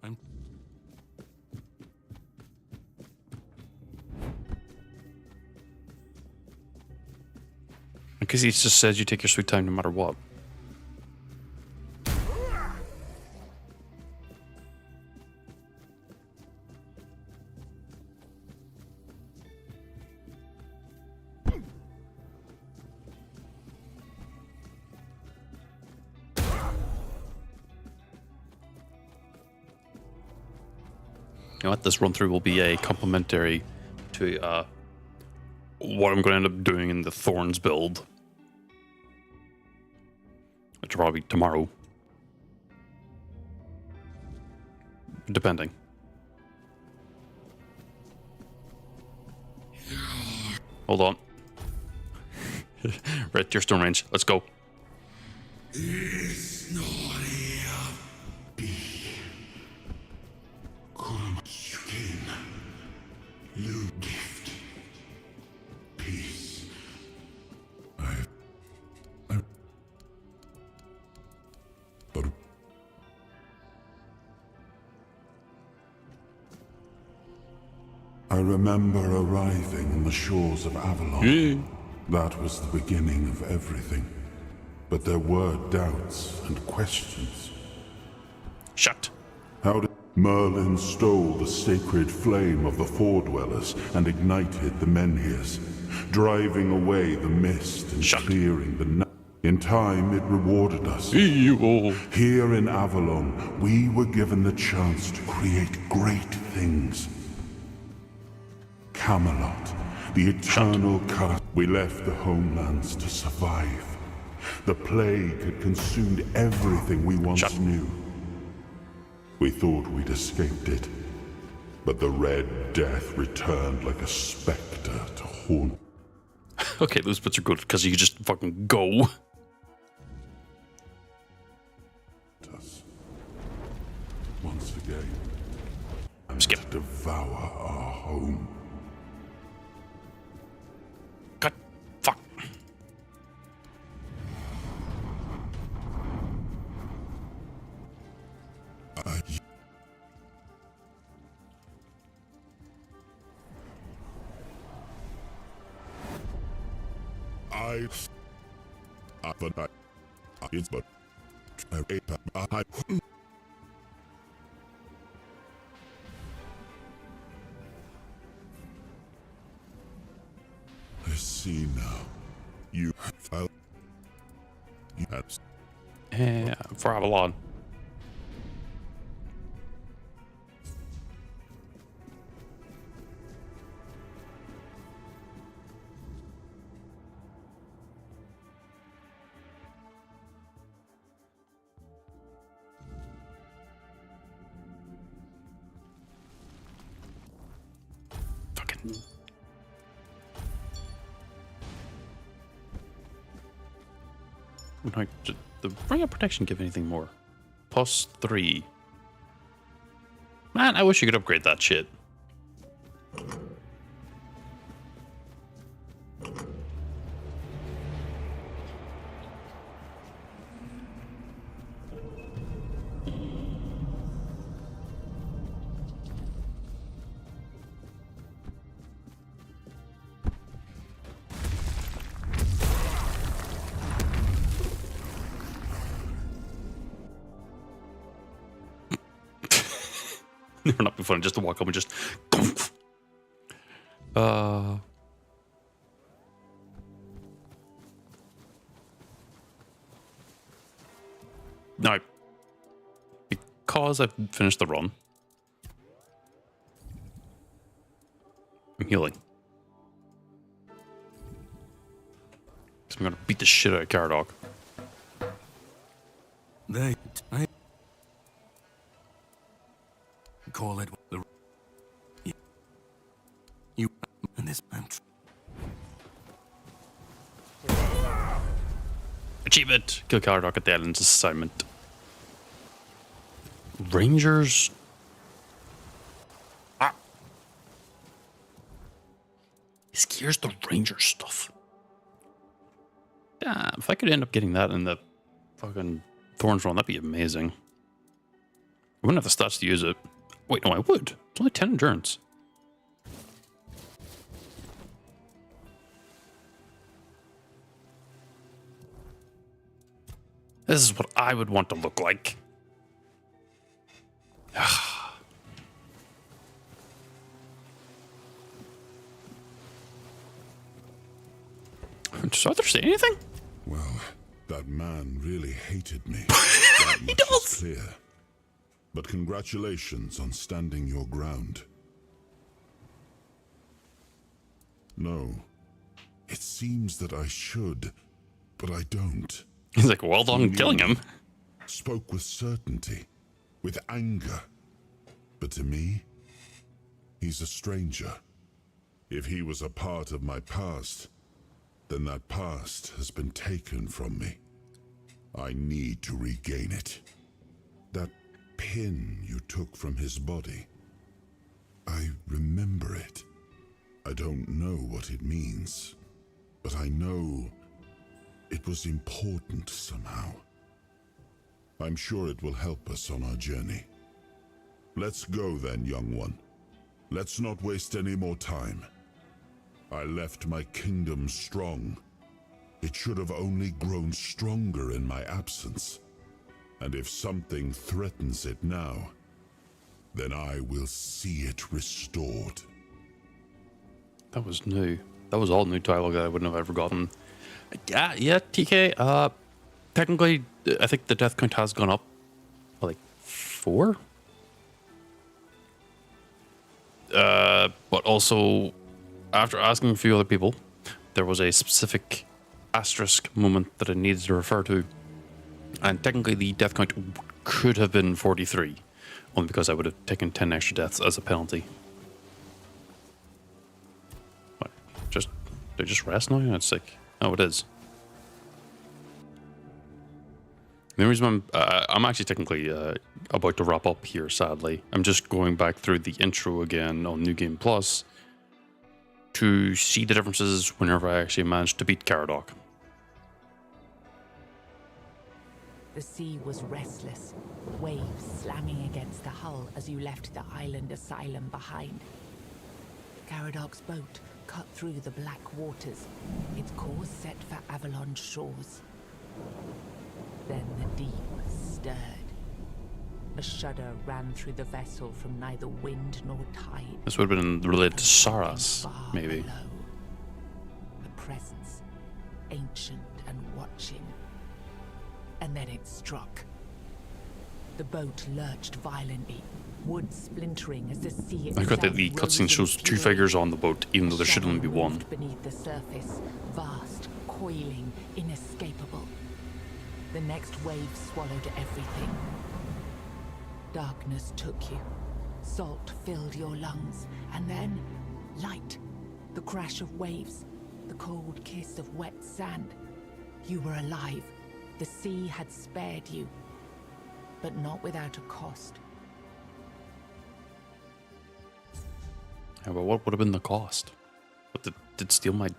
I'm Because he just says you take your sweet time no matter what. You know what? This run through will be a complimentary to what I'm going to end up doing in the Thorns build, which will probably be tomorrow, depending. Hold on. Right, your stone range. Let's go. It's not here. Be. Come, skin. You gift. Peace. I remember arriving on the shores of Avalon. That was the beginning of everything. But there were doubts and questions. Shut. How did Merlin stole the sacred flame of the Foredwellers and ignited the Menhirs, driving away the mist and clearing the night. In time, it rewarded us. Here in Avalon, we were given the chance to create great things. Camelot, the eternal curse. We left the homelands to survive. The plague had consumed everything we once knew. We thought we'd escaped it, but the Red Death returned like a specter to haunt. Okay, those bits are good because you can just fucking go. Us. Once again, and skip. To devour our home. God, fuck. I see now. You felt. You had. Yeah, for Avalon. Fucking. Like, did the Ring of Protection give anything more? +3. Man, I wish you could upgrade that shit. Never not be fun just to walk up and just. No. Because I've finished the run. I'm healing. Because I'm gonna beat the shit out of Caradoc. They call it the you and this man. Achievement! Kill Caradoc at the island's assignment. Rangers. Here's the ranger stuff. Yeah, if I could end up getting that in the fucking Thorns run, that'd be amazing. I wouldn't have the stats to use it. Wait, no, I would. It's only 10 endurance. This is what I would want to look like. Does Arthur say anything? Well, that man really hated me. That much is clear. But congratulations on standing your ground. No. It seems that I should, but I don't. He's like, well done killing him. Spoke with certainty, with anger. But to me, he's a stranger. If he was a part of my past, then that past has been taken from me. I need to regain it. That pin you took from his body, I remember it. I don't know what it means, but I know it was important somehow. I'm sure it will help us on our journey. Let's go then, young one. Let's not waste any more time. I left my kingdom strong. It should have only grown stronger in my absence. And if something threatens it now, then I will see it restored. That was new. That was all new dialogue that I wouldn't have ever gotten. Yeah, TK. Technically, I think the death count has gone up by like 4. But also, after asking a few other people, there was a specific asterisk moment that I needed to refer to. And technically, the death count could have been 43, only because I would have taken 10 extra deaths as a penalty. What? They just rest now? That's sick. Oh, it is. The only reason I'm actually technically about to wrap up here, sadly. I'm just going back through the intro again on New Game Plus to see the differences whenever I actually managed to beat Caradoc. The sea was restless, waves slamming against the hull as you left the island asylum behind. Caradoc's boat cut through the black waters, its course set for Avalon's shores. Then the deep stirred. A shudder ran through the vessel from neither wind nor tide. This would have been related to Saras, maybe. Below. A presence, ancient and watching. And then it struck. The boat lurched violently, wood splintering as the sea I got that the cutscene shows 2 figures on the boat, even though there should only be 1. Beneath the surface, vast, coiling, inescapable. The next wave swallowed everything. Darkness took you. Salt filled your lungs. And then, light. The crash of waves. The cold kiss of wet sand. You were alive. The sea had spared you. But not without a cost. Yeah, but what would have been the cost? What, did it steal my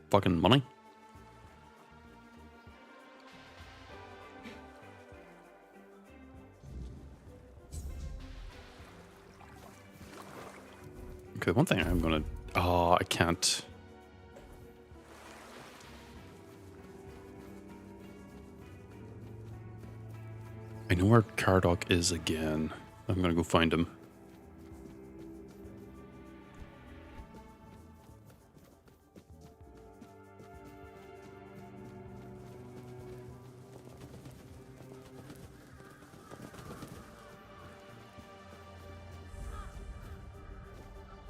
fucking money? Okay, one thing I'm gonna... Oh, I can't... I know where Caradoc is again. I'm gonna go find him.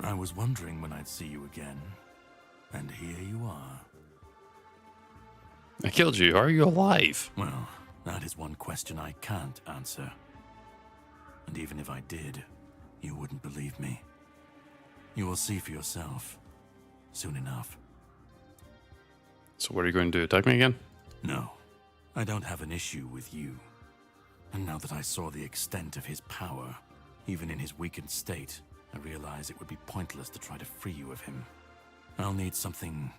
I was wondering when I'd see you again, and here you are. I killed you. Are you alive? Well, that is one question I can't answer. And even if I did, you wouldn't believe me. You will see for yourself soon enough. So what are you going to do? Attack me again? No, I don't have an issue with you. And now that I saw the extent of his power, even in his weakened state, I realize it would be pointless to try to free you of him. I'll need something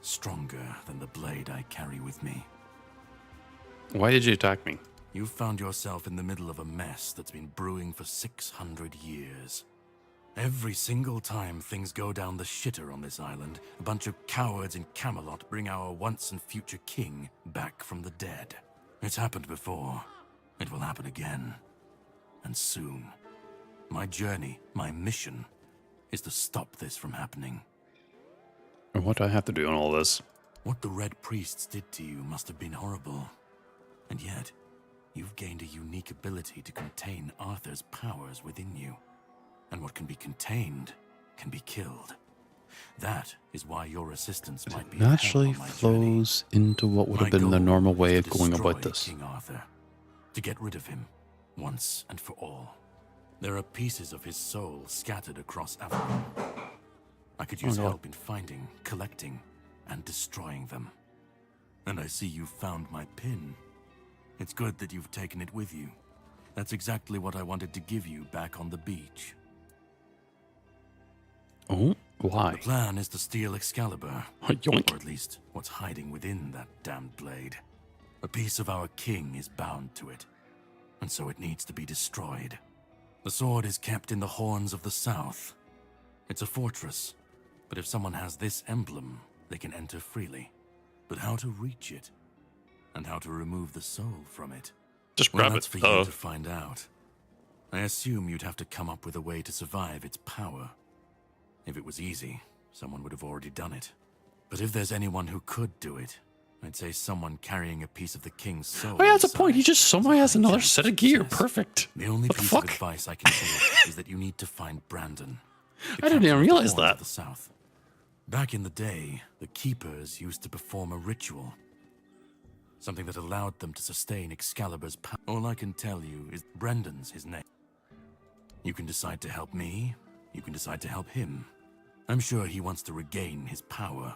stronger than the blade I carry with me. Why did you attack me? You found yourself in the middle of a mess that's been brewing for 600 years. Every single time things go down the shitter on this island, a bunch of cowards in Camelot bring our once and future king back from the dead. It's happened before. It will happen again. And soon. My journey, my mission, is to stop this from happening. And what do I have to do on all this? What the Red Priests did to you must have been horrible. And yet, you've gained a unique ability to contain Arthur's powers within you. And what can be contained can be killed. That is why your assistance might be Naturally flows into what would have been the normal way of going about this. King Arthur, to get rid of him once and for all. There are pieces of his soul scattered across Avalon. I could use help in finding, collecting, and destroying them. And I see you've found my pin. It's good that you've taken it with you. That's exactly what I wanted to give you back on the beach. Oh, why? The plan is to steal Excalibur, or at least what's hiding within that damned blade. A piece of our king is bound to it, and so it needs to be destroyed. The sword is kept in the Horns of the South. It's a fortress, but if someone has this emblem, they can enter freely. But how to reach it, and how to remove the soul from it? Just grab that's it. for you to find out. I assume you'd have to come up with a way to survive its power. If it was easy, someone would have already done it. But if there's anyone who could do it, I'd say someone carrying a piece of the king's soul. Oh yeah, that's a point. He just somehow has another set of gear. Perfect. The only piece of advice I can give is that you need to find Brandon. I didn't even realize that. The South. Back in the day, the Keepers used to perform a ritual. Something that allowed them to sustain Excalibur's power. All I can tell you is Brendan's his name. You can decide to help me. You can decide to help him. I'm sure he wants to regain his power.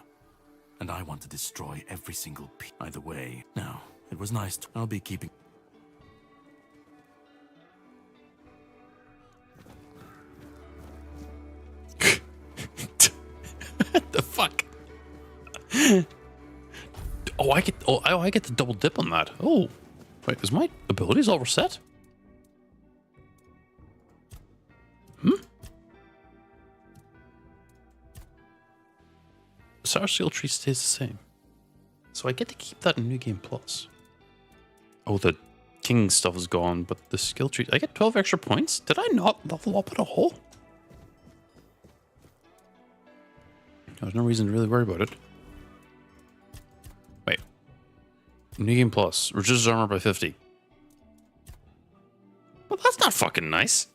And I want to destroy every single piece. Either way. Now, it was nice. I'll be keeping... What the fuck? Oh, I get to double dip on that. Oh, wait, is my abilities all reset? Sour Seal Tree stays the same. So I get to keep that in New Game Plus. Oh, the King stuff is gone, but the skill tree... I get 12 extra points? Did I not level up at all? There's no reason to really worry about it. Wait. New Game Plus. Reduces armor by 50. Well, that's not fucking nice.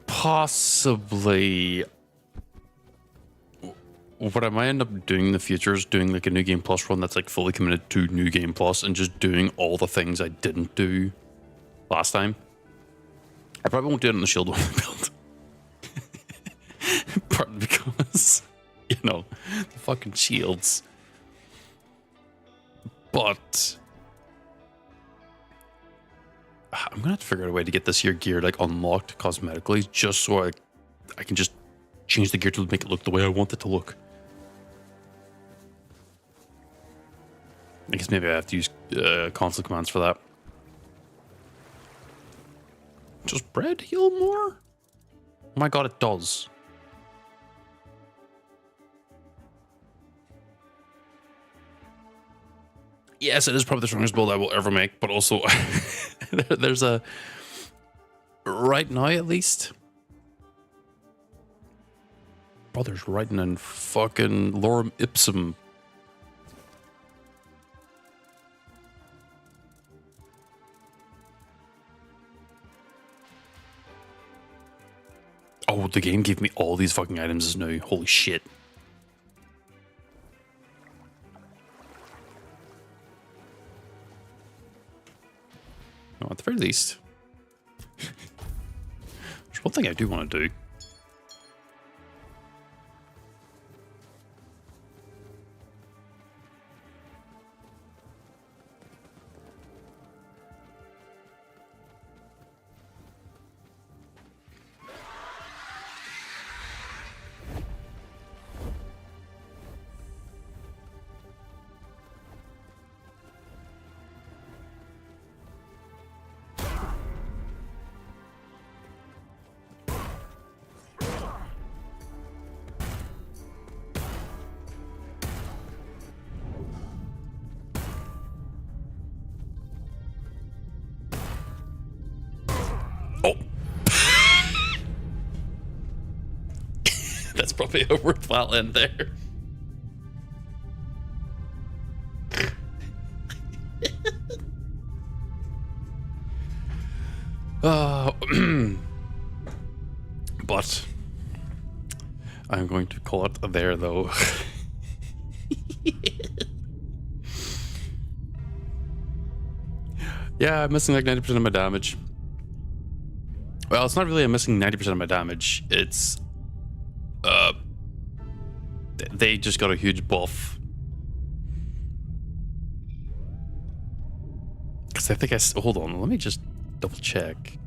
Possibly. What I might end up doing in the future is doing like a New Game Plus run that's like fully committed to New Game Plus and just doing all the things I didn't do last time. I probably won't do it in the Shield one build. Partly because, you know, the fucking shields. But I'm gonna have to figure out a way to get this here gear like unlocked cosmetically, just so I can just change the gear to make it look the way I want it to look. I guess maybe I have to use console commands for that. Does bread heal more? Oh my god, it does. Yes, it is probably the strongest build I will ever make, but also there's a right now at least. Brother's writing in fucking lorem ipsum. Oh, the game gave me all these fucking items now. Holy shit. No, at the very least. There's one thing I do want to do. That's probably a worthwhile end there. But I'm going to call it there, though. Yeah, I'm missing like 90% of my damage. Well, it's not really I'm missing 90% of my damage. It's they just got a huge buff. Because I think hold on, let me just double check.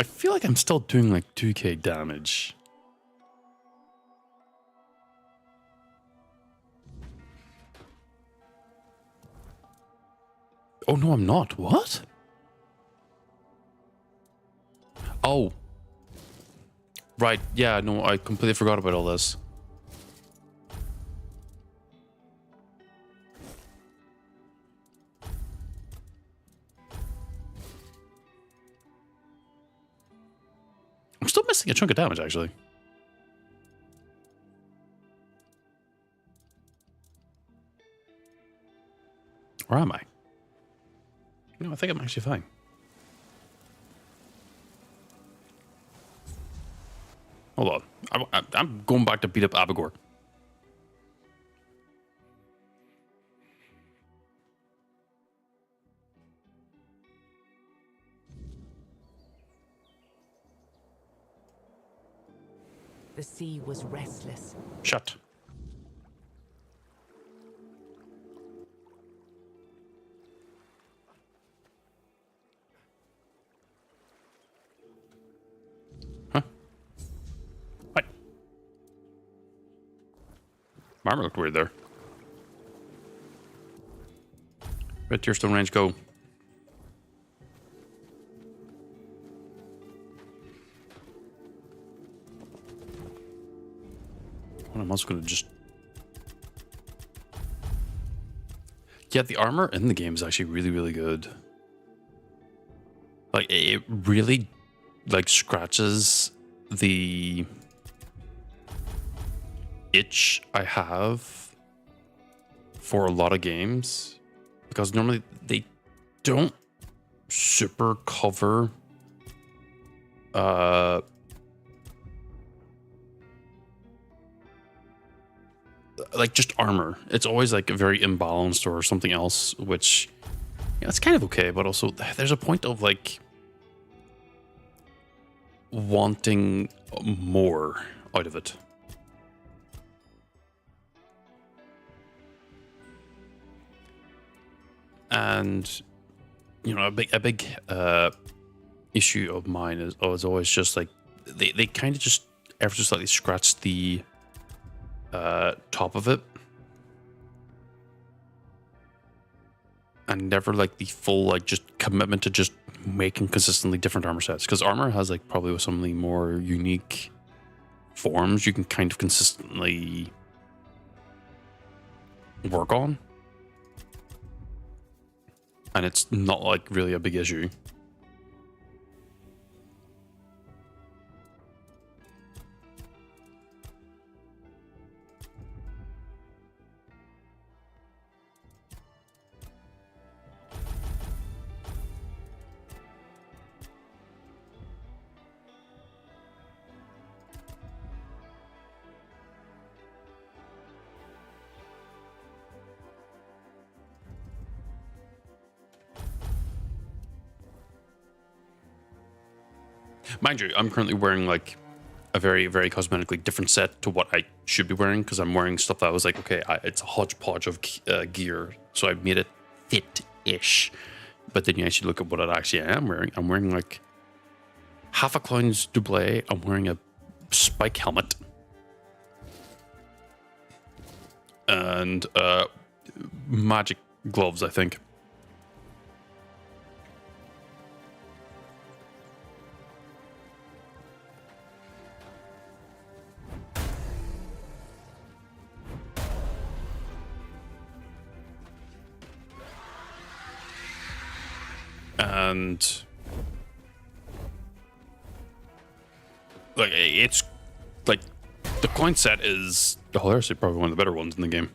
I feel like I'm still doing like 2k damage. Oh no, I'm not. What? Oh. Right, yeah, no, I completely forgot about all this. I'm still missing a chunk of damage, actually. Where am I? No, I think I'm actually fine. Hold on. I'm going back to beat up Abigor. The sea was restless. Shut. Huh? What? My armor looked weird there. Red tier stone range, go. I'm also going to just... Yeah, the armor in the game is actually really, really good. Like, it really, like, scratches the itch I have for a lot of games. Because normally they don't super cover... like just armor. It's always like very imbalanced or something else, which it's kind of okay, but also there's a point of like wanting more out of it. And you know, a big issue of mine is always just like they kind of just ever so slightly scratch the top of it, and never like the full like just commitment to just making consistently different armor sets, because armor has like probably some of the more unique forms you can kind of consistently work on, and it's not like really a big issue. Mind you, I'm currently wearing like a very, very cosmetically different set to what I should be wearing, because I'm wearing stuff that I was like, okay, it's a hodgepodge of gear, so I made it fit-ish. But then you actually look at what I actually am wearing. I'm wearing like half a clown's doublet. I'm wearing a spike helmet. And magic gloves, I think. And like it's like the coin set is hilariously probably one of the better ones in the game.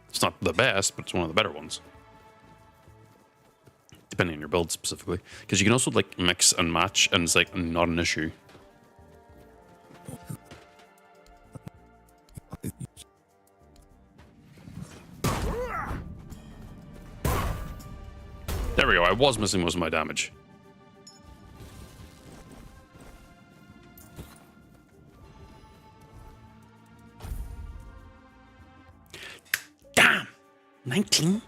It's not the best, but it's one of the better ones, depending on your build specifically, because you can also like mix and match, and it's like not an issue. There we go. I was missing most of my damage. Damn! 19?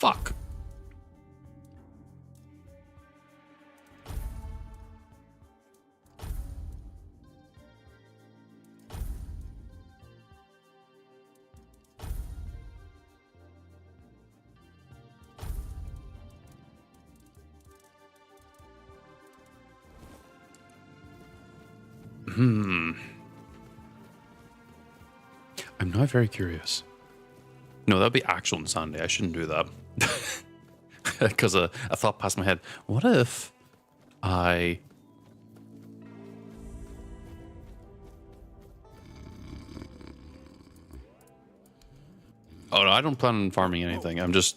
Fuck. I'm now very curious. No, that'd be actual insanity. I shouldn't do that. Because a thought passed my head. What if I... Oh, no, I don't plan on farming anything. I'm just...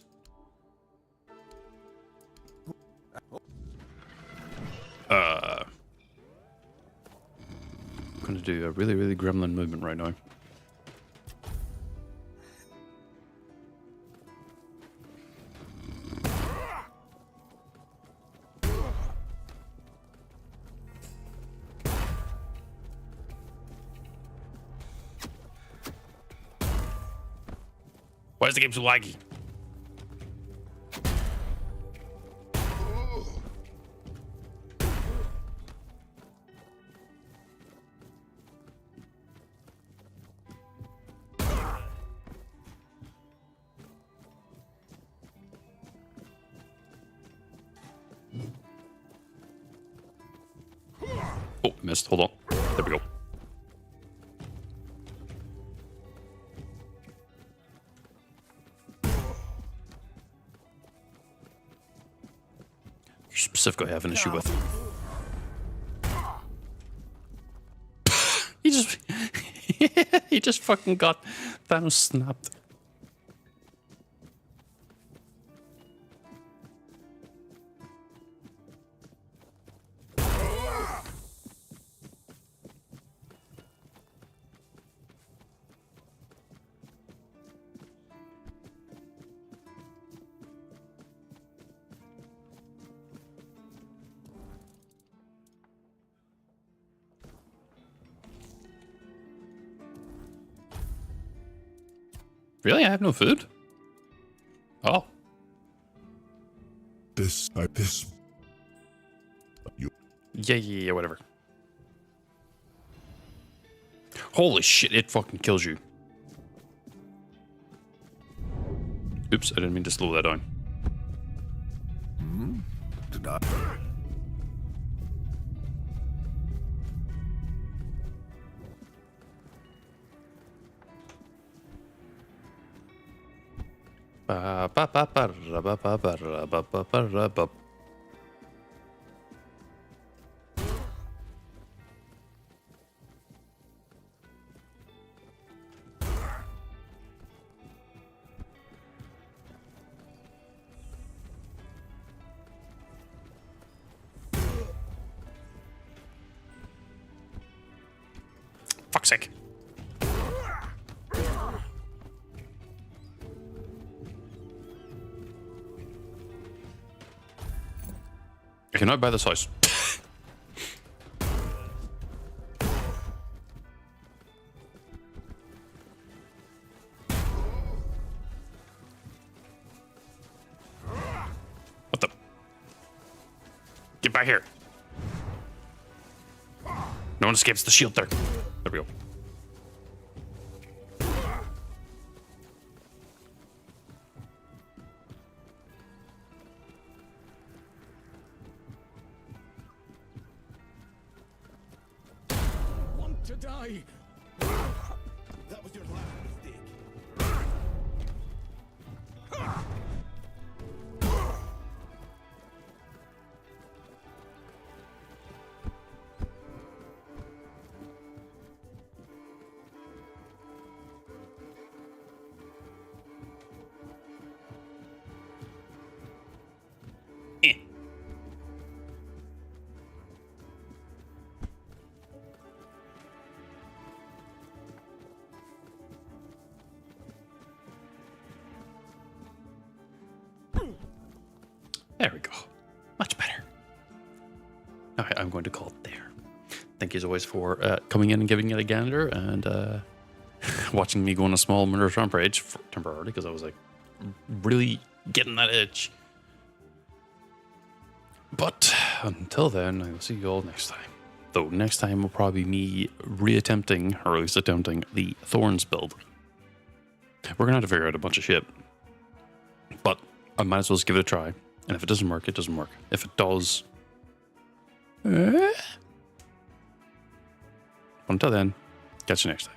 I'm going to do a really, really gremlin movement right now. Why is the game so laggy? Oh, missed. Hold on. There we go. You specifically have an issue with. He just... he just fucking got Thanos snapped. Really? I have no food? Oh. This. Yeah, whatever. Holy shit, it fucking kills you. Oops, I didn't mean to slow that down. Did I? Fuck's sake. I can now buy this house. Get back here. No one escapes the shield there. There we go. Want to die? That was your last mistake. There we go. Much better. Okay, I'm going to call it there. Thank you as always for coming in and giving it a gander and watching me go on a small murder rampage temporarily because I was like really getting that itch. But until then, I will see you all next time. Though next time will probably be me reattempting, or at least attempting, the Thorns build. We're going to have to figure out a bunch of shit. But I might as well just give it a try. And if it doesn't work, it doesn't work. If it does... Until then, catch you next time.